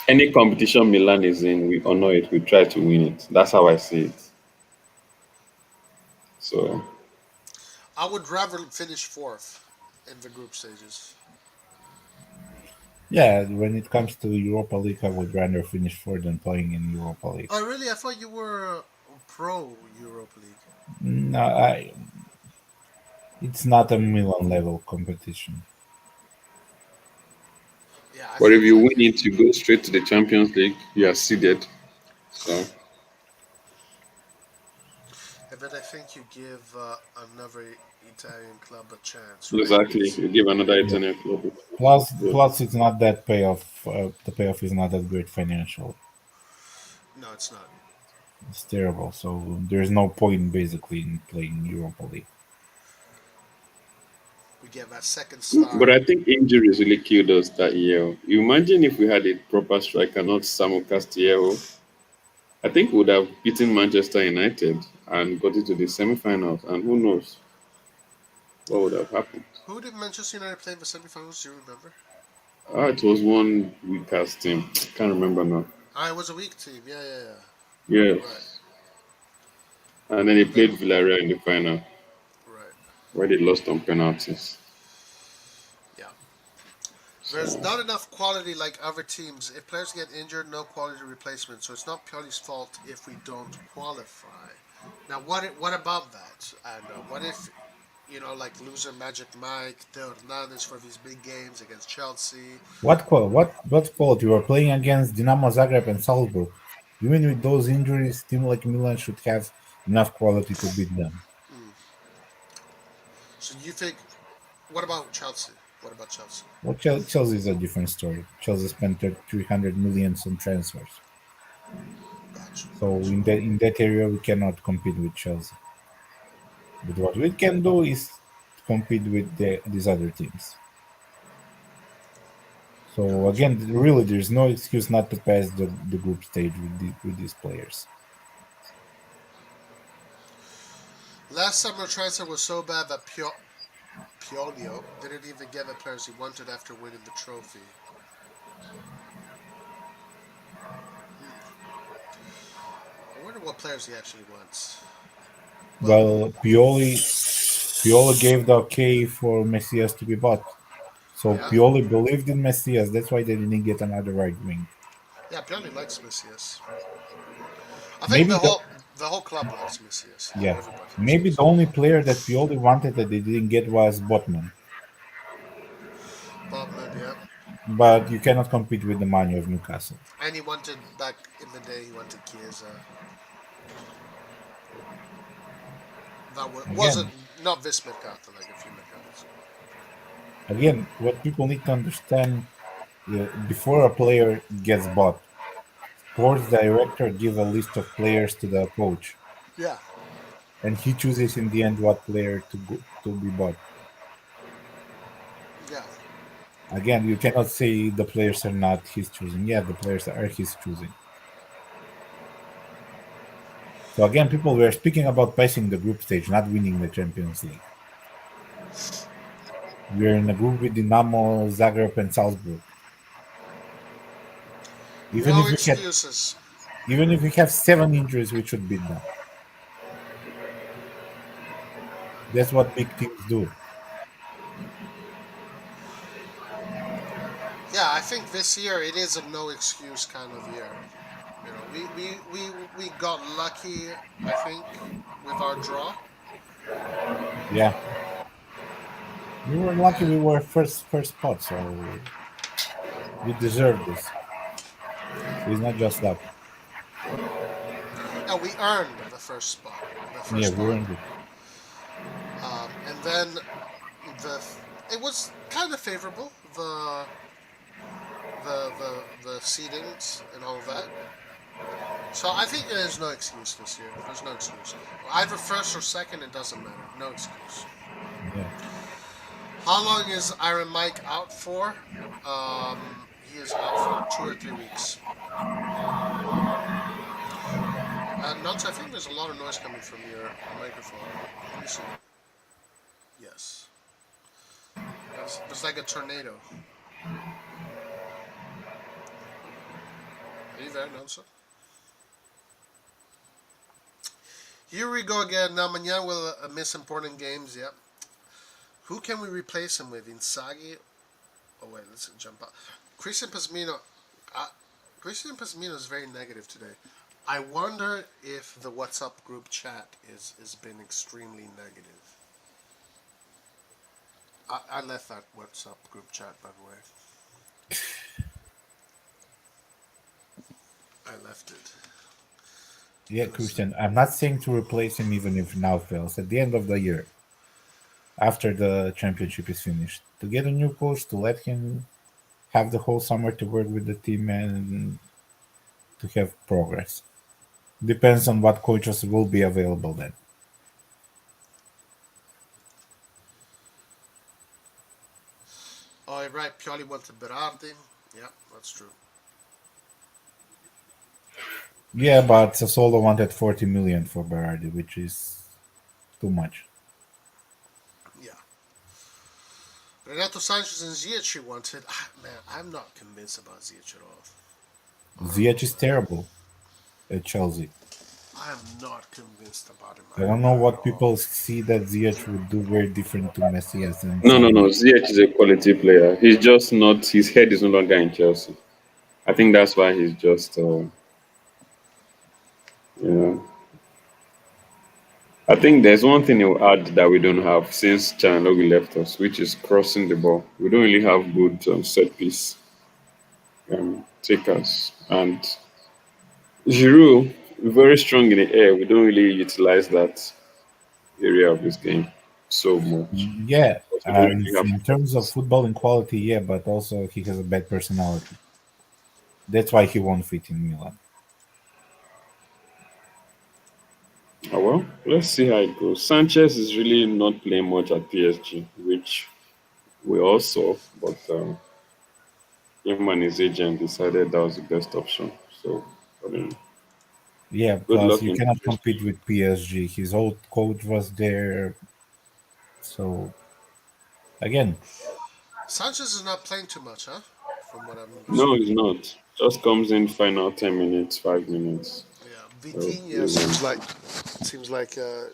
Any competition Milan is in, we honor it. We try to win it. That's how I see it. So I would rather finish fourth in the group stages. Yeah, when it comes to Europa League, I would rather finish fourth than playing in Europa League. Oh, really? I thought you were pro Europa League. No, it's not a Milan level competition. Yeah, I but if think you like. win it, you go straight to the Champions League. You are seeded. So And then I think you give another Italian club a chance, right? exactly, you give another Yeah. Italian club. Good. Plus, it's not that payoff. The payoff is not that great financial. No, it's not. It's terrible. So there's no point basically in playing Europa League. We get that second star. But I think injuries really killed us that year. You imagine if we had a proper striker, not Samu Castillejo. I think we would have beaten Manchester United and got into the semi-finals. And who knows what would have happened. Who did Manchester United play in the semifinals? Do you remember? It was one weak ass team. Can't remember now. Ah, it was a weak team. Yeah, yeah, yeah. Yes. Right, And then he played Villarreal in the final right. where they lost on penalties. Yeah. There's So not enough quality like other teams. If players get injured, no quality replacement. So it's not Pioli's fault if we don't qualify. Now, what about that? And what if, like loser Magic Mike, Theo Hernandez for these big games against Chelsea? What quality? You are playing against Dinamo Zagreb and Salzburg. Even with those injuries, team like Milan should have enough quality to beat them. Mm. So you think? What about Chelsea? What about Chelsea? Well, Chelsea is a different story. Chelsea spent 300 millions on transfers. Gotcha. So in that area, we cannot compete with Chelsea. But what we can do is compete with these other teams. So Gotcha. again, really, there's no excuse not to pass the group stage with these players. Last summer transfer was so bad that Piolio didn't even get the players he wanted after winning the trophy. I wonder what players he actually wants. Well, Well, Pioli gave the okay for Messias to be bought. So yeah, Pioli believed in Messias. That's why they didn't get another right wing. yeah, Pioli likes Messias. I think Maybe the the whole club likes Messias. Yeah, Everybody likes maybe the Messias. only player that Pioli wanted that they didn't get was Botman. Bobman, yeah. But you cannot compete with the money of Newcastle. And he wanted back in the day. He wanted Chiesa. That wasn't Again, not this mercato, like a few mercatos ago. what people need to understand before a player gets bought, sports director give a list of players to the coach, Yeah, and he chooses in the end what player to be bought. yeah. Again, you cannot say the players are not his choosing. Yeah, the players are his choosing. So again, people were speaking about passing the group stage, not winning the Champions League. We're in a group with Dinamo, Zagreb, and Salzburg. Even No if we had, excuses. even if we have 7 injuries, we should beat them. That's what big teams do. Yeah, I think this year it is a no excuse kind of year. You know, we got lucky, I think, with our draw. Yeah, we were lucky. We And were first spot, so we deserve this. So it's not just luck. we earned the first spot. The Yeah, first we spot. earned it. And then the it was kind of favorable the seedings and all of that. So I think there's no excuse this year. There's no excuse. Either first or second, it doesn't matter. No excuse. Yeah, How long is Iron Mike out for? He is out for 2 or 3 weeks. Nuts, I think there's a lot of noise coming from your microphone. Let me see. Yes. There's like a tornado. Are you there, Nonso? Here we go again. Now, Mañana will miss important games. Yep. Who can we replace him with? Inzaghi? Oh, wait. Let's jump out. Christian Pasmino. Christian Pasmino is very negative today. I wonder if the WhatsApp group chat is been extremely negative. I left that WhatsApp group chat, by the way. I left it. yeah, Christian. I'm not saying to replace him even if now fails. At the end of the year, after the championship is finished, to get a new coach, to let him have the whole summer to work with the team and to have progress. Depends on what coaches will be available then. Oh, right. Pioli wanted Berardi. Yeah, that's true. Yeah, but Sassuolo wanted 40 million for Berardi, which is too much. Yeah. Renato Sanchez and Ziyech wanted. Man, I'm not convinced about Ziyech at all. Ziyech is terrible at Chelsea. I am not convinced about him I don't know at what all. people see that Ziyech would do very different to Messi as in No, no, no. Salah. Ziyech is a quality player. He's just not. His head is no longer in Chelsea. I think that's why he's just. You know. I think there's one thing he'll add that we don't have since Chanalogi left us, which is crossing the ball. We don't really have good set piece takers, and Giroud very strong in the air. We don't really utilize that area of his game so much. Yeah, We don't really have. in terms of footballing quality, yeah, but also he has a bad personality. That's why he won't fit in Milan. Oh, well, let's see how it goes. Sanchez is really not playing much at PSG, which we all saw, but him and his agent decided that was the best option. So, I mean, Yeah, good plus luck you in cannot compete PSG. with PSG. His old coach was there. So again, Sanchez is not playing too much, huh? From what I'm No, observing. he's not. Just comes in final 10 minutes, 5 minutes. Yeah, So Vitinha you win. seems like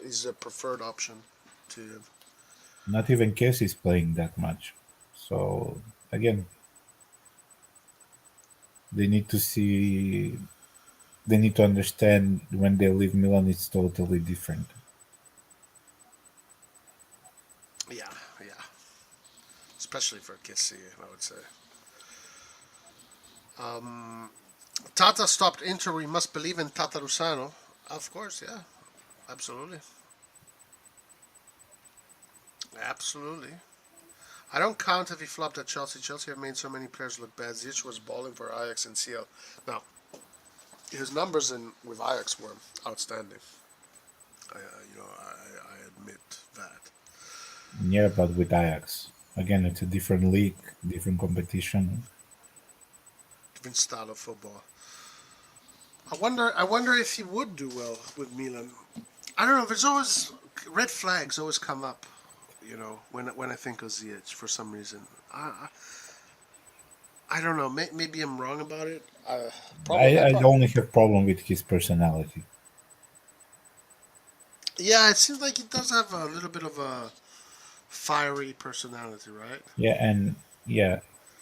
he's a preferred option to him. not even Case is playing that much. So again, they need to see. They need to understand when they leave Milan, it's totally different. Yeah, yeah. Especially for Kissy, I would say. Um, Tata stopped Inter. We must believe in Tata Rusano. Of course, yeah, absolutely, absolutely. I don't count if he flopped at Chelsea. Chelsea have made so many players look bad. Ziyech was balling for Ajax and CL. Now, his numbers in with Ajax were outstanding. I admit that. Yeah, but with Ajax, again, it's a different league, different competition. Different style of football. I wonder if he would do well with Milan. I don't know. There's always red flags always come up. When I think of Ziyech for some reason. I don't know. Maybe I'm wrong about it. Probably. I only have problem with his personality. Yeah, it seems like he does have a little bit of a fiery personality, right? Yeah,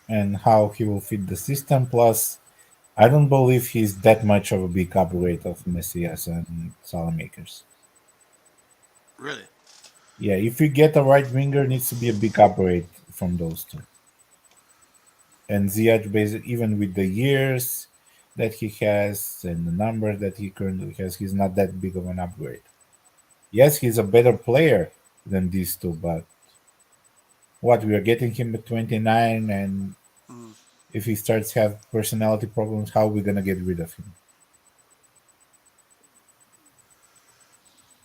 and how he will fit the system. Plus, I don't believe he's that much of a big upgrade of Messias and Salamakers. Really? Yeah, if you get a right winger, needs to be a big upgrade from those two. And Ziyech, even with the years that he has and the numbers that he currently has, he's not that big of an upgrade. Yes, he's a better player than these two, but what we are getting him at 29, and Mm, if he starts have personality problems, how are we gonna get rid of him?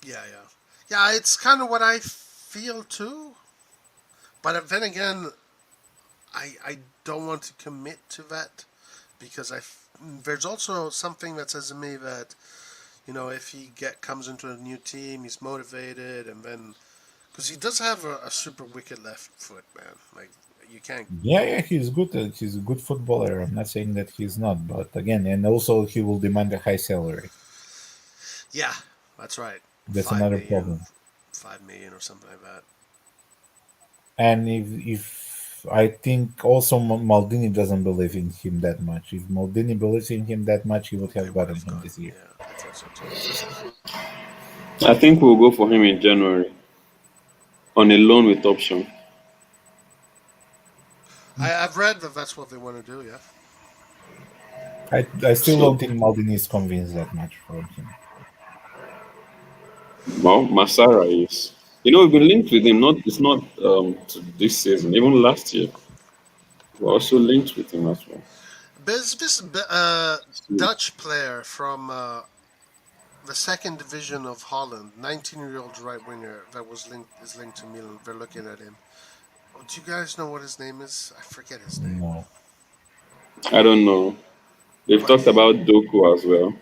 yeah, yeah, yeah. It's kind of what I feel too. But then again, I don't want to commit to that because there's also something that says to me that if he get comes into a new team, he's motivated, and then because he does have a super wicked left foot, man. Like you can't. Yeah, he's good. He's a good footballer. I'm not saying that he's not, but again, and also he will demand a high salary. Yeah, that's right. That's Five another million, problem. 5 million or something like that. And if I think also Maldini doesn't believe in him that much. If Maldini believes in him that much, he would They have would gotten have him gone. this year. Yeah, I thought so too. I think we'll go for him in January on a loan with option. I've read that that's what they want to do. Yeah. I still So, don't think Maldini is convinced that much for him. well, Masara is. We've been linked with him. Not it's not to this season. Even last year, we're also linked with him as well. There's this So, Dutch player from the second division of Holland, 19-year-old right winger that is linked to Milan. They're looking at him. Oh, do you guys know what his name is? I forget his name. No, I don't know. They've But talked about Doku as well,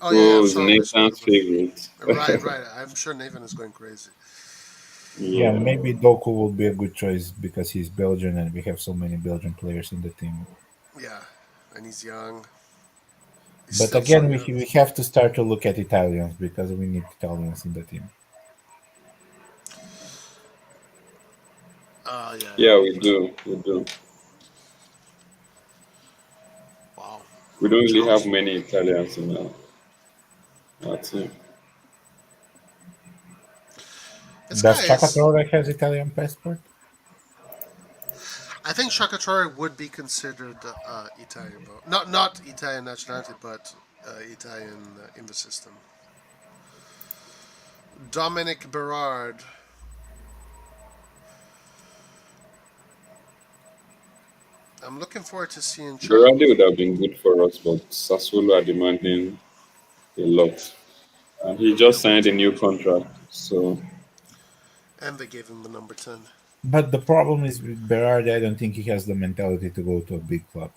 oh yeah, I've who's saw they spoke Nathan's about. favorite. Right, right. I'm sure Nathan is going crazy. yeah, Yeah. maybe Doku will be a good choice because he's Belgian and we have so many Belgian players in the team. Yeah, and he's young. He's But still so again, young. we have to start to look at Italians because we need Italians in the team. Yeah, yeah. Yeah, we do. We do. Wow. We don't really have Chelsea. many Italians in our team. This Does guy is. Chakatore has Italian passport? I think Shakatori would be considered Italian, though. Not Italian nationality, but Italian in the system. Dominic Berard. I'm looking forward to seeing Berardi Chaka. would have been good for us, but Sassuolo are demanding a lot. and he just signed a new contract. So And they gave him the number 10. But the problem is with Berardi, I don't think he has the mentality to go to a big club.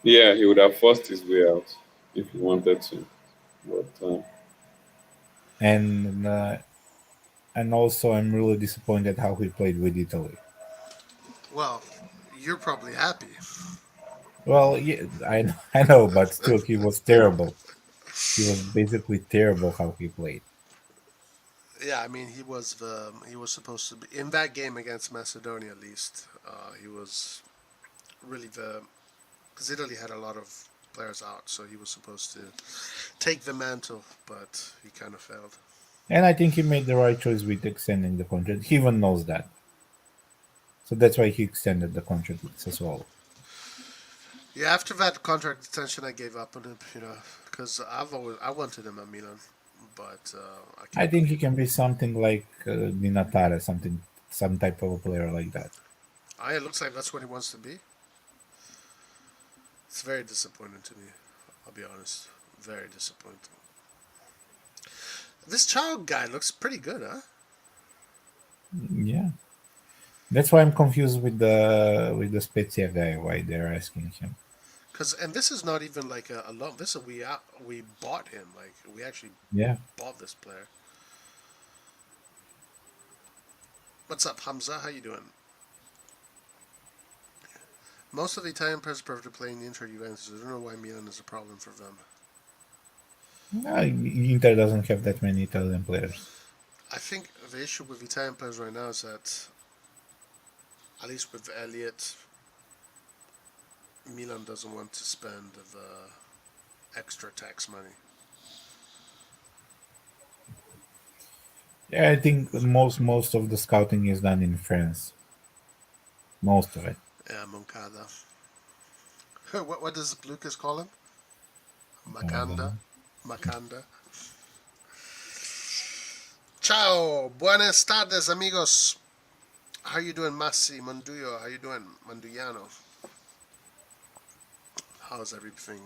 yeah, he would have forced his way out if he wanted to. But And and also, I'm really disappointed how he played with Italy. Well, you're probably happy. Well, yeah, I know, but still, he was terrible. He was basically terrible how he played. Yeah, I mean he was supposed to be in that game against Macedonia at least. He was really the because Italy had a lot of players out, so he was supposed to take the mantle, but he kind of failed. And I think he made the right choice with extending the contract. He even knows that. So that's why he extended the contract with Sassuolo. Yeah, after that contract extension, I gave up on him. Because I wanted him at Milan, but I I can't think he believe. can be something like Di Natale, some type of a player like that. It looks like that's what he wants to be. It's very disappointing to me. I'll be honest. Very disappointing. This child guy looks pretty good, huh? Yeah, that's why I'm confused with the Spezia guy. Why they're asking him? Cause and this is not even like a loan. This is we bought him. Like we actually Yeah, bought this player. What's up, Hamza? How you doing? Most of the Italian players prefer to play in Inter Juventus. I don't know why Milan is a problem for them. Inter doesn't have that many Italian players. I think the issue with Italian players right now is that, at least with Elliott, Milan doesn't want to spend the extra tax money. Yeah, I think most of the scouting is done in France. Most of it. Yeah, Moncada. What does Lucas call him? I don't Makanda? know. Makanda. Ciao, buenas tardes, amigos. How you doing, Massi Manduyo? How you doing, Manduyano? How's everything?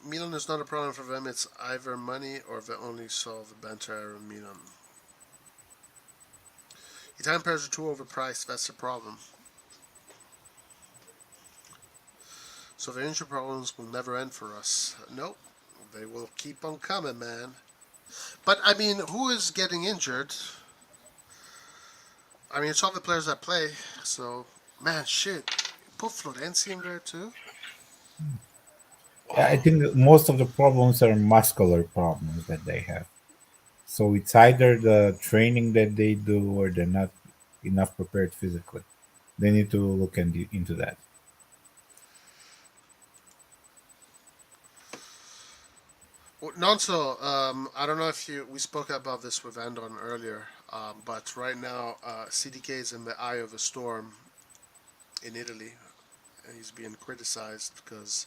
Milan is not a problem for them. It's either money or they only solve the banter in Milan. Italian players are too overpriced. That's the problem. So the injury problems will never end for us. Nope, they will keep on coming, man. But I mean, who is getting injured? I mean, it's all the players that play. So, man, shit. Put Florenzi in there too. Yeah, I Wow. think that most of the problems are muscular problems that they have. So it's either the training that they do or they're not enough prepared physically. They need to look into that. Nonso, I don't know if we spoke about this with Andon earlier, but right now CDK is in the eye of a storm in Italy. And he's being criticized because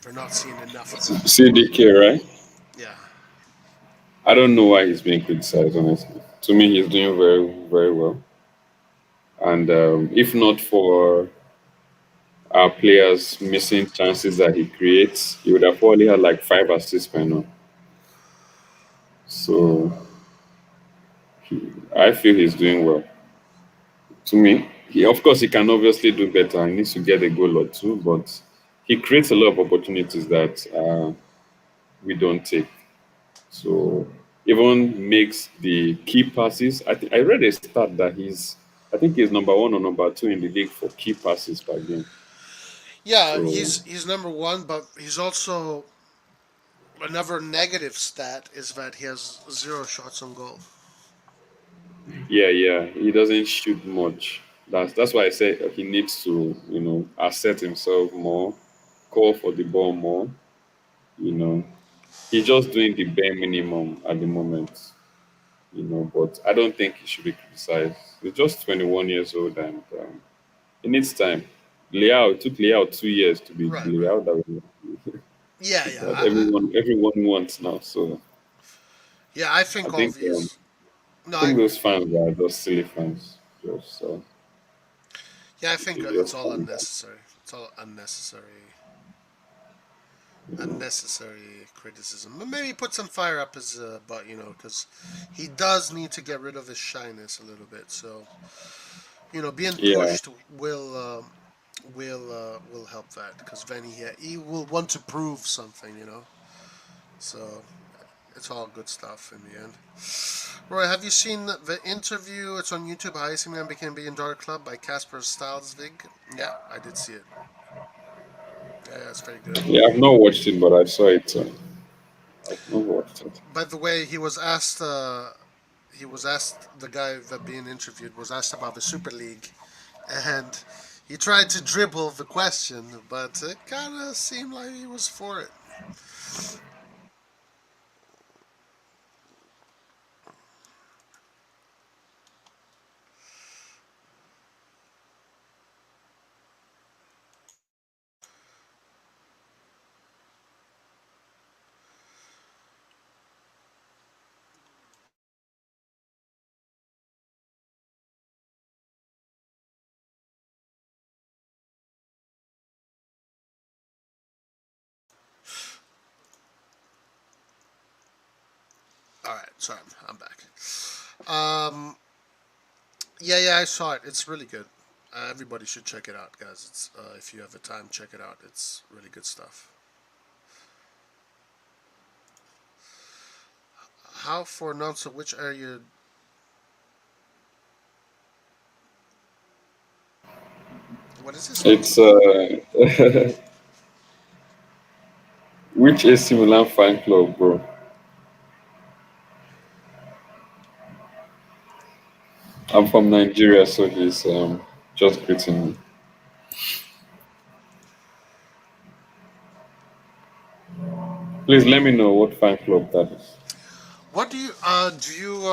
they're not seeing enough of him. CDK, right? Yeah, I don't know why he's being criticized. Honestly, to me, he's doing very well. And if not for our players missing chances that he creates, he would have probably had like 5 assists by now. So I feel he's doing well. To me, of course he can obviously do better. He needs to get a goal or two, but he creates a lot of opportunities that we don't take. So even makes the key passes. I read a stat that I think he's number one or number two in the league for key passes per game. yeah, So he's number one, but he's also another negative stat is that he has zero shots on goal. yeah, he doesn't shoot much. That's why I say he needs to assert himself more, call for the ball more. You know, he's just doing the bare minimum at the moment. But I don't think he should be criticized. He's just 21 years old and he needs time. It took Leao 2 years to be the Right, right. Leao Yeah, yeah, that everyone wants now. So yeah. I I think all think these. No, I I think agree. those fans are just silly fans. Just Yeah, I they think should it's just all calm down. unnecessary. It's all unnecessary unnecessary criticism. But maybe put some fire up his butt, because he does need to get rid of his shyness a little bit. So, being Yeah, pushed will help that because then he will want to prove something. So it's all good stuff in the end. Roy, have you seen the interview? It's on YouTube. How AC Milan became Billion Dollar Club by Kasper Stalsvig. Yeah, I did see it. Yeah, it's very good. yeah. I've not watched it, but I saw it. I've not watched it. By the way, he was asked. The guy that being interviewed was asked about the Super League, and he tried to dribble the question, but it kind of seemed like he was for it. All right, sorry, I'm back. Um, yeah, I saw it. It's really good. Everybody should check it out, guys. It's if you have the time, check it out. It's really good stuff. How for nonce? Which area? What is this one? It's which AC Milan fan club, bro? I'm from Nigeria, so he's just greeting me. Please let me know what fan club that is. What do you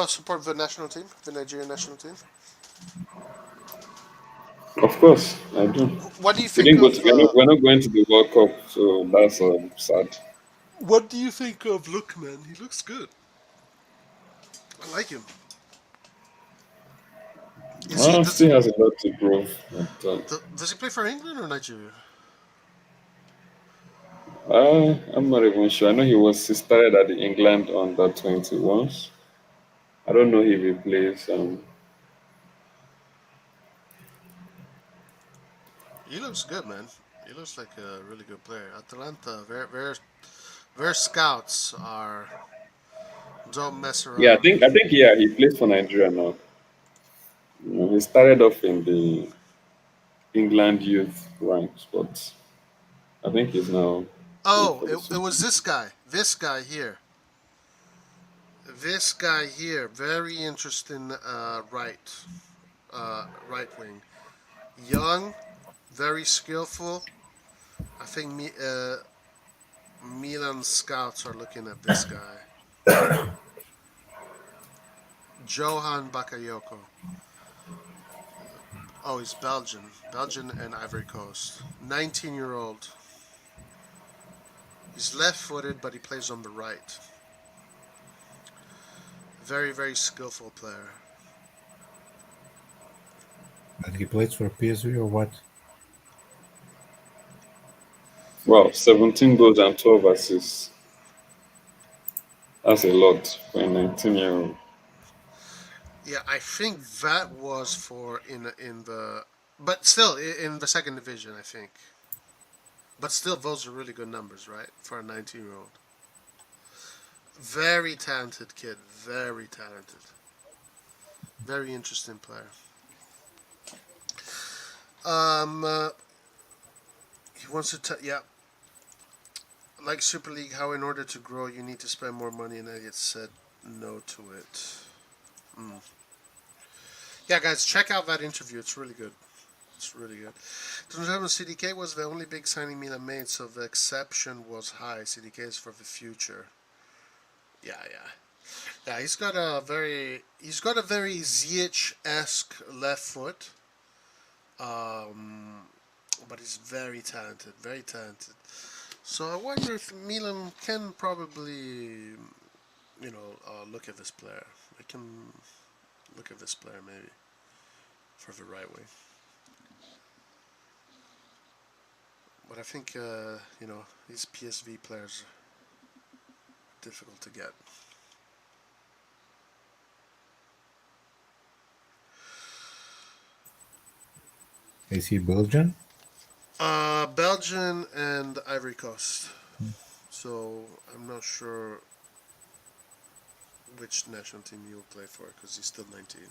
support the national team, the Nigerian national team? Of course, I do. What do you We think didn't go of to. We're not going to the World Cup, so that's sad. what do you think of Lookman? He looks good. I like him. Is he does Still has a lot to grow. But, does he play for England or Nigeria? I'm not even sure. I know he started at the England under 21s. I don't know if he plays. He looks good, man. He looks like a really good player. Atalanta, their scouts are don't mess Yeah, around. I think yeah he plays for Nigeria now. He started off in the England youth ranks, but I think he's now playing Oh, for the it Super. was this guy. This guy here. This guy here. Very interesting. Right wing. Young, very skillful. I think Milan scouts are looking at this guy. Johan Bakayoko. Oh, he's Belgian. Belgian and Ivory Coast. 19-year-old. He's left footed, but he plays on the right. Very, very skillful player. And he plays for PSV or what? Well, 17 goals and 12 assists. That's a lot for a 19-year-old. Yeah, I think that was for in the, but still in the second division, I think. But still, those are really good numbers, right, for a 19-year-old. Very talented kid. Very talented. Very interesting player. Um, uh, he wants to. Yeah, like Super League, how in order to grow, you need to spend more money, and Elliot said no to it. Mm. Yeah, guys, check out that interview. It's really good. It's really good. CDK was the only big signing Milan made, so the exception was high. CDK is for the future. Yeah. Yeah, he's got a very Ziyech esque left foot. Um, but he's very talented, very talented. So I wonder if Milan can probably, look at this player. They can look at this player maybe for the right way. But I think these PSV players are difficult to get. Is he Belgian? Belgian and Ivory Coast. So I'm not sure which national team he'll play for because he's still 19.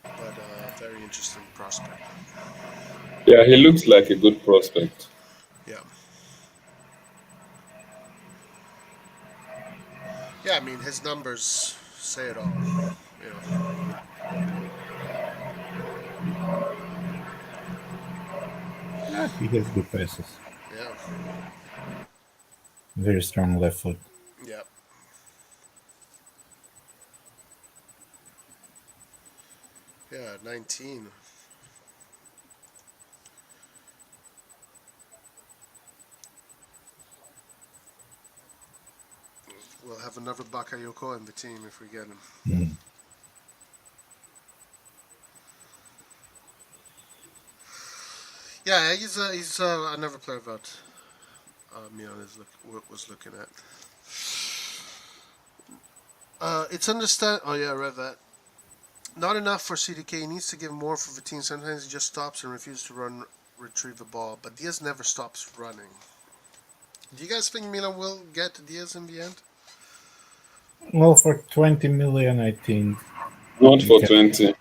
But very interesting prospect. Yeah, he looks like a good prospect. Yeah. Yeah, I mean his numbers say it all. You know. Yeah, he has good passes. Yeah. Very strong left foot. Yeah. Yeah. 19. We'll have another Bakayoko in the team if we get him. Mm. Yeah, he's another player that Milan was looking at. It's understand. Oh yeah, I read that. Not enough for CDK. He needs to give more for the team. Sometimes he just stops and refuses to retrieve the ball. But Diaz never stops running. Do you guys think Milan will get Diaz in the end? Well, for 20 million, I think Not you for can. 20.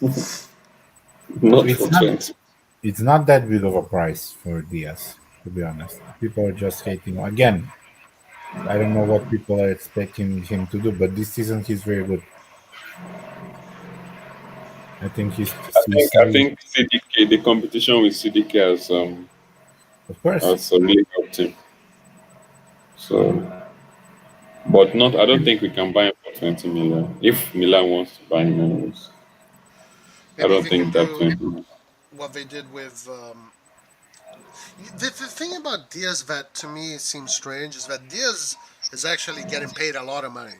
Well, Not for 20. it's not that big of a price for Diaz, to be honest. People are just hating. Again, I don't know what people are expecting him to do, but this season he's very good. I think I think CDK, the competition with CDK of course. has really helped him. So, but not. I don't think we can buy him for 20 million. If Milan wants to buy him, anyways, I Maybe don't they can think that do 20 million. what they did with. The thing about Diaz that to me seems strange is that Diaz is actually getting paid a lot of money,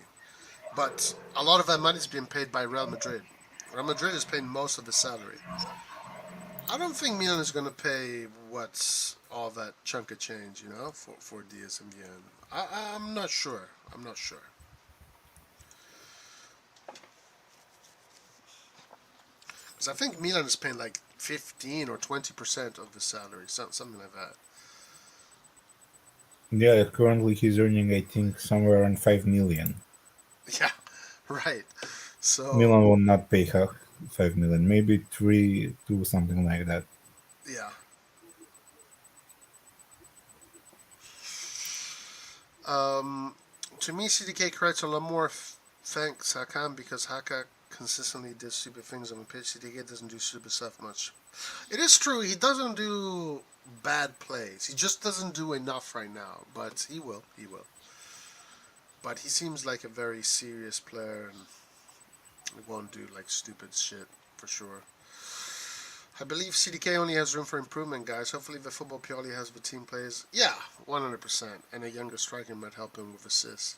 but a lot of that money is being paid by Real Madrid. Real Madrid is paying most of the salary. I don't think Milan is going to pay what's all that chunk of change, for Diaz in the end. I'm not sure. I'm not sure. Because I think Milan is paying like 15 or 20% of the salary, something like that. Yeah, currently he's earning, I think, somewhere around 5 million. Yeah, right. So, Milan will not pay her 5 million, maybe 3, 2, something like that. yeah. Um, to me, CDK creates a lot more thanks Hakan because Haka consistently did stupid things on the pitch. CDK doesn't do stupid stuff much. It is true, he doesn't do bad plays. He just doesn't do enough right now, but he will. He will. But he seems like a very serious player and he won't do like stupid shit for sure. I believe CDK only has room for improvement, guys. Hopefully, the football purely has the team plays. Yeah, 100%. And a younger striker might help him with assists.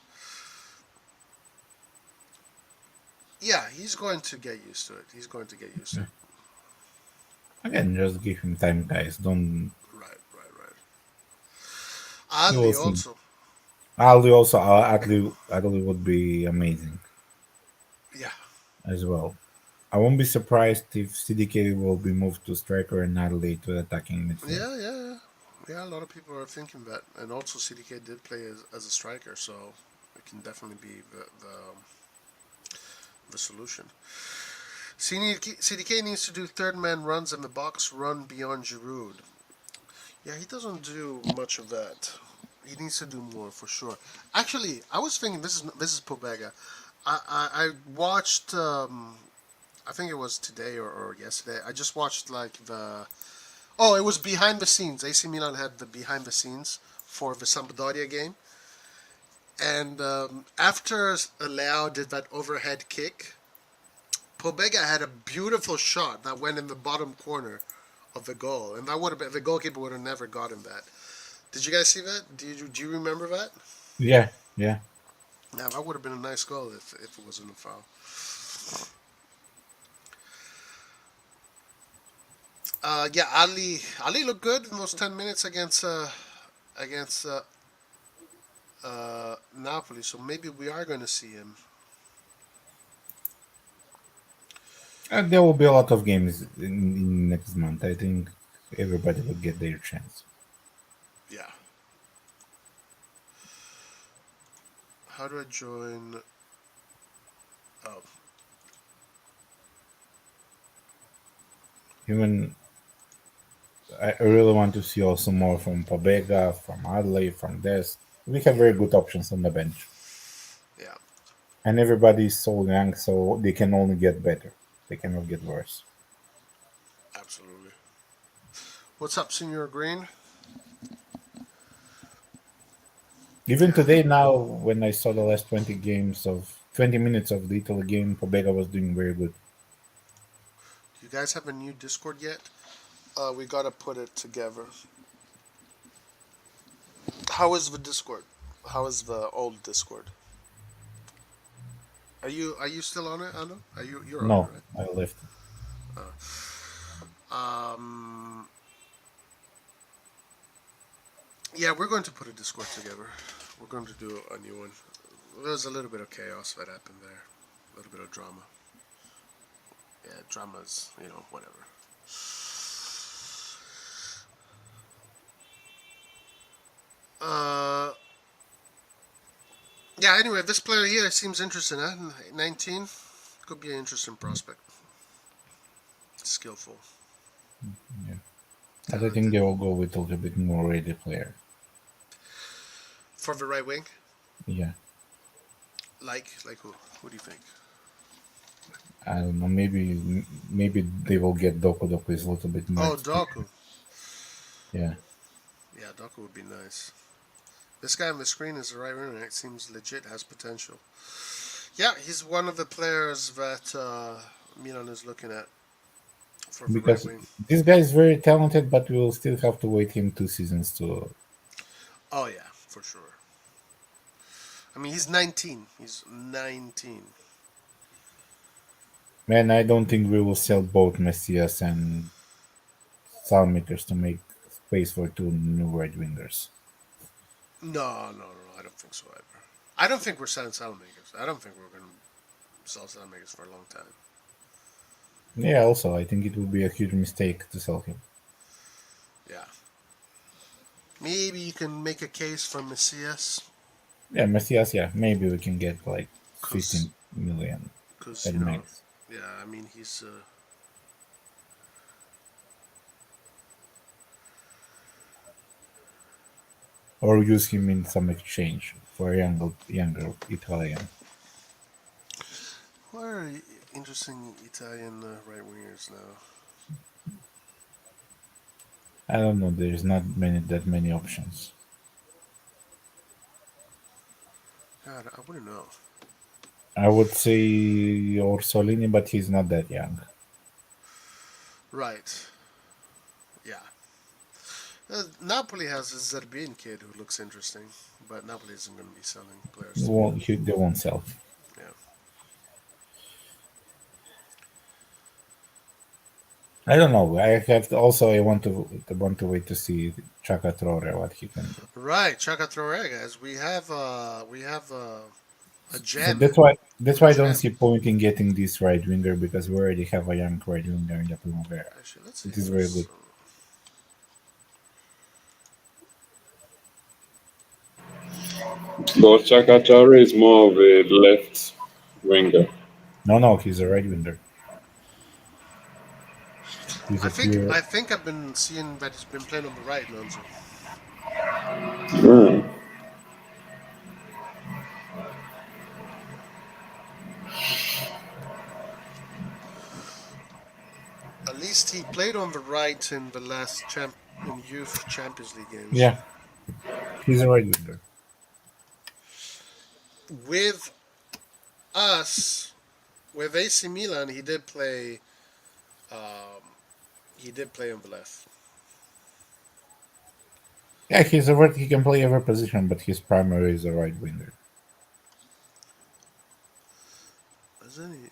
Yeah, he's going to get used to it. He's going to get used to Yeah. it. Again, just give him time, guys. Don't. Right, right, right. You will Ali see. also. Ali also, Adli would be amazing Yeah. as well. I won't be surprised if CDK will be moved to striker and Adli to attacking midfield. Yeah, yeah, yeah. Yeah, a lot of people are thinking that. And also, CDK did play as a striker, so it can definitely be the solution. CDK needs to do third man runs in the box, run beyond Giroud. Yeah, he doesn't do much of that. He needs to do more for sure. Actually, I was thinking this is Pobega. I watched. I think it was today or yesterday. I just watched like the. Oh, it was behind the scenes. AC Milan had the behind the scenes for the Sampdoria game, and after Leao did that overhead kick, Pobega had a beautiful shot that went in the bottom corner of the goal, and that would have been the goalkeeper would have never gotten that. Did you guys see that? Do you remember that? Yeah, yeah. Yeah, that would have been a nice goal if it wasn't a foul. Yeah, Ali looked good in those 10 minutes against Napoli. So maybe we are going to see him. There will be a lot of games in next month. I think everybody will get their chance. Yeah. How do I join? Oh, Even I really want to see also more from Pobega, from Adley, from Des. We have very good options on the bench, yeah, and everybody is so young, so they can only get better. They cannot get worse. absolutely. What's up, Senior Green? Even Yeah. today, now when I saw the last 20 minutes of the Italy game, Pobega was doing very good. Do you guys have a new Discord yet? We gotta put it together. How is the Discord? How is the old Discord? Are you still on it, Anna? You're on it, No, right? I left. Um, yeah, we're going to put a Discord together. We're going to do a new one. There's a little bit of chaos that happened there. A little bit of drama. Yeah, drama's, whatever. Uh, yeah, anyway, this player here seems interesting, huh? 19. Could be an interesting prospect. Skillful. Yeah. But I think Talented. they will go with a little bit more ready player. For the right wing? Yeah. Like who? Who do you think? I don't know. Maybe they will get Doku. Doku is a little bit more Oh, experienced. Doku. Yeah. Yeah, Doku would be nice. This guy on the screen is the right winger. It seems legit, has potential. Yeah, he's one of the players that Milan is looking at for the right Because wing. this guy is very talented, but we will still have to wait him 2 seasons to. Oh yeah, for sure. I mean, he's 19. He's 19. Man, I don't think we will sell both Messias and Salmakers to make space for two new right wingers. No, no, no, I don't think so either. I don't think we're selling Salamakers. I don't think we're going to sell Salamakers for a long time. Yeah, also, I think it would be a huge mistake to sell him. Yeah. Maybe you can make a case for Messias. Yeah, Messias, yeah, maybe we can get like Because, 15 million cause, at max. yeah, I mean, he's. Or use him in some exchange for a younger Italian. What are interesting Italian right wingers now? I don't know. There's not that many options. God, I wouldn't know. I would say Orsolini, but he's not that young. Right. Yeah. Napoli has a Zerbin kid who looks interesting, but Napoli isn't going to be selling players to Milan. They won't sell. Yeah. I don't know. I have to, also. I want to wait to see Chaka Traore what he can do. Right, Chaka Traore, guys. We have a So gem. that's why A I don't gem. see point in getting this right winger because we already have a young right winger in the Primavera. Actually, let's see It is who very is. good. But Chakachare is more of a left winger. No, he's a right winger. He's I a think pure. I think I've been seeing that he's been playing on the right, Lonzo. Hmm. At least he played on the right in the last in youth Champions League games. Yeah, he's a right winger. With us, with AC Milan, he did play. Um, he did play on the left. Yeah, he's a right. He can play every position, but his primary is a right winger. Isn't he?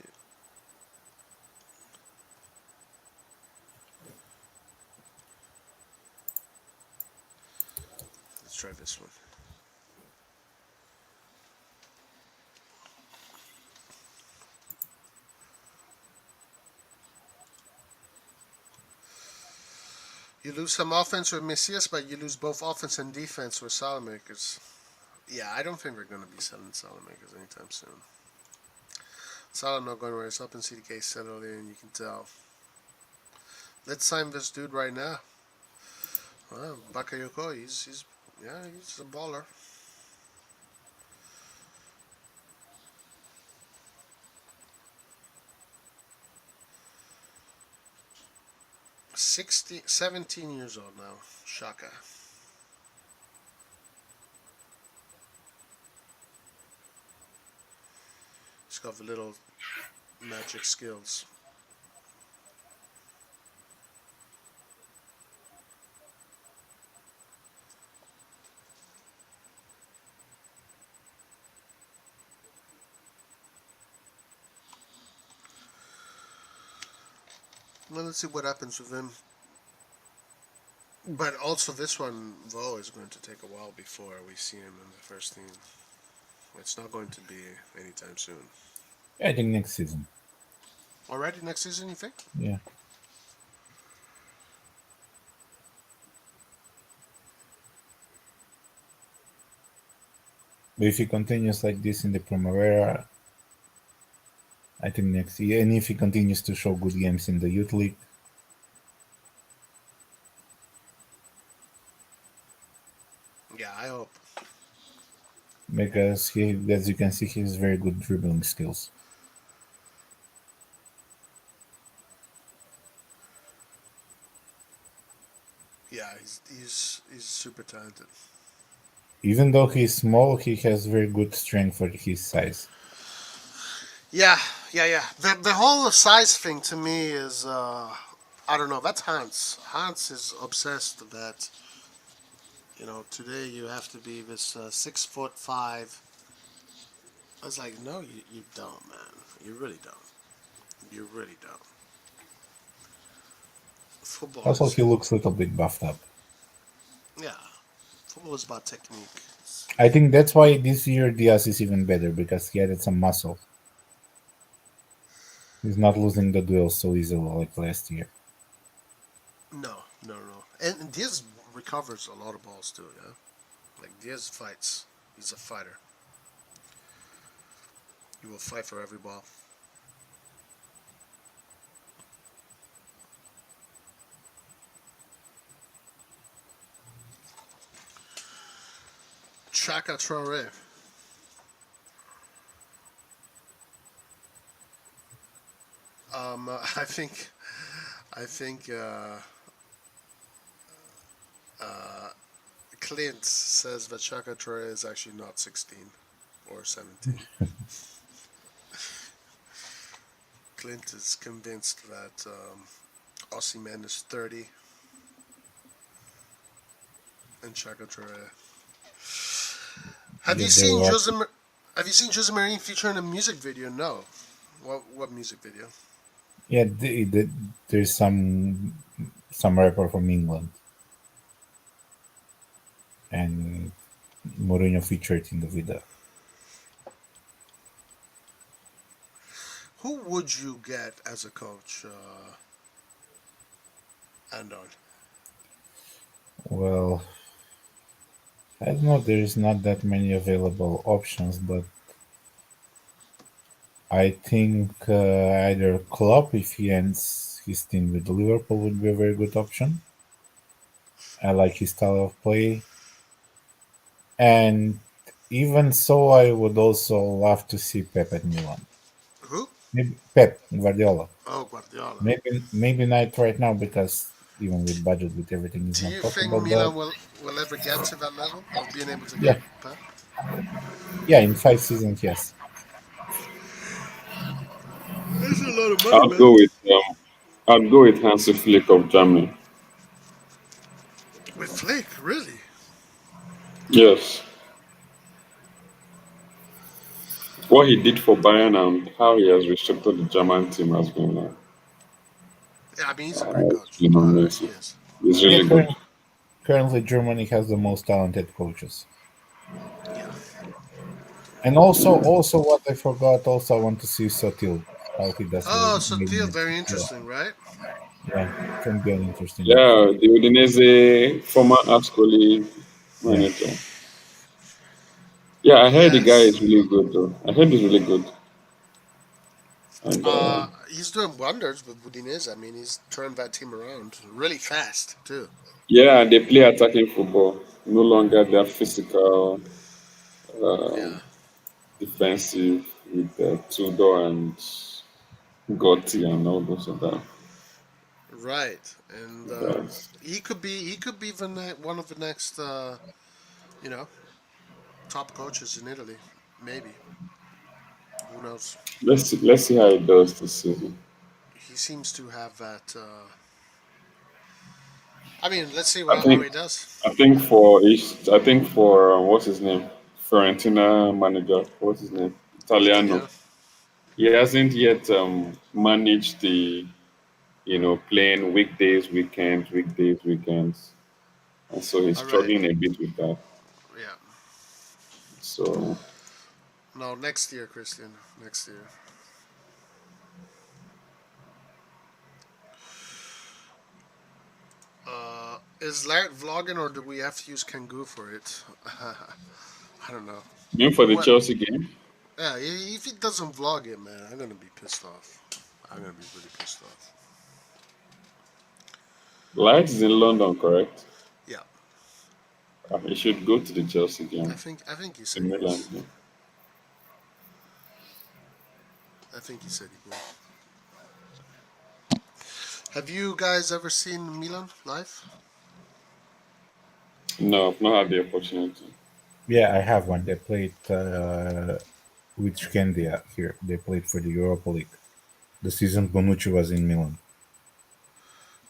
try this one. You lose some offense with Messias, but you lose both offense and defense with Salamakers. Yeah, I don't think we're going to be selling Salamakers anytime soon. Salah not going to raise up and CDK settled in, you can tell. Let's sign this dude right now. Well, Bakayoko, he's a baller. Sixty, 17 years old now. Shaka. He's got the little magic skills. Well, let's see what happens with him. But also this one, though, is going to take a while before we see him in the first team. It's not going to be anytime soon. I think next season. Already next season, you think? Yeah. But if he continues like this in the Primavera, I think next year, and if he continues to show good games in the Youth League, yeah, I hope. Because he, as you can see, he has very good dribbling skills. Yeah, he's super talented. Even though he's small, he has very good strength for his size. Yeah. The whole size thing to me is I don't know. That's Hans. Hans is obsessed that today you have to be this 6'5". I was like, no, you don't, man. You really don't. You really don't. Football. Also, he looks a little bit buffed up. Yeah, football is about technique. I think that's why this year Diaz is even better, because he added some muscle. He's not losing the duels so easily like last year. No. And Diaz recovers a lot of balls too, yeah? Like Diaz fights. He's a fighter. He will fight for every ball. Chaka Traore. I think Clint says that Chaka Traore is actually not 16 or 17. Clint is convinced that Osimhen is 30 and Chaka Traore. Have you seen Jose Mourinho feature in a music video? No. What music video? Yeah, there's some rapper from England, and Mourinho featured in the video. Who would you get as a coach, Andon? Well, I don't know. There's not that many available options, but I think either Klopp, if he ends his team with Liverpool, would be a very good option. I like his style of play. And even so, I would also love to see Pep at Milan. Who? Maybe Pep Guardiola. Oh, Guardiola. Maybe not right now, because even with budget, with everything, is Do not you possible. think Milan will ever get to that level of being able to Yeah. get Pep? Yeah, in 5 seasons, yes. That's a lot of money, man. I'd go with Hansi Flick of Germany. With Flick, really? Yes. What he did for Bayern and how he has restructured the German team has been Yeah, I mean, he's a great coach. amazing. Yes. He's really good. Currently, Germany has the most talented coaches. Yeah. And also what I forgot. Also, I want to see Sotil how he does with Oh, so Teal, movement. very Yeah, interesting, right? yeah, can be an interesting midfield. Yeah, the Udinese former Ascoli Yeah, manager. Yeah, I heard the guy Yes. is really good though. I heard he's really good. And He's doing wonders with Budinez. I mean, he's turned that team around really fast too. yeah, they play attacking football. No longer they're physical, Yeah. defensive with Tudor and Gotti and all those of that. Right. And Guys. he could be one of the next you know top coaches in Italy. Maybe. Who knows? Let's see how it does this season. He seems to have that. I mean, let's see I how think he does. I think for what's his name, Fiorentina manager, what's his name, Italiano. Italiano. He hasn't yet managed the playing weekdays, and so he's All right. struggling a bit with that. Yeah. So No, next year, Christian. Next year. Is Larry vlogging or do we have to use Kangoo for it? I don't know. even for the What? Chelsea game, Yeah, if he doesn't vlog it, man, I'm gonna be pissed off. I'm gonna be really pissed off. Light is in London, correct? Yeah, He should go to the Chelsea I game, think I think he the said he Milan was. game. I think he said he would. Have you guys ever seen Milan live? No, I've not had the opportunity. yeah, I have one. They played with Scandia here. They played for the Europa League. The season Bonucci was in Milan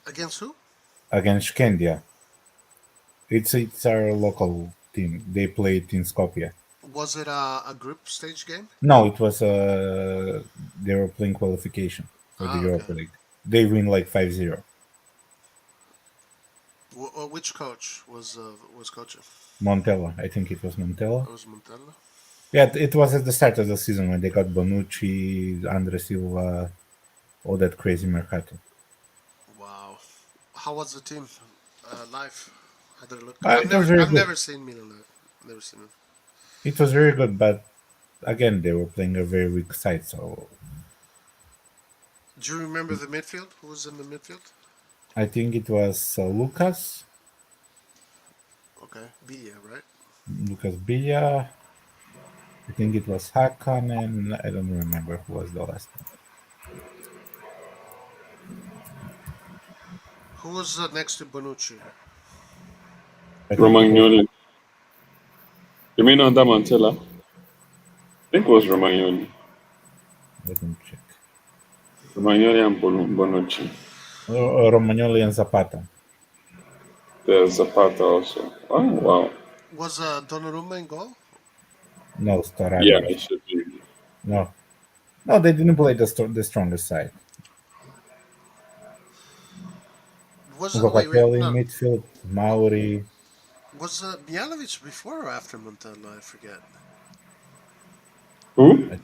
Against who? against Scandia. It's our local team. They played in Skopje. Was it a group stage game? No, it was they were playing qualification for the Ah, okay. Europa League. They win like 5-0. Which coach was coaching? Montella, I think it was Montella. It was Montella. Yeah, it was at the start of the season when they got Bonucci, Andre Silva, all that crazy mercato. Wow. How was the team live? How did it look? It was very I've good. never seen Milan live. Never seen it. It was very good, but again, they were playing a very weak side. So Do you remember the midfield? Who was in the midfield? I think it was Okay, Bilia, right? Lucas Billa. I think it was Hakan, and I don't remember who was the last one. Who was next to Bonucci? I think it was. Romagnoli. You mean under Montella? I think it was Romagnoli. Let me check. Romagnoli and Bonucci. Romagnoli and Zapata. There's Zapata also. Oh wow. Was Donnarumma in goal? No, Storari Yeah, was. it should be. No, no, they didn't play the strongest side. Was wait Locatelli no? midfield, Mauri. Was Mijalovic before or after Montella? I forget. Who? uh,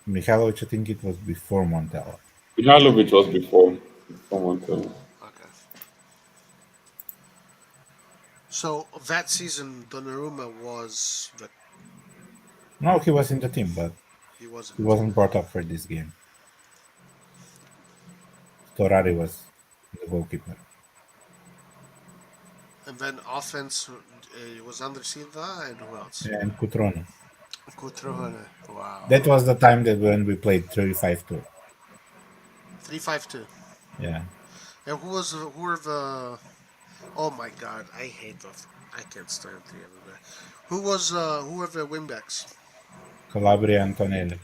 Mihailovic, I think it was before Montella. Mihalovic was before Montella. Okay. So that season, Donnarumma was the No, he was in the team, but he was in he the team. wasn't brought up for this game. Storari was the goalkeeper. And then offense was under Silva and who else? And Cutrone. Cutrone. Wow. That was the time that when we played 3-5-2. 3-5-2. Yeah. And who were the? Oh my God, I hate the. I can't stand the other guy. Who were the wingbacks? Calabria Antonelli.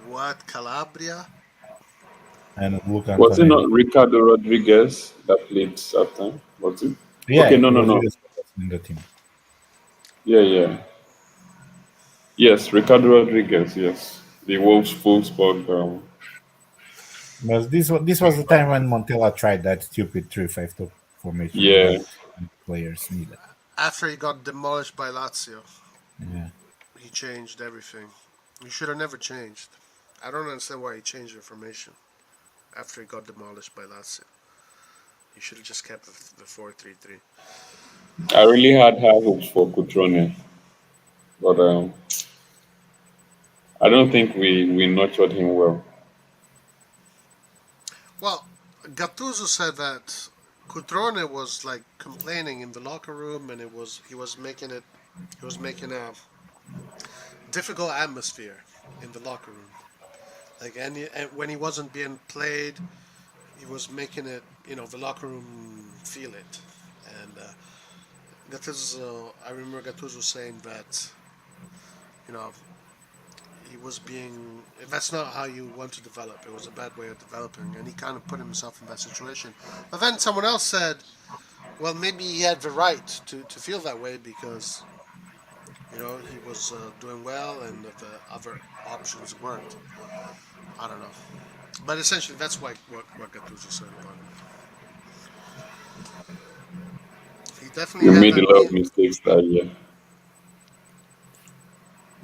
What Calabria? And Luca Was it Antonelli. not Ricardo Rodriguez that played that time? Was it? Okay, Yeah, no, no, no. Rodriguez was in the team. Yeah, yeah. Yes, Ricardo Rodriguez, yes. The Wolfsburg. But this was the time when Montella tried that stupid 3-5-2 formation. Yeah, players needed. After he got demolished by Lazio, Yeah. he changed everything. He should have never changed. I don't understand why he changed the formation after he got demolished by Lazio. He should have just kept the 4-3-3. I really had high hopes for Cutrone, but I don't think we nurtured him well. Well, Gattuso said that Cutrone was like complaining in the locker room, and he was making a difficult atmosphere in the locker room. Like and when he wasn't being played, he was making it, the locker room feel it. And Gattuso, I remember Gattuso saying that, you know, he was being. That's not how you want to develop. It was a bad way of developing, and he kind of put himself in that situation. But then someone else said, well, maybe he had the right to feel that way because he was doing well, and the other options weren't. I don't know, but essentially that's what Gattuso said about him. He definitely We had made a that. lot of mistakes that year.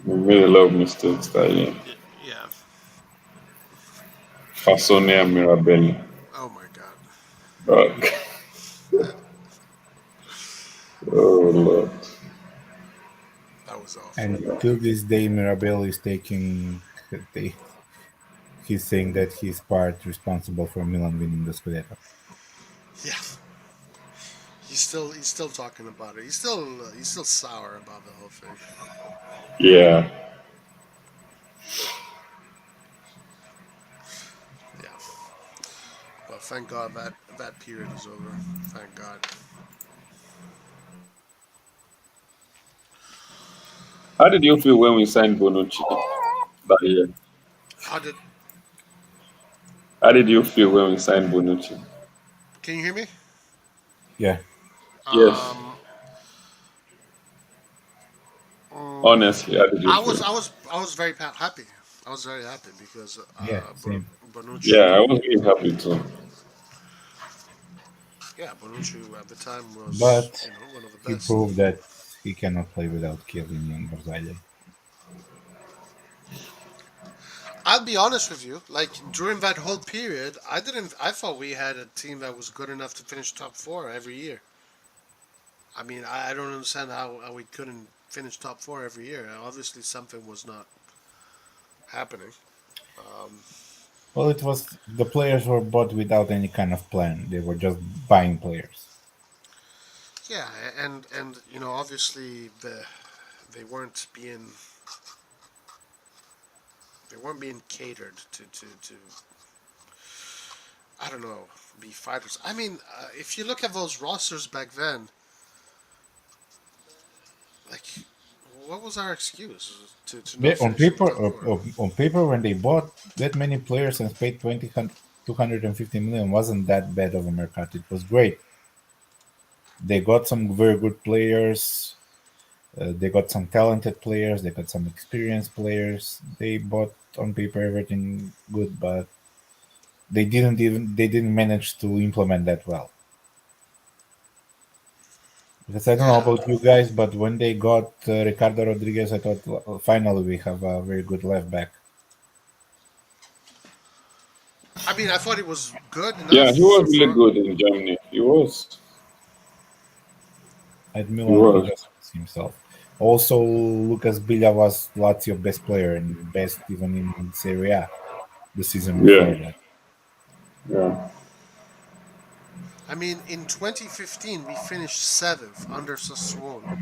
We made a lot of mistakes that year. Yeah. Fassone and Mirabelli. Oh my God. But, oh Lord. That was awful. And till this day, Mirabelli is taking. They, he's saying that he's part responsible for Milan winning the Scudetto. Yeah. He's still talking about it. He's still sour about the whole thing. Yeah. Yeah. But thank God that period is over. Thank God. How did you feel when we signed Bonucci that year? How did? How did you feel when we signed Bonucci? Can you hear me? Yeah. Yes. Um. mm, Honestly, how did you I was feel? I was I was very happy. I was very happy because Yeah. Same. Yeah, I Bonucci. was really happy too. Yeah, Bonucci at the time was But one of the he best. proved that he cannot play without Chiellini and Barzagli. I'll be honest with you. Like during that whole period, I didn't. I thought we had a team that was good enough to finish top four every year. I mean, I don't understand how we couldn't finish top four every year. Obviously, something was not happening. Um, Well, it was the players were bought without any kind of plan. They were just buying players. yeah, and obviously they weren't being they weren't being catered to I don't know, be fighters. I mean, if you look at those rosters back then, like, what was our excuse to They, not on finish in the paper, top four? on paper, when they bought that many players and paid 250 million, wasn't that bad of a mercado. It was great. They got some very good players. They got some talented players. They got some experienced players. They bought on paper everything good, but they didn't manage to implement that well. Because I don't know Yeah, about you guys, but when they got Ricardo Rodriguez, I thought, "Well, finally we have a very good left back." I mean, I thought it was good enough Yeah, he was really for good in Germany. He was. At He Milan, he was. just was himself. Also, Lucas Billa was Lazio best player and best even in Serie A the season before Yeah. that. Yeah. I mean, in 2015 we finished seventh under Sassuolo.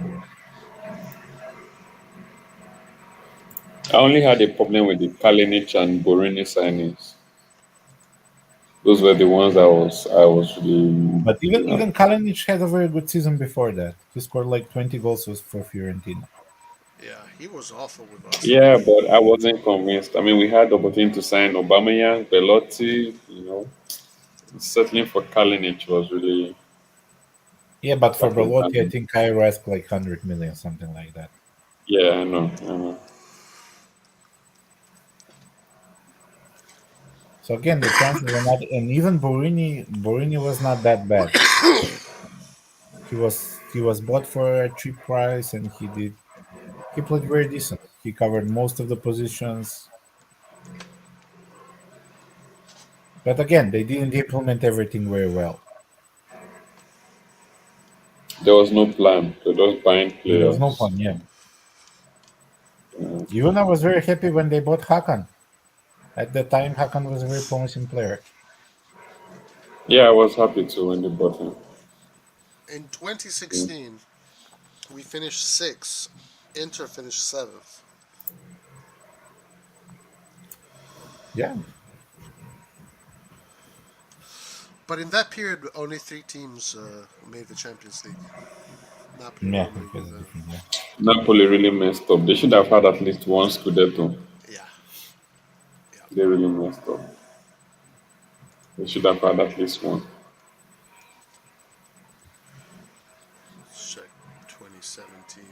I only had a problem with the Kalinic and Borini signings. Those were the ones I was really, But you even know. even Kalinic had a very good season before that. He scored like 20 goals for Fiorentina. Yeah, he was awful with us. Yeah, but I wasn't convinced. I mean, we had the opportunity to sign Aubameyang, Belotti, settling for Kalinic was really Yeah, but for like a Belotti, I damn. think I asked like 100 million, something like that. Yeah, I know. So again, the transfer were not, and even Borini was not that bad. he was bought for a cheap price, and he played very decent. He covered most of the positions, but again, they didn't implement everything very well. There was no plan. They're just buying There was no players. point. Yeah. Even I was very happy when they bought Hakan. At the time, Hakan was a very promising player. Yeah, I was happy to when they bought him. In 2016, we finished sixth. Inter finished seventh. Yeah. But in that period, only three teams made the Champions League. Napoli, Yeah, Roma, it was Juve. different. Yeah. Napoli really messed up. They should have had at least one Scudetto. Yeah, yeah. They really messed up. They should have had at least one. Let's check 2017.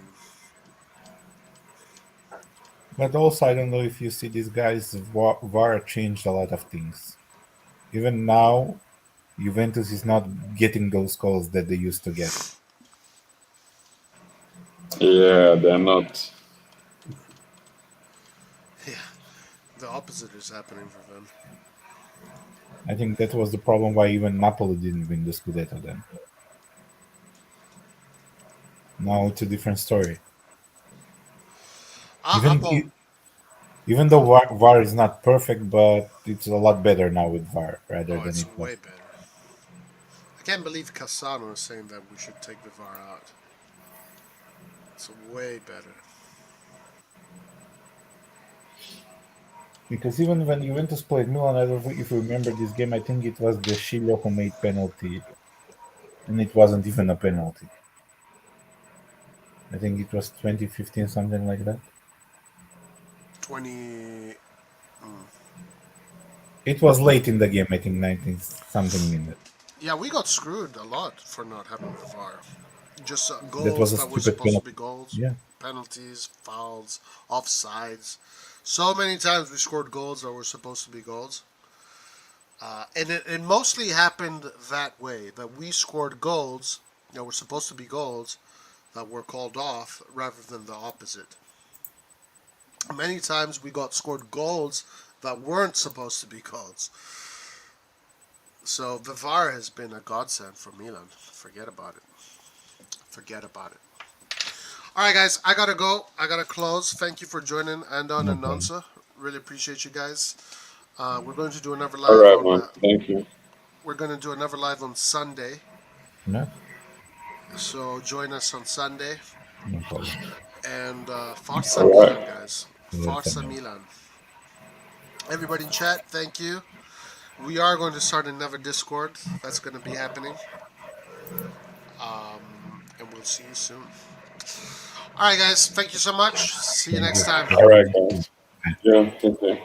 But also, I don't know if you see these guys. VAR changed a lot of things. Even now, Juventus is not getting those calls that they used to get. Yeah, they're not. Yeah, the opposite is happening for them. I think that was the problem why even Napoli didn't win the Scudetto then. Now it's a different story. Even Well, even though VAR is not perfect, but it's a lot better now with VAR rather oh, than it's it was. way better. I can't believe Cassano is saying that we should take the VAR out. It's way better. Because even when Juventus played Milan, I don't know if you remember this game, I think it was the Shilo who made penalty, and it wasn't even a penalty. I think it was 2015, something like that. 20. It was late in the game, I think 19 something minutes. Yeah, we got screwed a lot for not having the VAR. Just That was goals a that were stupid supposed to penalty. be goals, Yeah. penalties, fouls, offsides. So many times we scored goals that were supposed to be goals. And it mostly happened that way, that we scored goals that were supposed to be goals that were called off rather than the opposite. Many times we got scored goals that weren't supposed to be goals. So the VAR has been a godsend for Milan. Forget about it. Forget about it. All right, guys, I gotta go. I gotta close. Thank you for joining Andon No and problem. Nonsa. Really appreciate you guys. We're going to do another All live right, on. man. Thank you. We're going to do another live on Sunday. No, So join us on Sunday. no problem. And Forza All right. Milan, guys. That's Forza Milan. Everybody in chat, thank you. We are going to start another Discord. That's going to be happening. And we'll see you soon. All right, guys. Thank you so much. See you Thank next you. time. All right, guys. Yeah, take care.